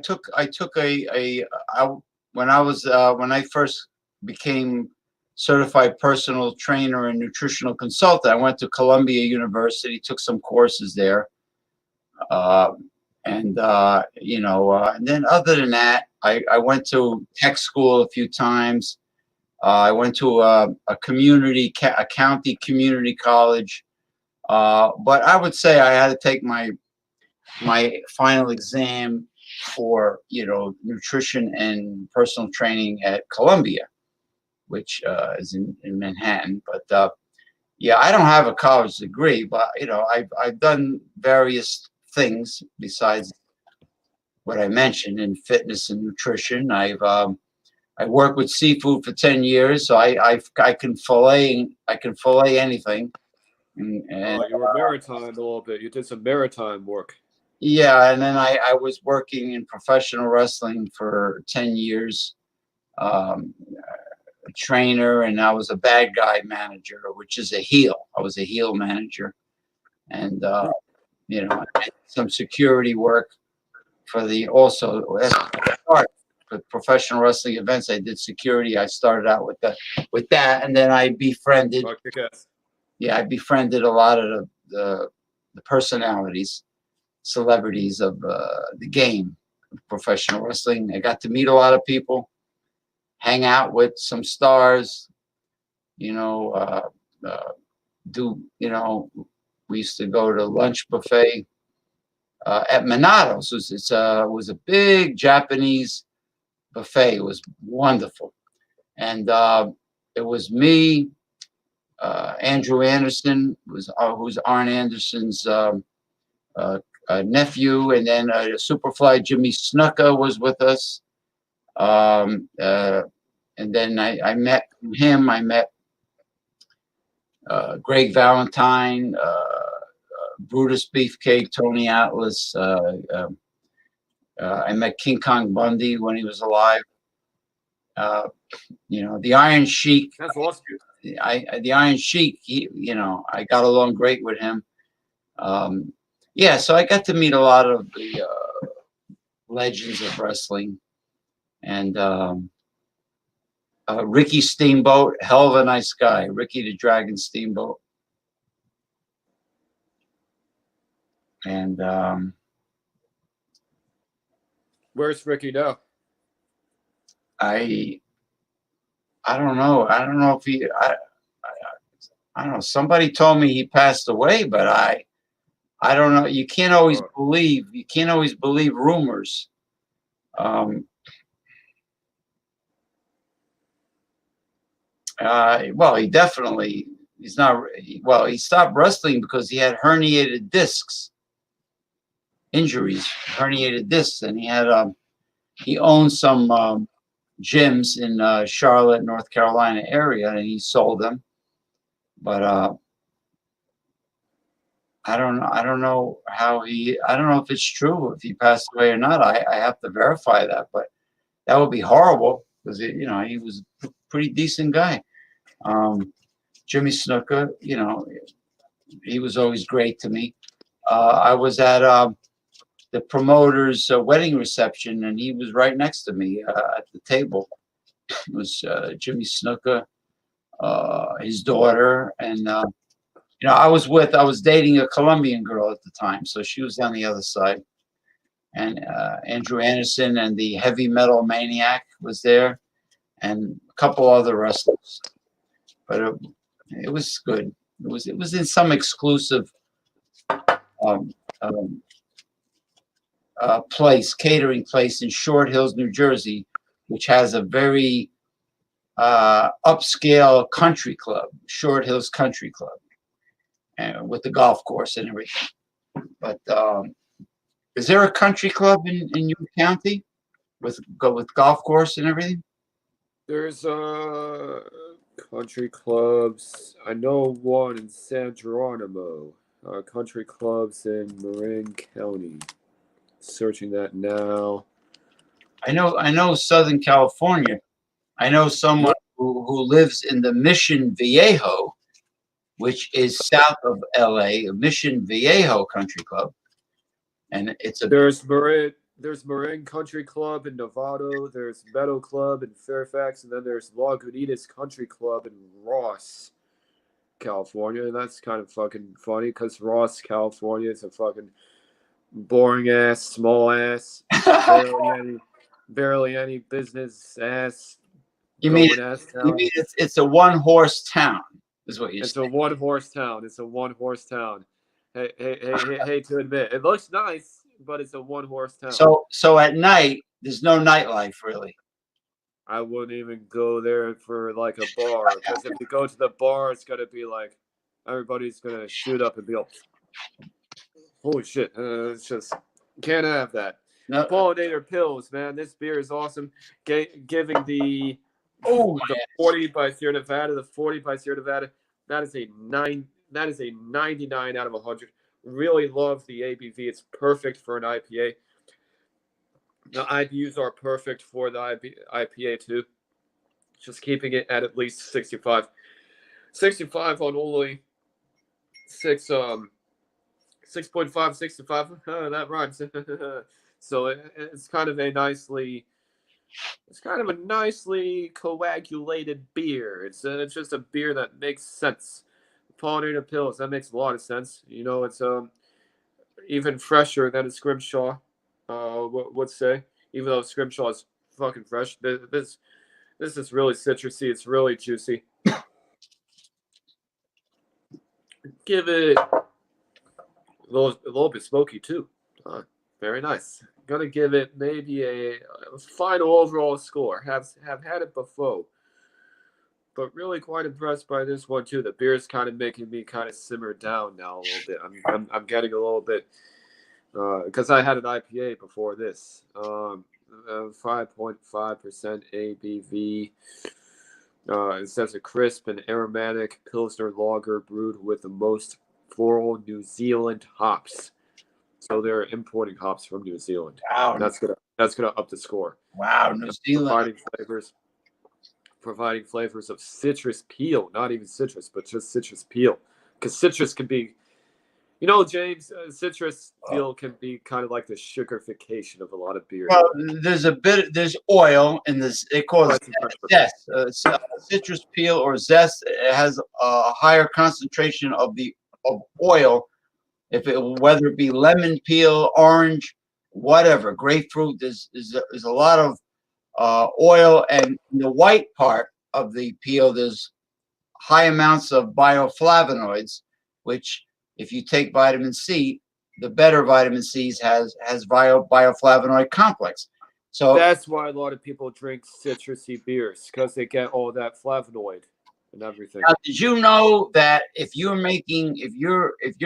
took when I first became certified personal trainer and nutritional consultant, I went to Columbia University, took some courses there. And then other than that, I went to tech school a few times. I went to a county community college. But I would say I had to take my final exam for nutrition and personal training at Columbia, which is in Manhattan. But yeah, I don't have a college degree, but I've done various things besides what I mentioned in fitness and nutrition. I worked with seafood for 10 years, so I can fillet anything. And you were maritime a little bit. You did some maritime work. Yeah, and then I was working in professional wrestling for 10 years, a trainer, and I was a bad guy manager, which is a heel. I was a heel manager, and I did some security work for for professional wrestling events. I did security. I started out with that, and then I befriended. Yeah, I befriended a lot of the personalities, celebrities of the game of professional wrestling. I got to meet a lot of people, hang out with some stars, we used to go to lunch buffet at Monato's. It was a big Japanese buffet. It was wonderful. And it was me, Andrew Anderson, who's Arn Anderson's nephew, and then Superfly Jimmy Snuka was with us. And then I met him. I met Greg Valentine, Brutus Beefcake, Tony Atlas. I met King Kong Bundy when he was alive. The Iron Sheik. That's awesome. The Iron Sheik. I got along great with him. So I got to meet a lot of the legends of wrestling, and Ricky Steamboat, hell of a nice guy, Ricky the Dragon Steamboat, and where's Ricky now? I don't know. I don't know if he. I don't know. Somebody told me he passed away, but I don't know. You can't always believe. You can't always believe rumors. He's not. Well, he stopped wrestling because he had herniated discs, injuries, herniated discs, and he owned some gyms in Charlotte, North Carolina area, and he sold them. But I don't know. I don't know if it's true, if he passed away or not. I have to verify that, but that would be horrible. because he was a pretty decent guy. Jimmy Snuka, he was always great to me. I was at the promoter's wedding reception, and he was right next to me at the table. It was Jimmy Snuka, his daughter, and I was dating a Colombian girl at the time, so she was on the other side. And Andrew Anderson and the Heavy Metal Maniac was there, and a couple other wrestlers. But it was good. It was in some exclusive catering place in Short Hills, New Jersey, which has a very upscale country club, Short Hills Country Club, and with the golf course and everything. But is there a country club in your county with golf course and everything? There's country clubs. I know one in San Geronimo. Country clubs in Marin County. Searching that now. I know Southern California. I know someone who lives in the Mission Viejo, which is south of LA, Mission Viejo Country Club. And there's Marin Country Club in Novato, there's Meadow Club in Fairfax, and then there's Lagunitas Country Club in Ross, California. And that's kind of fucking funny because Ross, California is a fucking boring ass, small ass, barely any business ass. You mean it's a one-horse town, is what you're saying? It's a one-horse town. It's a one-horse town. Hey, to admit, it looks nice, but it's a one-horse town. So at night, there's no nightlife, really. I wouldn't even go there for like a bar, because if you go to the bar, it's gonna be like everybody's gonna shoot up and be like, holy shit! It's just can't have that. No. Pollinator pills, man. This beer is awesome. Giving the 40 by Sierra Nevada. The 40 by Sierra Nevada. That is a 99 out of 100. Really love the ABV. It's perfect for an IPA. The IBUs are perfect for the IPA too. Just keeping it at least 65. 65 on only 6.5, 65. That rhymes. So it's kind of a nicely coagulated beer. It's just a beer that makes sense. Pollinator pills, that makes a lot of sense. It's even fresher than a Scrimshaw. Would say, even though Scrimshaw is fucking fresh, this is really citrusy. It's really juicy. Give it a little bit smoky too. Very nice. Gonna give it maybe a final overall score. Have had it before, but really quite impressed by this one too. The beer is kind of making me kind of simmer down now a little bit. I'm getting a little bit because I had an IPA before this. 5.5% ABV. It says a crisp and aromatic Pilsner lager brewed with the most floral New Zealand hops. So they're importing hops from New Zealand. Wow, that's gonna up the score. Wow, New Zealand providing flavors of citrus peel, not even citrus, but just citrus peel. Because citrus can be, James, citrus peel can be kind of like the sugarification of a lot of beer. Well, there's oil in this. They call it zest. Citrus peel or zest. It has a higher concentration of oil. Whether it be lemon peel, orange, whatever, grapefruit, there's a lot of oil, and in the white part of the peel, there's high amounts of bioflavonoids, which if you take vitamin C, the better vitamin C's has bioflavonoid complex. So that's why a lot of people drink citrusy beers, because they get all that flavonoid and everything. Now, did you know that if you're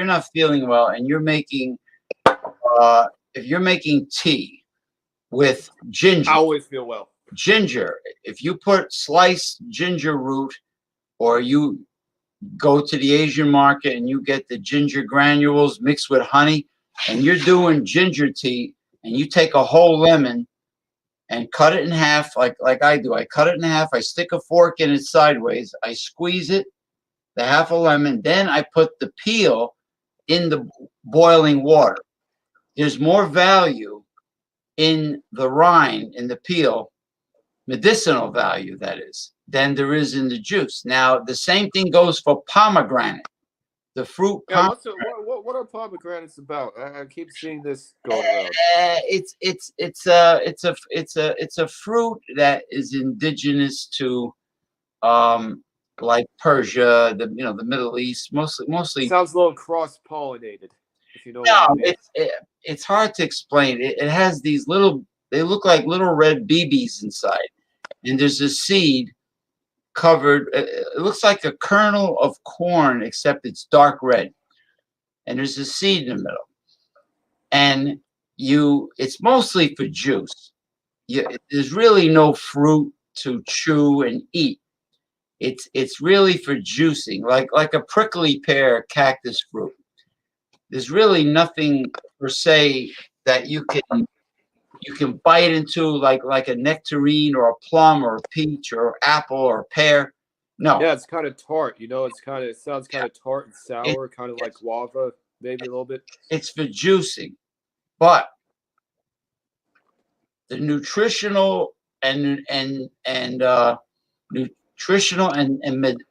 not feeling well and you're making tea with ginger, I always feel well. Ginger, if you put sliced ginger root, or you go to the Asian market and you get the ginger granules mixed with honey, and you're doing ginger tea, and you take a whole lemon and cut it in half like I do. I cut it in half. I stick a fork in it sideways. I squeeze it, the half a lemon. Then I put the peel in the boiling water. There's more value in the rind, in the peel, medicinal value, that is, than there is in the juice. Now, the same thing goes for pomegranate. The fruit Yeah, what are pomegranates about? I keep seeing this going around. It's a fruit that is indigenous to like Persia, the Middle East, mostly. Sounds a little cross-pollinated, if you know what I No, mean. it's hard to explain. It has these little, they look like little red BBs inside, and there's a seed covered. It looks like a kernel of corn, except it's dark red, and there's a seed in the middle. And it's mostly for juice. There's really no fruit to chew and eat. It's really for juicing, like a prickly pear cactus fruit. There's really nothing per se that you can bite into like a nectarine or a plum or a peach or apple or pear. No. Yeah, it's kind of tart. It sounds kind of tart and sour, kind of like guava, maybe a little bit. It's for juicing, but the nutritional and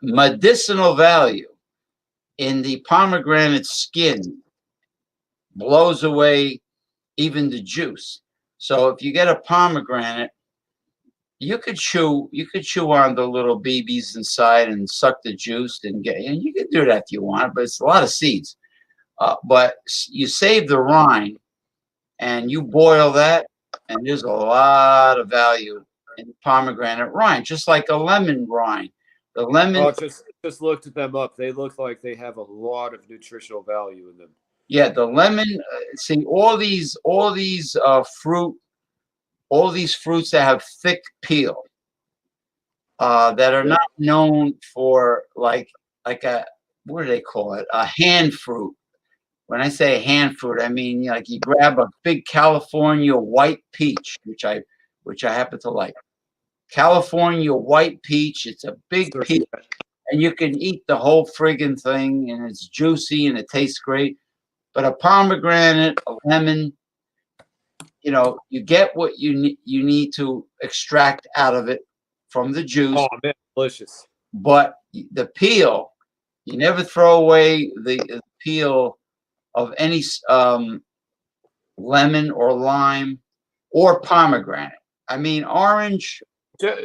medicinal value in the pomegranate skin blows away even the juice. So if you get a pomegranate, you could chew on the little BBs inside and suck the juice and you can do that if you want, but it's a lot of seeds. But you save the rind and you boil that, and there's a lot of value in pomegranate rind, just like a lemon rind. The lemon. Oh, just looked them up. They look like they have a lot of nutritional value in them. Yeah, the lemon. See, all these fruits that have thick peel, that are not known for like a, what do they call it? A hand fruit. When I say hand fruit, I mean like you grab a big California white peach, which I happen to like. California white peach. It's a big peach, and you can eat the whole friggin' thing, and it's juicy and it tastes great. But a pomegranate, a lemon, you get what you need to extract out of it from the juice. Oh man, delicious. But the peel, you never throw away the peel of any lemon or lime or pomegranate. I mean, orange.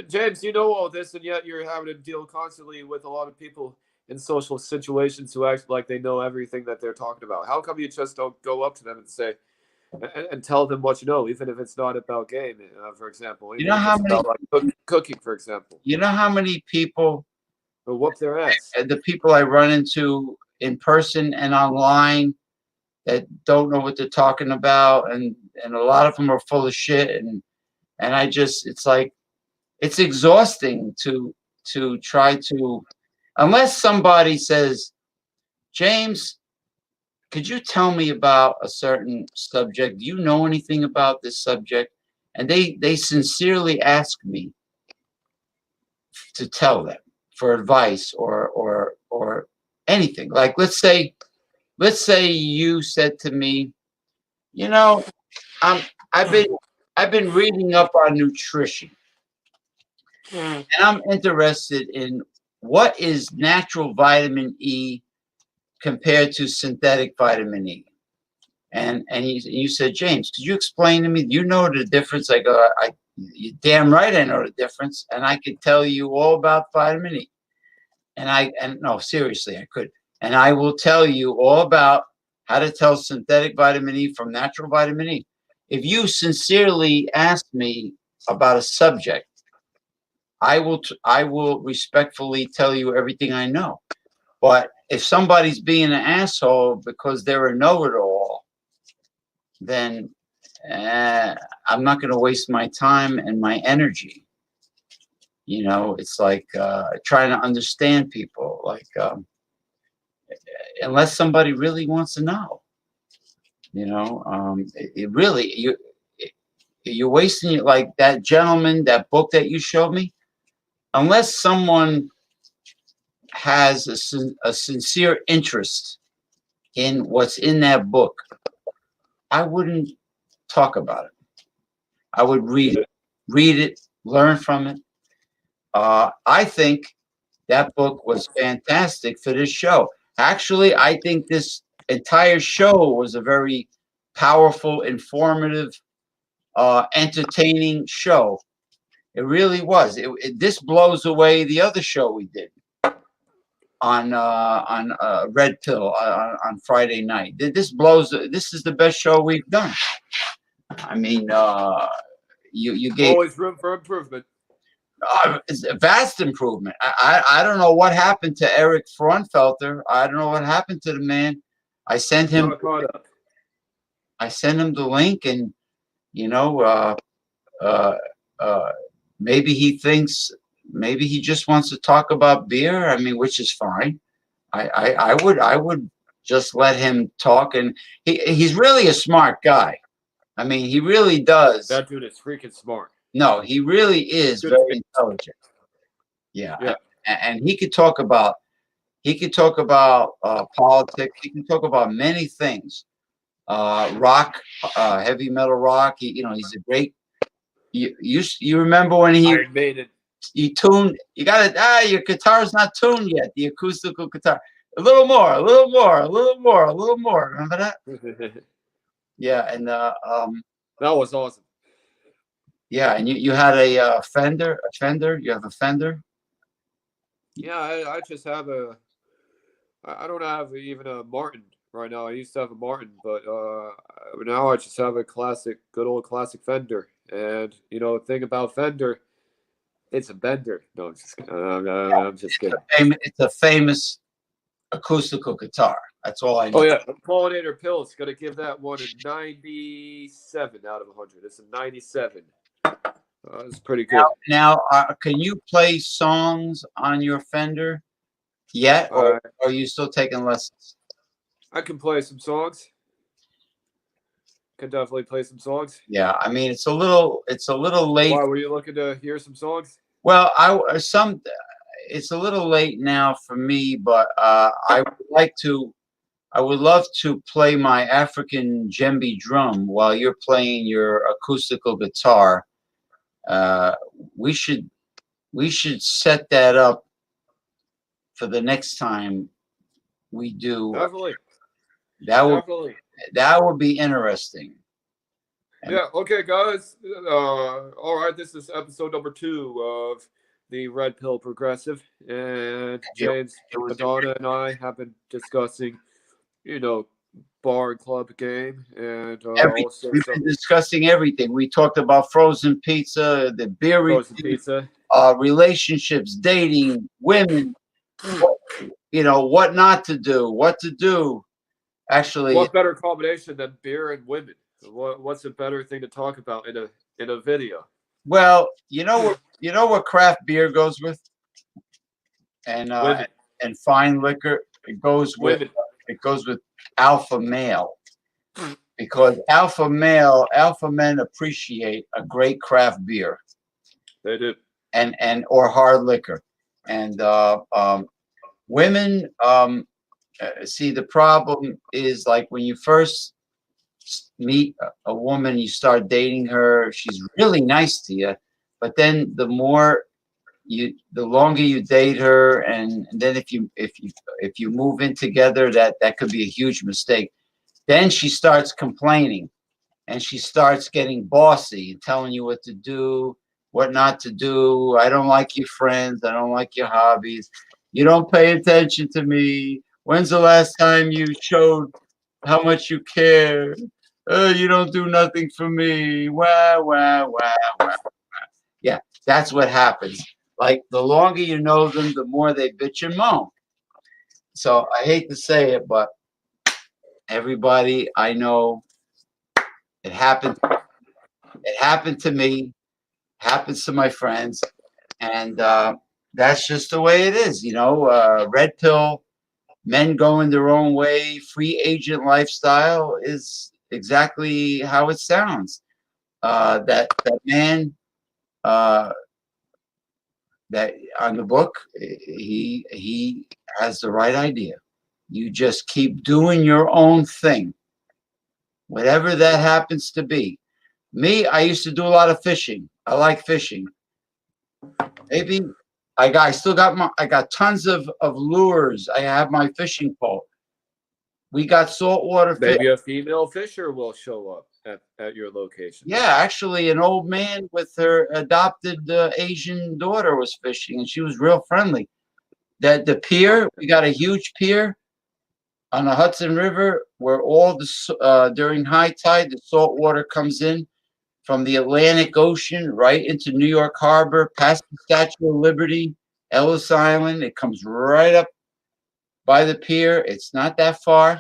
James, you know all this, and yet you're having to deal constantly with a lot of people in social situations who act like they know everything that they're talking about. How come you just don't go up to them and say and tell them what you know, even if it's not about game, for example? You know how many about, like, cooking, for example. You know how many people whoop their ass? The people I run into in person and online that don't know what they're talking about, and a lot of them are full of shit, and it's like, it's exhausting to try to, unless somebody says, James, could you tell me about a certain subject? Do you know anything about this subject? And they sincerely ask me to tell them for advice or anything. Like, let's say you said to me, I've been reading up on nutrition, and I'm interested in what is natural vitamin E compared to synthetic vitamin E. And you said, James, could you explain to me? Do you know the difference? I go, you damn right I know the difference, and I could tell you all about vitamin E. And no, seriously, I could. And I will tell you all about how to tell synthetic vitamin E from natural vitamin E. If you sincerely ask me about a subject, I will respectfully tell you everything I know. But if somebody's being an asshole because they're a know-it-all, then I'm not going to waste my time and my energy. It's like trying to understand people, like unless somebody really wants to know. You're wasting it, like that gentleman, that book that you showed me. Unless someone has a sincere interest in what's in that book, I wouldn't talk about it. I would read it, learn from it. I think that book was fantastic for this show. Actually, I think this entire show was a very powerful, informative, entertaining show. It really was. This blows away the other show we did on Red Pill on Friday night. This blows. This is the best show we've done. I mean, you gave Always room for improvement. it's a vast improvement. I don't know what happened to Eric Fraunfelter. I don't know what happened to the man. I sent him. Not caught up. I sent him the link, and you know, maybe he thinks, maybe he just wants to talk about beer. I mean, which is fine. I would just let him talk, and he's really a smart guy. I mean, he really does. That dude is freaking smart. No, he really is Good very face. intelligent. Yeah. Yeah. And he could talk about politics. He can talk about many things. Rock, heavy metal rock. He's a great. You remember when Iron Maiden. you tuned? You got it. Your guitar's not tuned yet. The acoustical guitar. A little more. A little more. A little more. A little more. Remember that? Yeah. And that was awesome. yeah, and you had a Fender. A Fender. You have a Fender. Yeah, I just have I don't have even a Martin right now. I used to have a Martin, but now I just have a good old classic Fender. And the thing about Fender, it's a bender. No, I'm just kidding. I'm just kidding. It's a famous acoustical guitar. That's all I know. Oh yeah, Pollinator Pill's gonna give that one a 97 out of 100. It's a 97. It's pretty good. Now, can you play songs on your Fender yet, or are you still taking lessons? I can play some songs. Can definitely play some songs. Yeah, I mean it's a little late. Why were you looking to hear some songs? Well, it's a little late now for me, but I would love to play my African djembe drum while you're playing your acoustical guitar. We should set that up for the next time we do. Definitely. That would be interesting. Yeah. Okay, guys. All right. This is episode number 2 of the Red Pill Progressive, and James, Madonna, and I have been discussing, bar and club game, and we've been discussing everything. We talked about frozen pizza, the beer, pizza, relationships, dating, women, what not to do, what to do. Actually, what better combination than beer and women? What's a better thing to talk about in a video? Well, you know what craft beer goes with, and fine liquor. It goes with alpha male, because alpha men appreciate a great craft beer. They do, and or hard liquor, and women. See, the problem is, like, when you first meet a woman, you start dating her, she's really nice to you, but then the longer you date her, and then if you move in together, that could be a huge mistake. Then she starts complaining, and she starts getting bossy and telling you what to do, what not to do. I don't like your friends. I don't like your hobbies. You don't pay attention to me. When's the last time you showed how much you care? You don't do nothing for me. Wah, wah, wah, wah. Yeah, that's what happens. Like, the longer you know them, the more they bitch and moan. So I hate to say it, but everybody I know, it happened. It happened to me. Happens to my friends, and that's just the way it is. Red pill. Men going their own way, free agent lifestyle is exactly how it sounds. that man uh, that on the book, he has the right idea. You just keep doing your own thing, whatever that happens to be. Me, I used to do a lot of fishing. I like fishing. Maybe I still got I got tons of lures. I have my fishing pole. We got saltwater fish. Maybe a female fisher will show up at your location. Yeah, actually, an old man with her adopted Asian daughter was fishing, and she was real friendly. That the pier, we got a huge pier on the Hudson River where all the during high tide the salt water comes in from the Atlantic Ocean right into New York Harbor, past the Statue of Liberty, Ellis Island. It comes right up by the pier. It's not that far.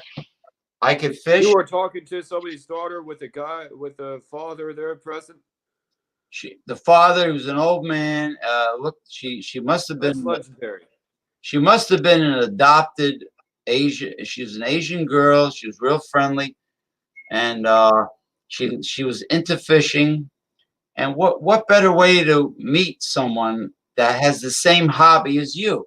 I could fish. You were talking to somebody's daughter with a guy with a father there present. The father was an old man. Look, she must have been legendary. She must have been an adopted Asian. She was an Asian girl. She was real friendly, and she was into fishing. And what better way to meet someone that has the same hobby as you?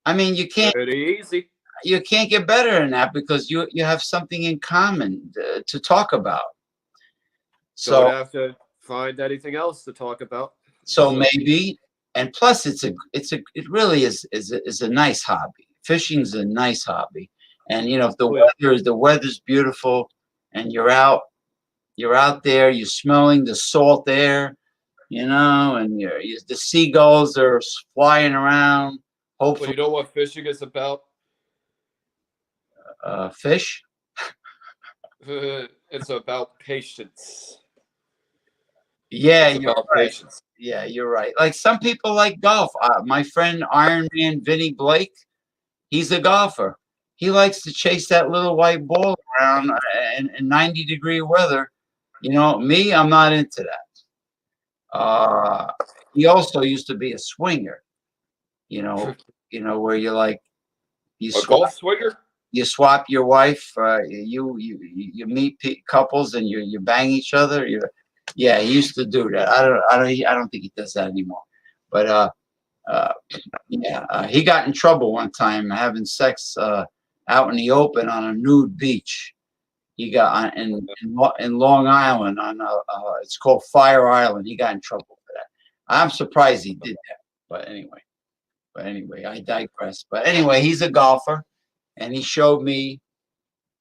I mean, you can't. Pretty easy. You can't get better than that because you have something in common to talk about. So don't have to find anything else to talk about. So maybe, and plus it really is a nice hobby. Fishing's a nice hobby, and you know if the weather's beautiful, and you're out there, you're smelling the salt air, you know, and the seagulls are flying around. Hopefully, well, you know what fishing is about. Fish. It's about patience. Yeah, you're right. Patience. Yeah, you're right. Like some people like golf. My friend Ironman Vinny Blake, he's a golfer. He likes to chase that little white ball around in 90-degree weather. You know, me, I'm not into that. He also used to be a swinger. You know, where you like a golf swinger. You swap your wife. You meet couples and you bang each other. Yeah, he used to do that. I don't think he does that anymore. But he got in trouble one time having sex out in the open on a nude beach. He got in Long Island on it's called Fire Island. He got in trouble for that. I'm surprised he did that. But anyway, I digress. But anyway, he's a golfer, and he showed me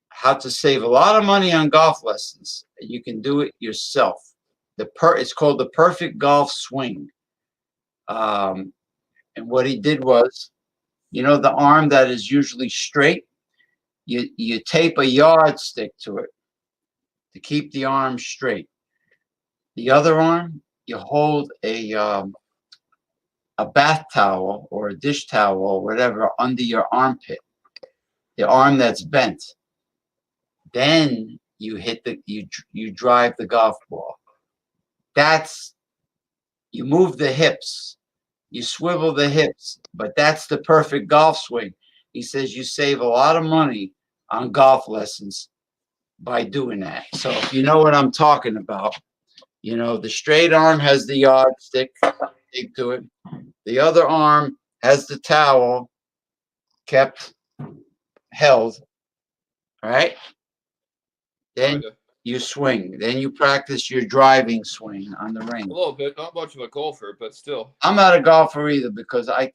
how to save a lot of money on golf lessons. You can do it yourself. It's called the perfect golf swing. And what he did was, you know, the arm that is usually straight, you tape a yardstick to it to keep the arm straight. The other arm, you hold a bath towel or a dish towel or whatever under your armpit, the arm that's bent. Then you hit you drive the golf ball. You move the hips, you swivel the hips, but that's the perfect golf swing. He says you save a lot of money on golf lessons by doing that. So if you know what I'm talking about, you know, the straight arm has the yardstick to it. The other arm has the towel held. All right. Then you swing. Then you practice your driving swing on the range. A little bit, not much of a golfer, but still. I'm not a golfer either because I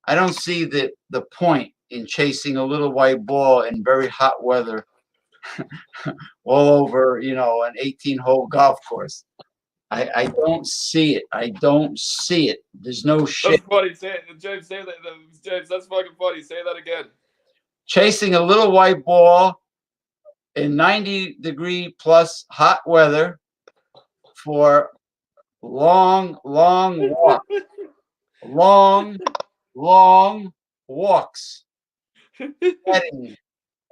don't see the point in chasing a little white ball in very hot weather all over, you know, an 18-hole golf course. I don't see it. I don't see it. There's no shit. That's funny. James, say that. James, that's fucking funny. Say that again. Chasing a little white ball in 90-degree plus hot weather for long walks. long walks.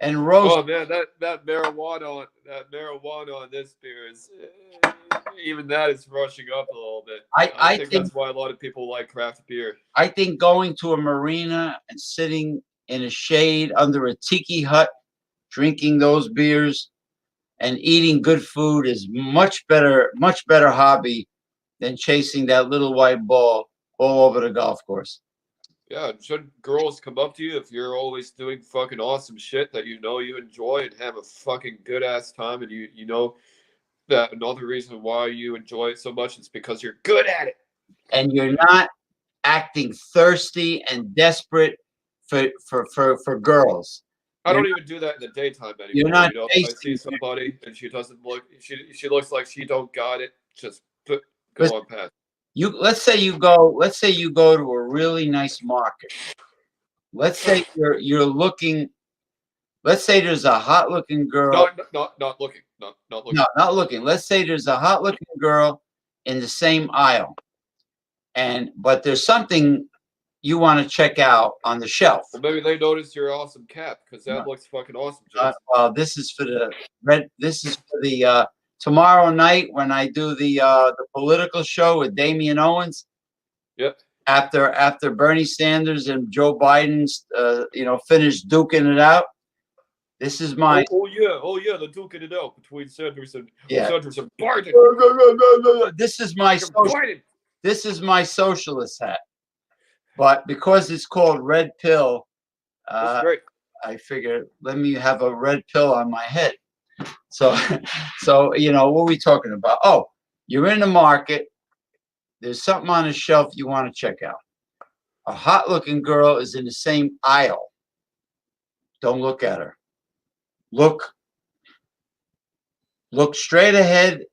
And roast. Oh man, that marijuana on this beer is even that is rushing up a little bit. I think that's why a lot of people like craft beer. I think going to a marina and sitting in a shade under a tiki hut, drinking those beers, and eating good food is much better hobby than chasing that little white ball all over the golf course. Yeah, shouldn't girls come up to you if you're always doing fucking awesome shit that you know you enjoy and have a fucking good ass time, and you know that another reason why you enjoy it so much is because you're good at it. And you're not acting thirsty and desperate for girls. I don't even do that in the daytime You're anymore. not You know, if I see chasing. somebody and she doesn't look, she looks like she don't got it, just go on past. Let's say you go to a really nice market. Let's say you're looking. Let's say there's a hot looking girl. Not looking. Not looking. No, not looking. Let's say there's a hot looking girl in the same aisle, but there's something you want to check out on the shelf. Well, maybe they noticed your awesome cap because that looks fucking awesome. Well, this is for the red. This is for the tomorrow night when I do the political show with Damian Owens. Yep. After Bernie Sanders and Joe Biden's finished duking it out. This is my. Oh yeah, the duking it out between Sanders and Biden. This is my. This is my socialist hat. But because it's called Red Pill, that's great. I figured let me have a red pill on my head. So what are we talking about? Oh, you're in the market. There's something on the shelf you want to check out. A hot-looking girl is in the same aisle. Don't look at her. Look straight ahead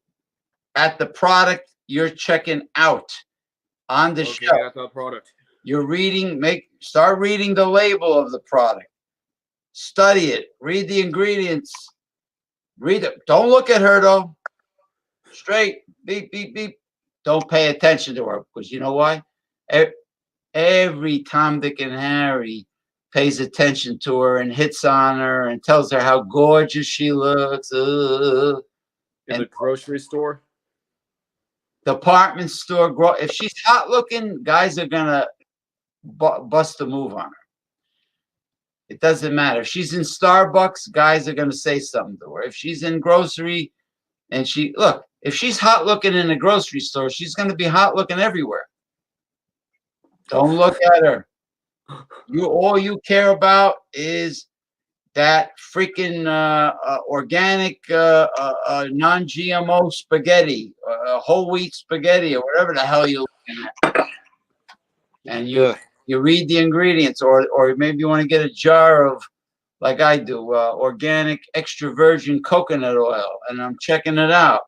at the product you're checking out on the shelf. At the product. You're reading, start reading the label of the product. Study it. Read the ingredients. Read it. Don't look at her though. Straight. Beep, beep, beep. Don't pay attention to her because you know why? Every Tom, Dick, and Harry pays attention to her and hits on her and tells her how gorgeous she looks. In the grocery store? Department store. If she's hot looking, guys are going to bust a move on her. It doesn't matter. If she's in Starbucks, guys are going to say something to her. If she's in grocery and if she's hot looking in a grocery store, she's going to be hot looking everywhere. Don't look at her. All you care about is that freaking organic non-GMO spaghetti, whole wheat spaghetti, or whatever the hell you're looking at. And you read the ingredients, or maybe you want to get a jar of, like I do, organic extra virgin coconut oil, and I'm checking it out.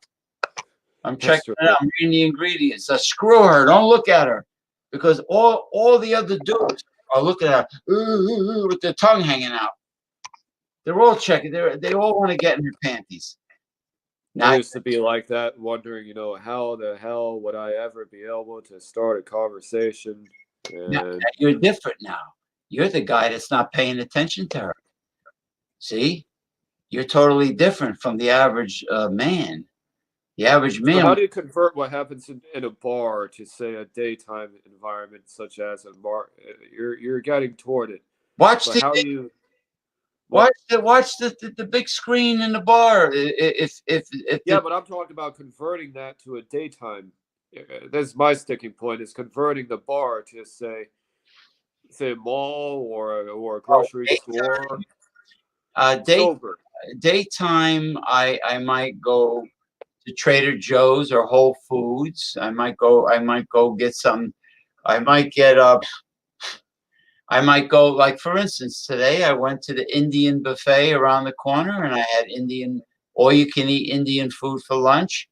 I'm reading the ingredients. Screw her. Don't look at her, because all the other dudes are looking at her with their tongue hanging out. They're all checking. They all want to get in her panties. I used to be like that, wondering, how the hell would I ever be able to start a conversation? Now, you're different now. You're the guy that's not paying attention to her. See? You're totally different from the average man. The average man. So how do you convert what happens in a bar to, say, a daytime environment such as a bar? You're getting toward it. Watch the big screen in the bar. But I'm talking about converting that to a daytime. That's my sticking point: is converting the bar to say a mall or a grocery store. Daytime, I might go to Trader Joe's or Whole Foods. I might go get some. I might go, like, for instance, today I went to the Indian buffet around the corner and I had all you can eat Indian food for lunch.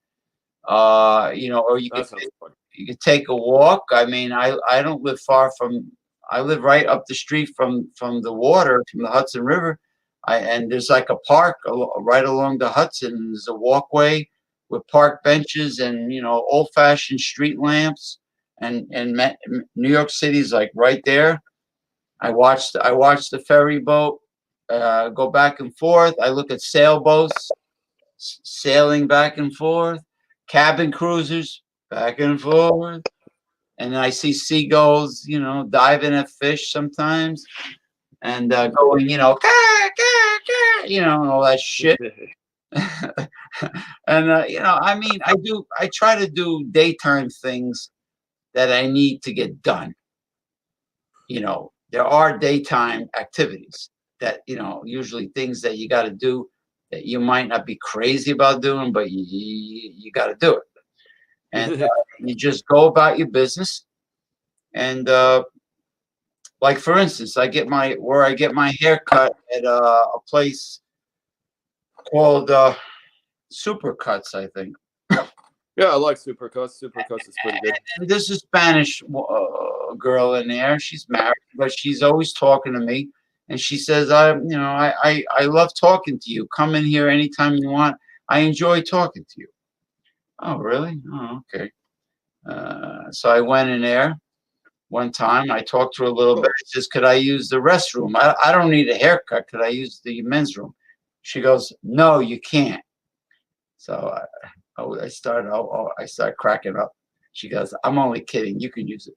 Or you could take a walk. I mean, I don't live far from. I live right up the street from the water, from the Hudson River. And there's like a park right along the Hudson. There's a walkway with park benches and old-fashioned street lamps. And New York City's like right there. I watched the ferry boat go back and forth. I look at sailboats sailing back and forth, cabin cruisers back and forth, and I see seagulls, diving at fish sometimes, and going, and all that shit. And I mean, I try to do daytime things that I need to get done. There are daytime activities that, usually things that you got to do that you might not be crazy about doing, but you got to do it. And you just go about your business. And like, for instance, I get my hair cut at a place called Supercuts, I think. Yeah, I like Supercuts. Supercuts is pretty good. And there's a Spanish girl in there. She's married, but she's always talking to me. And she says, I love talking to you. Come in here anytime you want. I enjoy talking to you. Oh, really? Oh, okay. So I went in there one time. I talked to her a little bit. I says, could I use the restroom? I don't need a haircut. Could I use the men's room? She goes, no, you can't. So I start cracking up. She goes, I'm only kidding. You can use it.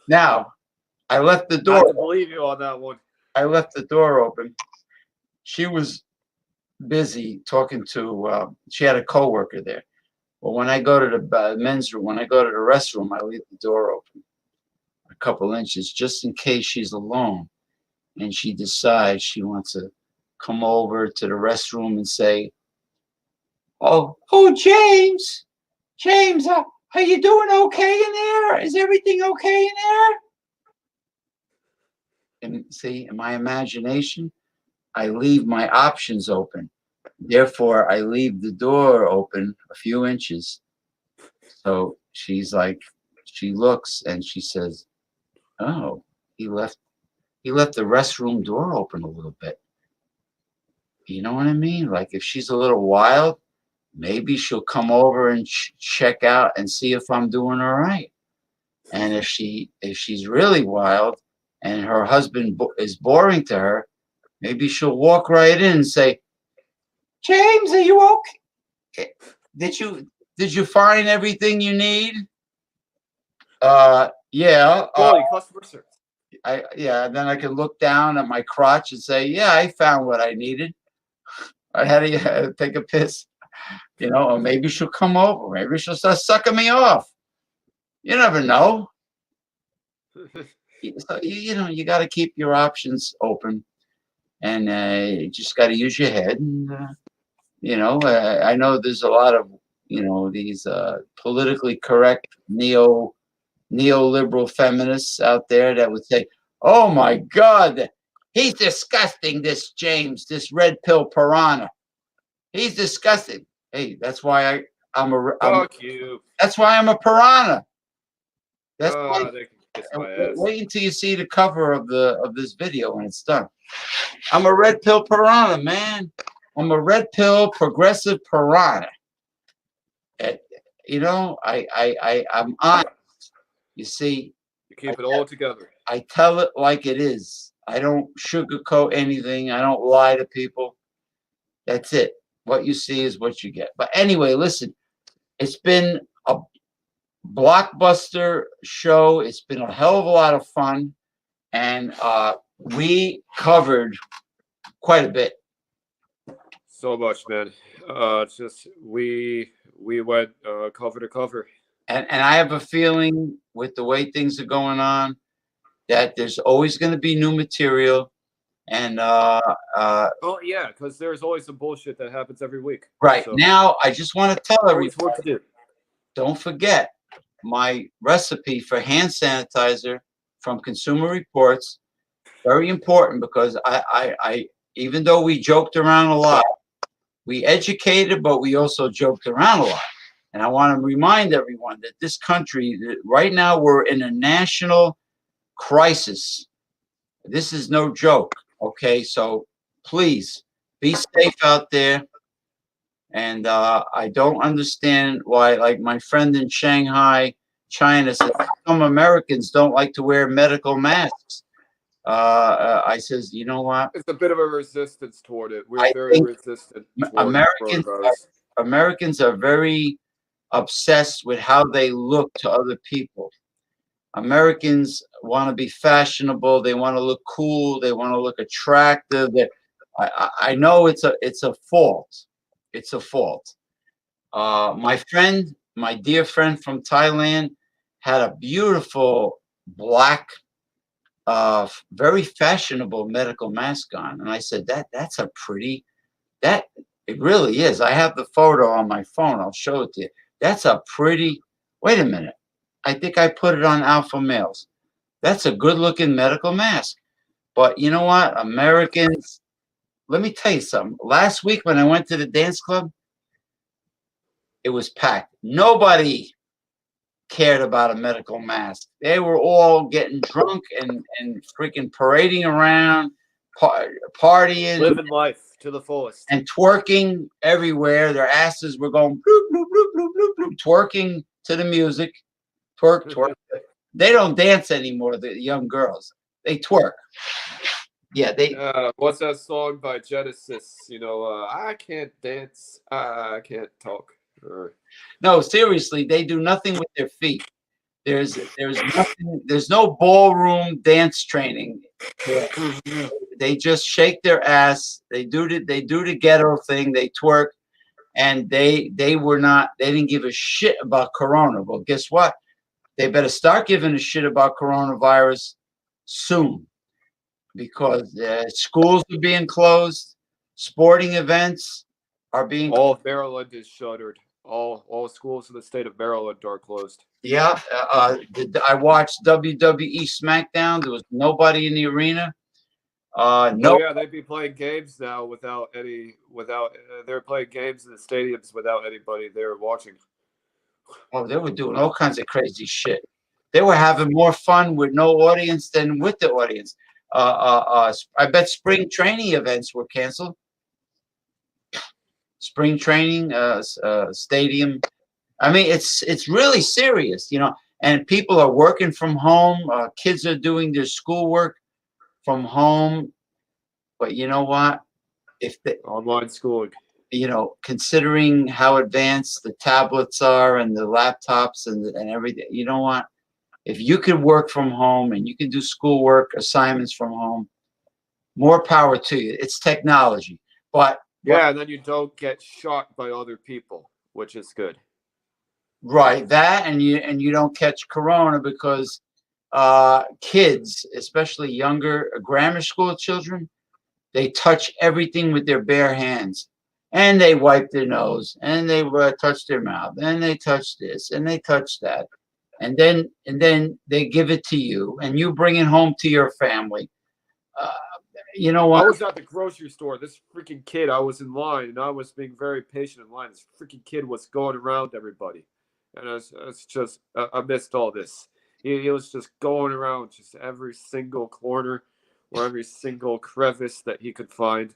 Now, I left the door. I believe you on that one. I left the door open. She was busy talking to, she had a coworker there. Well, when I go to the men's room, when I go to the restroom, I leave the door open a couple inches just in case she's alone. And she decides she wants to come over to the restroom and say, oh, James, are you doing okay in there? Is everything okay in there? And see, in my imagination, I leave my options open. Therefore, I leave the door open a few inches. So she's like, she looks and she says, oh, he left the restroom door open a little bit. You know what I mean? Like, if she's a little wild, maybe she'll come over and check out and see if I'm doing all right. And if she's really wild and her husband is boring to her, maybe she'll walk right in and say, James, are you okay? Did you find everything you need? Yeah. Customer service. Then I can look down at my crotch and say, yeah, I found what I needed. I had to take a piss. Or maybe she'll come over. Maybe she'll start sucking me off. You never know. So, you got to keep your options open, and you just got to use your head. And, I know there's a lot of, these politically correct neoliberal feminists out there that would say, oh, my God, he's disgusting, this James, this red pill piranha. He's disgusting. Hey, that's why that's why I'm a piranha. That's why. Wait until you see the cover of this video when it's done. I'm a red pill piranha, man. I'm a red pill progressive piranha. I'm honest. You see, you keep it all together. I tell it like it is. I don't sugarcoat anything. I don't lie to people. That's it. What you see is what you get. But anyway, listen, it's been a blockbuster show. It's been a hell of a lot of fun. And we covered quite a bit. So much, man. We went cover to cover. And I have a feeling with the way things are going on that there's always going to be new material. And yeah, because there's always some bullshit that happens every week. Right. So, now, I just want to tell everyone, what to do. Don't forget my recipe for hand sanitizer from Consumer Reports. Very important, because I even though we joked around a lot, we educated, but we also joked around a lot. And I want to remind everyone that this country, right now, we're in a national crisis. This is no joke. Okay, so please be safe out there. And I don't understand why, like my friend in Shanghai, China, said some Americans don't like to wear medical masks. I says, you know what? It's a bit of a resistance toward it. We're very resistant. Americans are very obsessed with how they look to other people. Americans want to be fashionable. They want to look cool. They want to look attractive. I know it's a fault. it's a fault. My friend, my dear friend from Thailand, had a beautiful black, very fashionable medical mask on, and I said that's a pretty that it really is. I have the photo on my phone. I'll show it to you. That's a pretty. Wait a minute. I think I put it on Alpha Males. That's a good-looking medical mask. But you know what, Americans? Let me tell you something. Last week when I went to the dance club, it was packed. Nobody cared about a medical mask. They were all getting drunk and freaking parading around, partying, living life to the fullest, and twerking everywhere. Their asses were going bloop, bloop, bloop, bloop, bloop, bloop, twerking to the music. Twerk, twerk. They don't dance anymore, the young girls. They twerk. Yeah, they. What's that song by Genesis? You know, I can't dance, I can't talk. No, seriously, they do nothing with their feet. There's nothing. There's no ballroom dance training. They just shake their ass. They do the ghetto thing. They twerk, and they didn't give a shit about Corona. Well, guess what? They better start giving a shit about coronavirus soon, because schools are being closed, sporting events are being. All of Maryland is shuttered. All schools in the state of Maryland are closed. Yeah, I watched WWE SmackDown. There was nobody in the arena. No. Oh yeah, they'd be playing games now they're playing games in the stadiums without anybody there watching. Oh, they were doing all kinds of crazy shit. They were having more fun with no audience than with the audience. I bet spring training events were canceled. Spring training, stadium. I mean, it's really serious, you know. And people are working from home. Kids are doing their schoolwork from home. But you know what? If the Online schooling, you know, considering how advanced the tablets are and the laptops and everything, you know what? If you can work from home and you can do schoolwork assignments from home, more power to you. It's technology. But yeah, and then you don't get shot by other people, which is good. Right, that and you don't catch corona because kids, especially younger grammar school children, they touch everything with their bare hands. And they wipe their nose, and they touch their mouth, and they touch this, and they touch that, and then they give it to you, and you bring it home to your family. You know what? I was at the grocery store. This freaking kid, I was in line, and I was being very patient in line. This freaking kid was going around everybody, and it's just I missed all this. He was just going around just every single corner or every single crevice that he could find.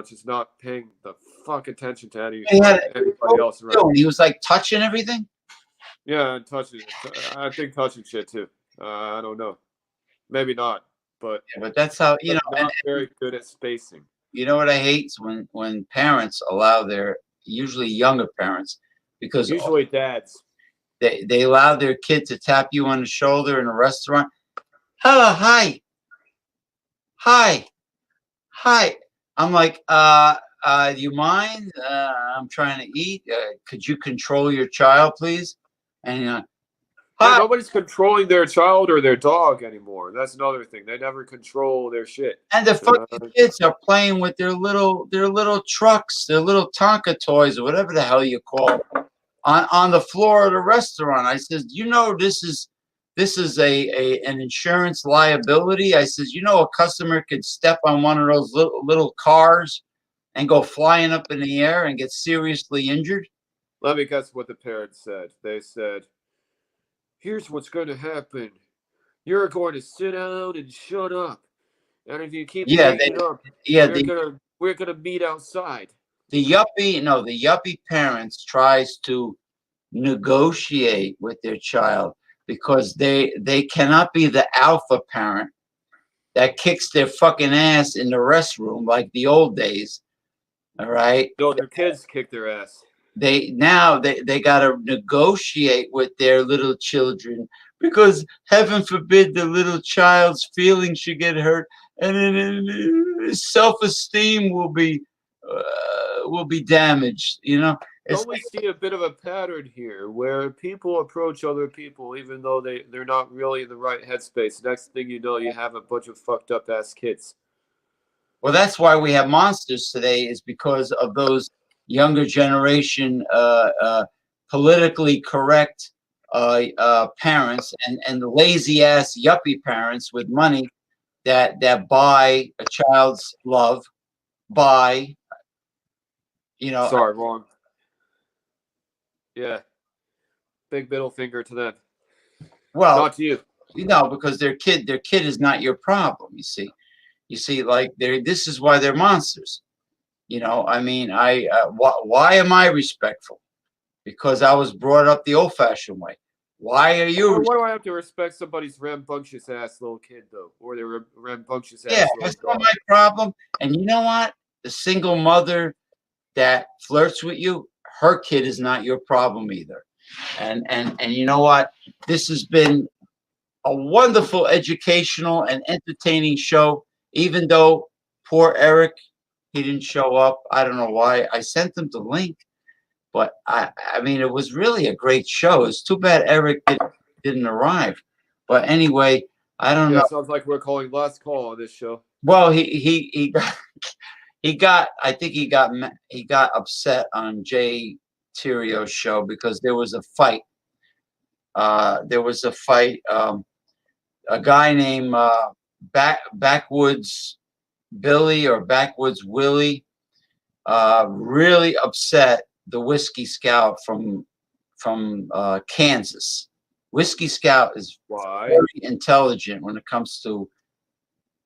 Just not paying the fuck attention to anybody else around. He was like touching everything. Yeah, and touching. I think touching shit too. I don't know. Maybe not, but that's how you know. Not very good at spacing. You know what I hate is when parents allow their usually younger parents because usually dads they allow their kid to tap you on the shoulder in a restaurant. Hello, hi. I'm like, do you mind? I'm trying to eat. Could you control your child, please? And nobody's controlling their child or their dog anymore. That's another thing. They never control their shit. And the fucking kids are playing with their little trucks, their little Tonka toys, or whatever the hell you call it, on the floor of the restaurant. I says, you know, this is an insurance liability. I says, you know, a customer could step on one of those little cars and go flying up in the air and get seriously injured. Let me guess what the parents said. They said, here's what's going to happen. You're going to sit down and shut up. And if you keep we're going to meet outside. The yuppie parents tries to negotiate with their child because they cannot be the alpha parent that kicks their fucking ass in the restroom like the old days. All right. No, their kids kick their ass. They got to negotiate with their little children because heaven forbid the little child's feelings should get hurt, and then self-esteem will be will be damaged. You know, it's Don't we see a bit of a pattern here where people approach other people even though they're not really in the right headspace? Next thing you know, you have a bunch of fucked up ass kids. well, that's why we have monsters today, is because of those younger generation, politically correct parents and the lazy ass yuppie parents with money that buy a child's love, buy, you know. Sorry, wrong. Yeah. Big middle finger to them. Well, not to you. Because their kid is not your problem. You see, like this is why they're monsters. You know, I mean, why am I respectful? Because I was brought up the old-fashioned way. Why are you? Why do I have to respect somebody's rambunctious ass little kid though, or their rambunctious ass Yeah, little that's dog? not my problem. And you know what? The single mother that flirts with you, her kid is not your problem either. And you know what? This has been a wonderful educational and entertaining show. Even though poor Eric, he didn't show up. I don't know why. I sent him the link, but I mean, it was really a great show. It's too bad Eric didn't arrive. But anyway, I don't know. Sounds like we're calling last call on this show. Well, he got I think he got upset on Jay Terrio's show because there was a fight. There was a fight. A guy named Backwoods Billy or Backwoods Willie really upset the Whiskey Scout from Kansas. Whiskey Scout is very intelligent when it comes to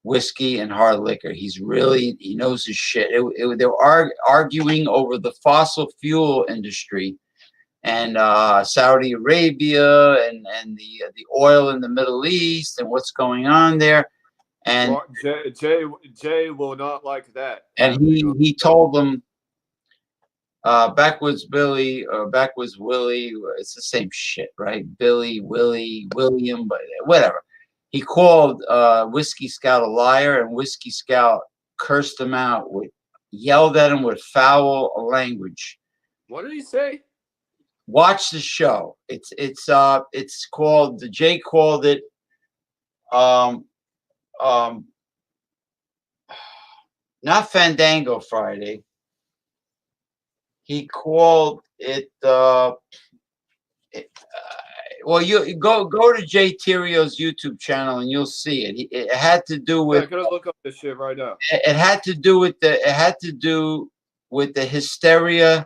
whiskey and hard liquor. He knows his shit. They were arguing over the fossil fuel industry and Saudi Arabia and the oil in the Middle East and what's going on there. And Jay will not like that. And he told them, Backwoods Billy or Backwoods Willie, it's the same shit, right? Billy, Willie, William, but whatever. He called Whiskey Scout a liar, and Whiskey Scout cursed him out, yelled at him with foul language. What did he say? Watch the show. It's called, Jay called it not Fandango Friday. He called it well, you go to Jay Terrio's YouTube channel and you'll see it. It had to do with. I'm gonna look up this shit right now. It had to do with the hysteria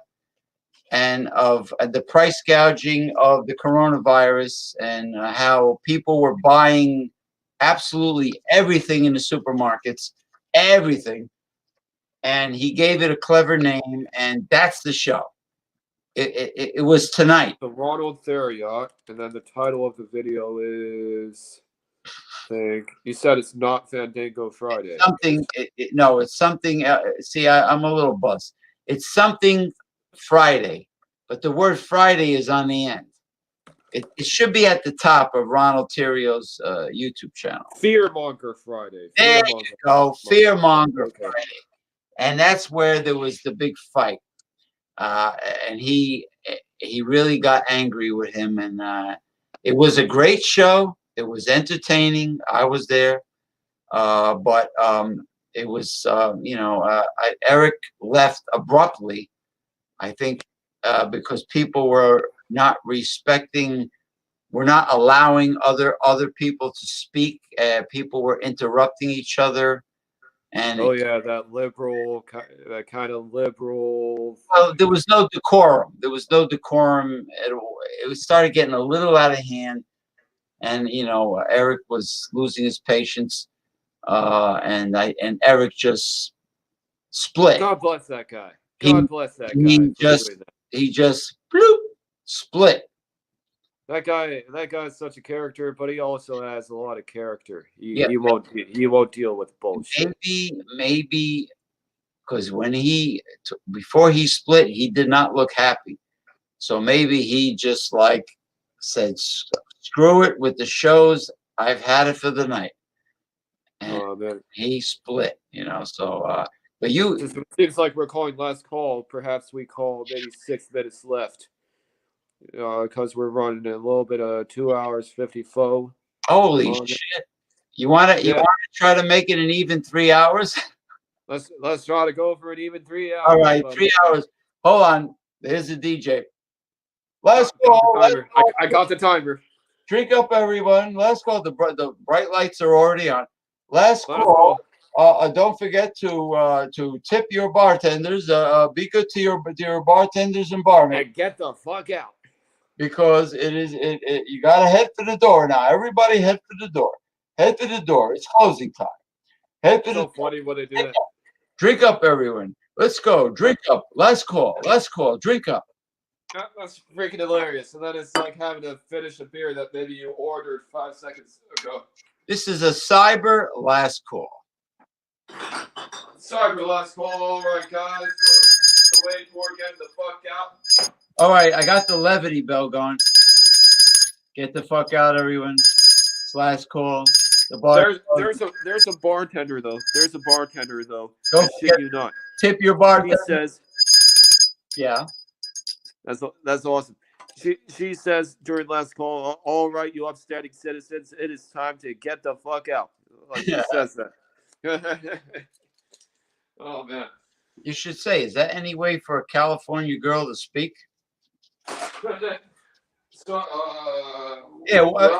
and of the price gouging of the coronavirus and how people were buying absolutely everything in the supermarkets, everything. And he gave it a clever name, and that's the show. It was tonight. The Ronald Theriot, and then the title of the video is, you said it's not Fandango Friday. It's something. See, I'm a little buzzed. It's something Friday, but the word Friday is on the end. It should be at the top of Ronald Terrio's YouTube channel. Fearmonger Friday. There you go, Fearmonger Friday. And that's where there was the big fight. And he really got angry with him. And it was a great show. It was entertaining. I was there. But it was, Eric left abruptly, I think, because people were not allowing other people to speak. People were interrupting each other. And that kind of liberal. Well, there was no decorum. It started getting a little out of hand, and Eric was losing his patience, and Eric just split. God bless that guy. He just bloop, split. That guy is such a character, but he also has a lot of character. He won't deal with bullshit. Maybe because before he split, he did not look happy. So maybe he just said, "Screw it with the shows. I've had it for the night." And he split. So But you, Since it seems like we're calling last call, perhaps we call maybe 6 minutes left. Because we're running a little bit of 2 hours 54. holy shit! You want to try to make it an even 3 hours? Let's try to go for an even 3 hours. All right, buddy. 3 hours. Hold on. There's the DJ. Let's I got go. the timer. I got the timer. Drink up, everyone. Let's go. The bright lights are already on. Let's Let us go. go. Don't forget to tip your bartenders. Be good to your bartenders and barmaids. And get the fuck out. Because you gotta head for the door now. Everybody head for the door. Head to the door. It's closing time. Head to It's the so funny when they do that. Drink up, everyone. Let's go. Drink up. Let's call. Let's call. Drink up. That's freaking hilarious. And then it's like having to finish a beer that maybe you ordered 5 seconds ago. This is a cyber last call. Cyber last call. All right, guys. Wait for getting the fuck out. All right, I got the levity bell going. Get the fuck out, everyone. It's last call. The bar. There's a bartender though. There's a bartender though. Don't I shit forget, you not. tip your bartender. She says, Yeah. That's awesome. She says during last call, all right, you upstanding citizens, it is time to get the fuck out. Like she says that. Oh man. You should say, is that any way for a California girl to speak? So, Yeah. What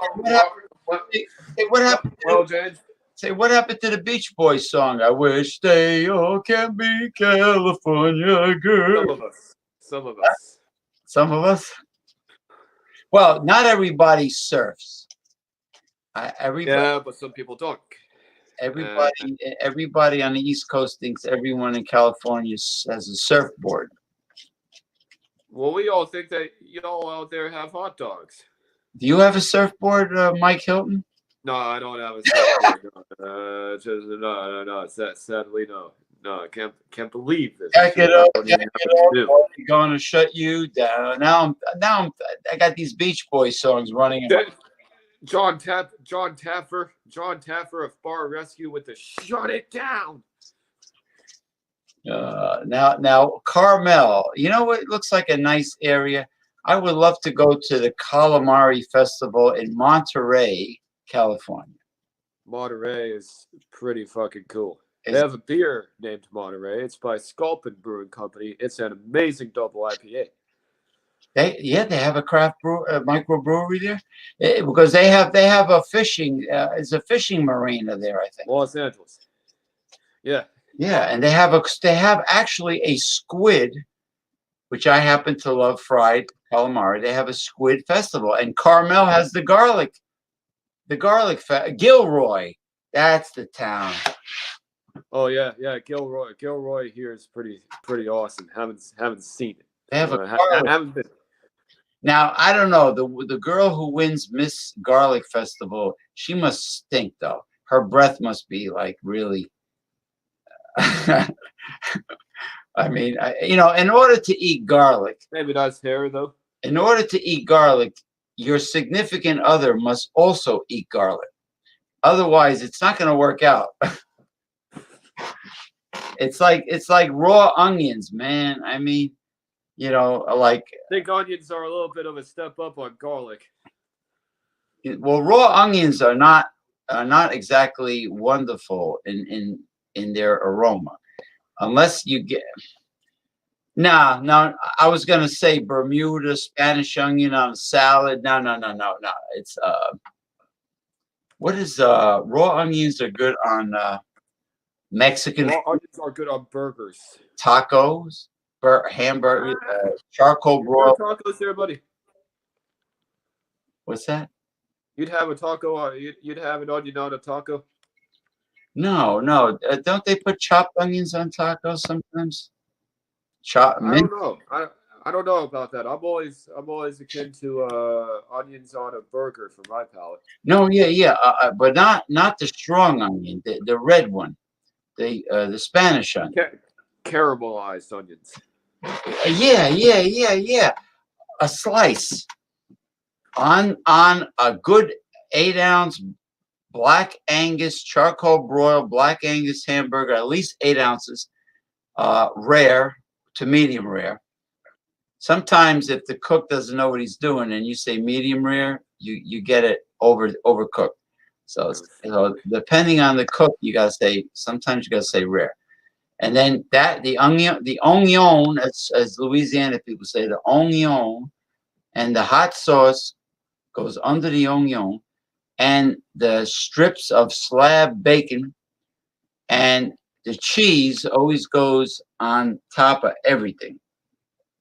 happened? Well, James. Say, what happened to the Beach Boys song? I wish they all can be California girls. Some of us. Some of us. Well, not everybody surfs. Yeah, but some people don't. Everybody on the East Coast thinks everyone in California has a surfboard. Well, we all think that y'all out there have hot dogs. Do you have a surfboard, Mike Hilton? No, I don't have a surfboard. No. Sadly, no. No, I can't believe this. Jack it up. You're going to shut you down. I got these Beach Boys songs running. John Taffer of Bar Rescue with the shut it down. Now Carmel, you know what looks like a nice area? I would love to go to the Calamari Festival in Monterey, California. Monterey is pretty fucking cool. They have a beer named Monterey. It's by Sculpin Brewing Company. It's an amazing double IPA. They have a craft microbrewery there, because they have a fishing. It's a fishing marina there, I think. Los Angeles. Yeah. Yeah, and they have actually a squid, which I happen to love, fried calamari. They have a squid festival, and Carmel has the garlic Gilroy. That's the town. Oh yeah. Gilroy here is pretty awesome. Haven't seen it. They have haven't been. Now, I don't know, the girl who wins Miss Garlic Festival, she must stink though. Her breath must be like really. I mean, in order to eat garlic, Maybe that's hair though. In order to eat garlic, your significant other must also eat garlic. Otherwise, it's not going to work out. It's like raw onions, man. I mean, I think onions are a little bit of a step up on garlic. Well, raw onions are not exactly wonderful in their aroma, unless you get. No. I was gonna say Bermuda Spanish onion on a salad. No. It's what is raw onions are good on Mexican. Raw onions are good on burgers, tacos, hamburger, charcoal broil. Tacos there, buddy. What's that? You'd have a taco. You'd have an onion on a taco. No. Don't they put chopped onions on tacos sometimes? I don't know. I don't know about that. I'm always akin to onions on a burger for my palate. No, yeah, but not the strong onion, the red one, the Spanish onion. Caramelized onions. Yeah. A slice on a good 8-ounce Black Angus charcoal broiled Black Angus hamburger, at least 8 ounces. rare to medium rare. Sometimes if the cook doesn't know what he's doing and you say medium rare, you get it overcooked. So depending on the cook, sometimes you gotta say rare. And then the onion, as Louisiana people say, the onion, and the hot sauce goes under the onion, and the strips of slab bacon and the cheese always goes on top of everything,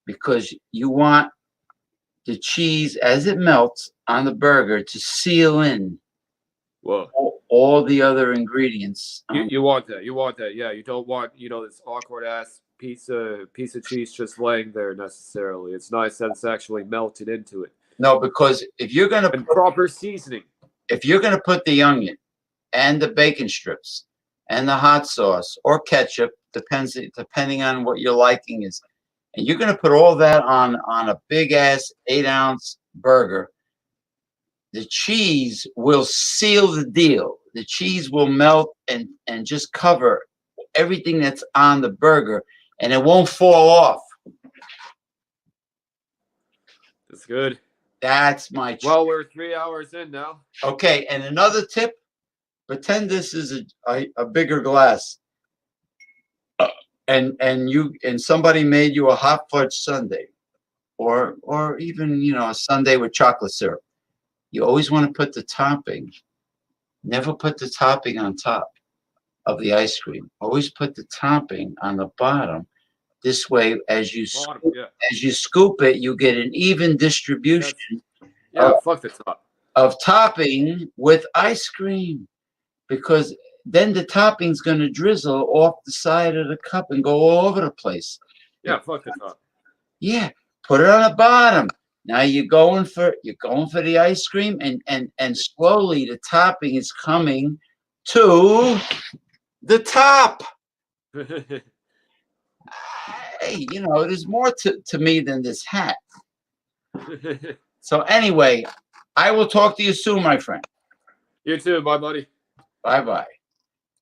because you want the cheese as it melts on the burger to seal in all the other ingredients. You want that. You want that. Yeah, you don't want, this awkward ass piece of cheese just laying there necessarily. It's nice that it's actually melted into it. No, because if you're gonna put proper seasoning, if you're gonna put the onion and the bacon strips and the hot sauce or ketchup, depending on what your liking is, and you're gonna put all that on a big ass 8-ounce burger, the cheese will seal the deal. The cheese will melt and just cover everything that's on the burger, and it won't fall off. That's good. That's my trick. Well, we're 3 hours in now. Okay, and another tip: pretend this is a bigger glass, and somebody made you a hot fudge sundae, or even a sundae with chocolate syrup. You always want to put the topping. Never put the topping on top of the ice cream. Always put the topping on the bottom. This way, as you scoop it, you get an even distribution. Fuck the top. Of topping with ice cream, because then the topping's going to drizzle off the side of the cup and go all over the place. Yeah, fuck the top. Yeah, put it on the bottom. Now you're going for the ice cream, and slowly the topping is coming to the top. Hey, there's more to me than this hat. So anyway, I will talk to you soon, my friend. You too, my buddy. Bye-bye.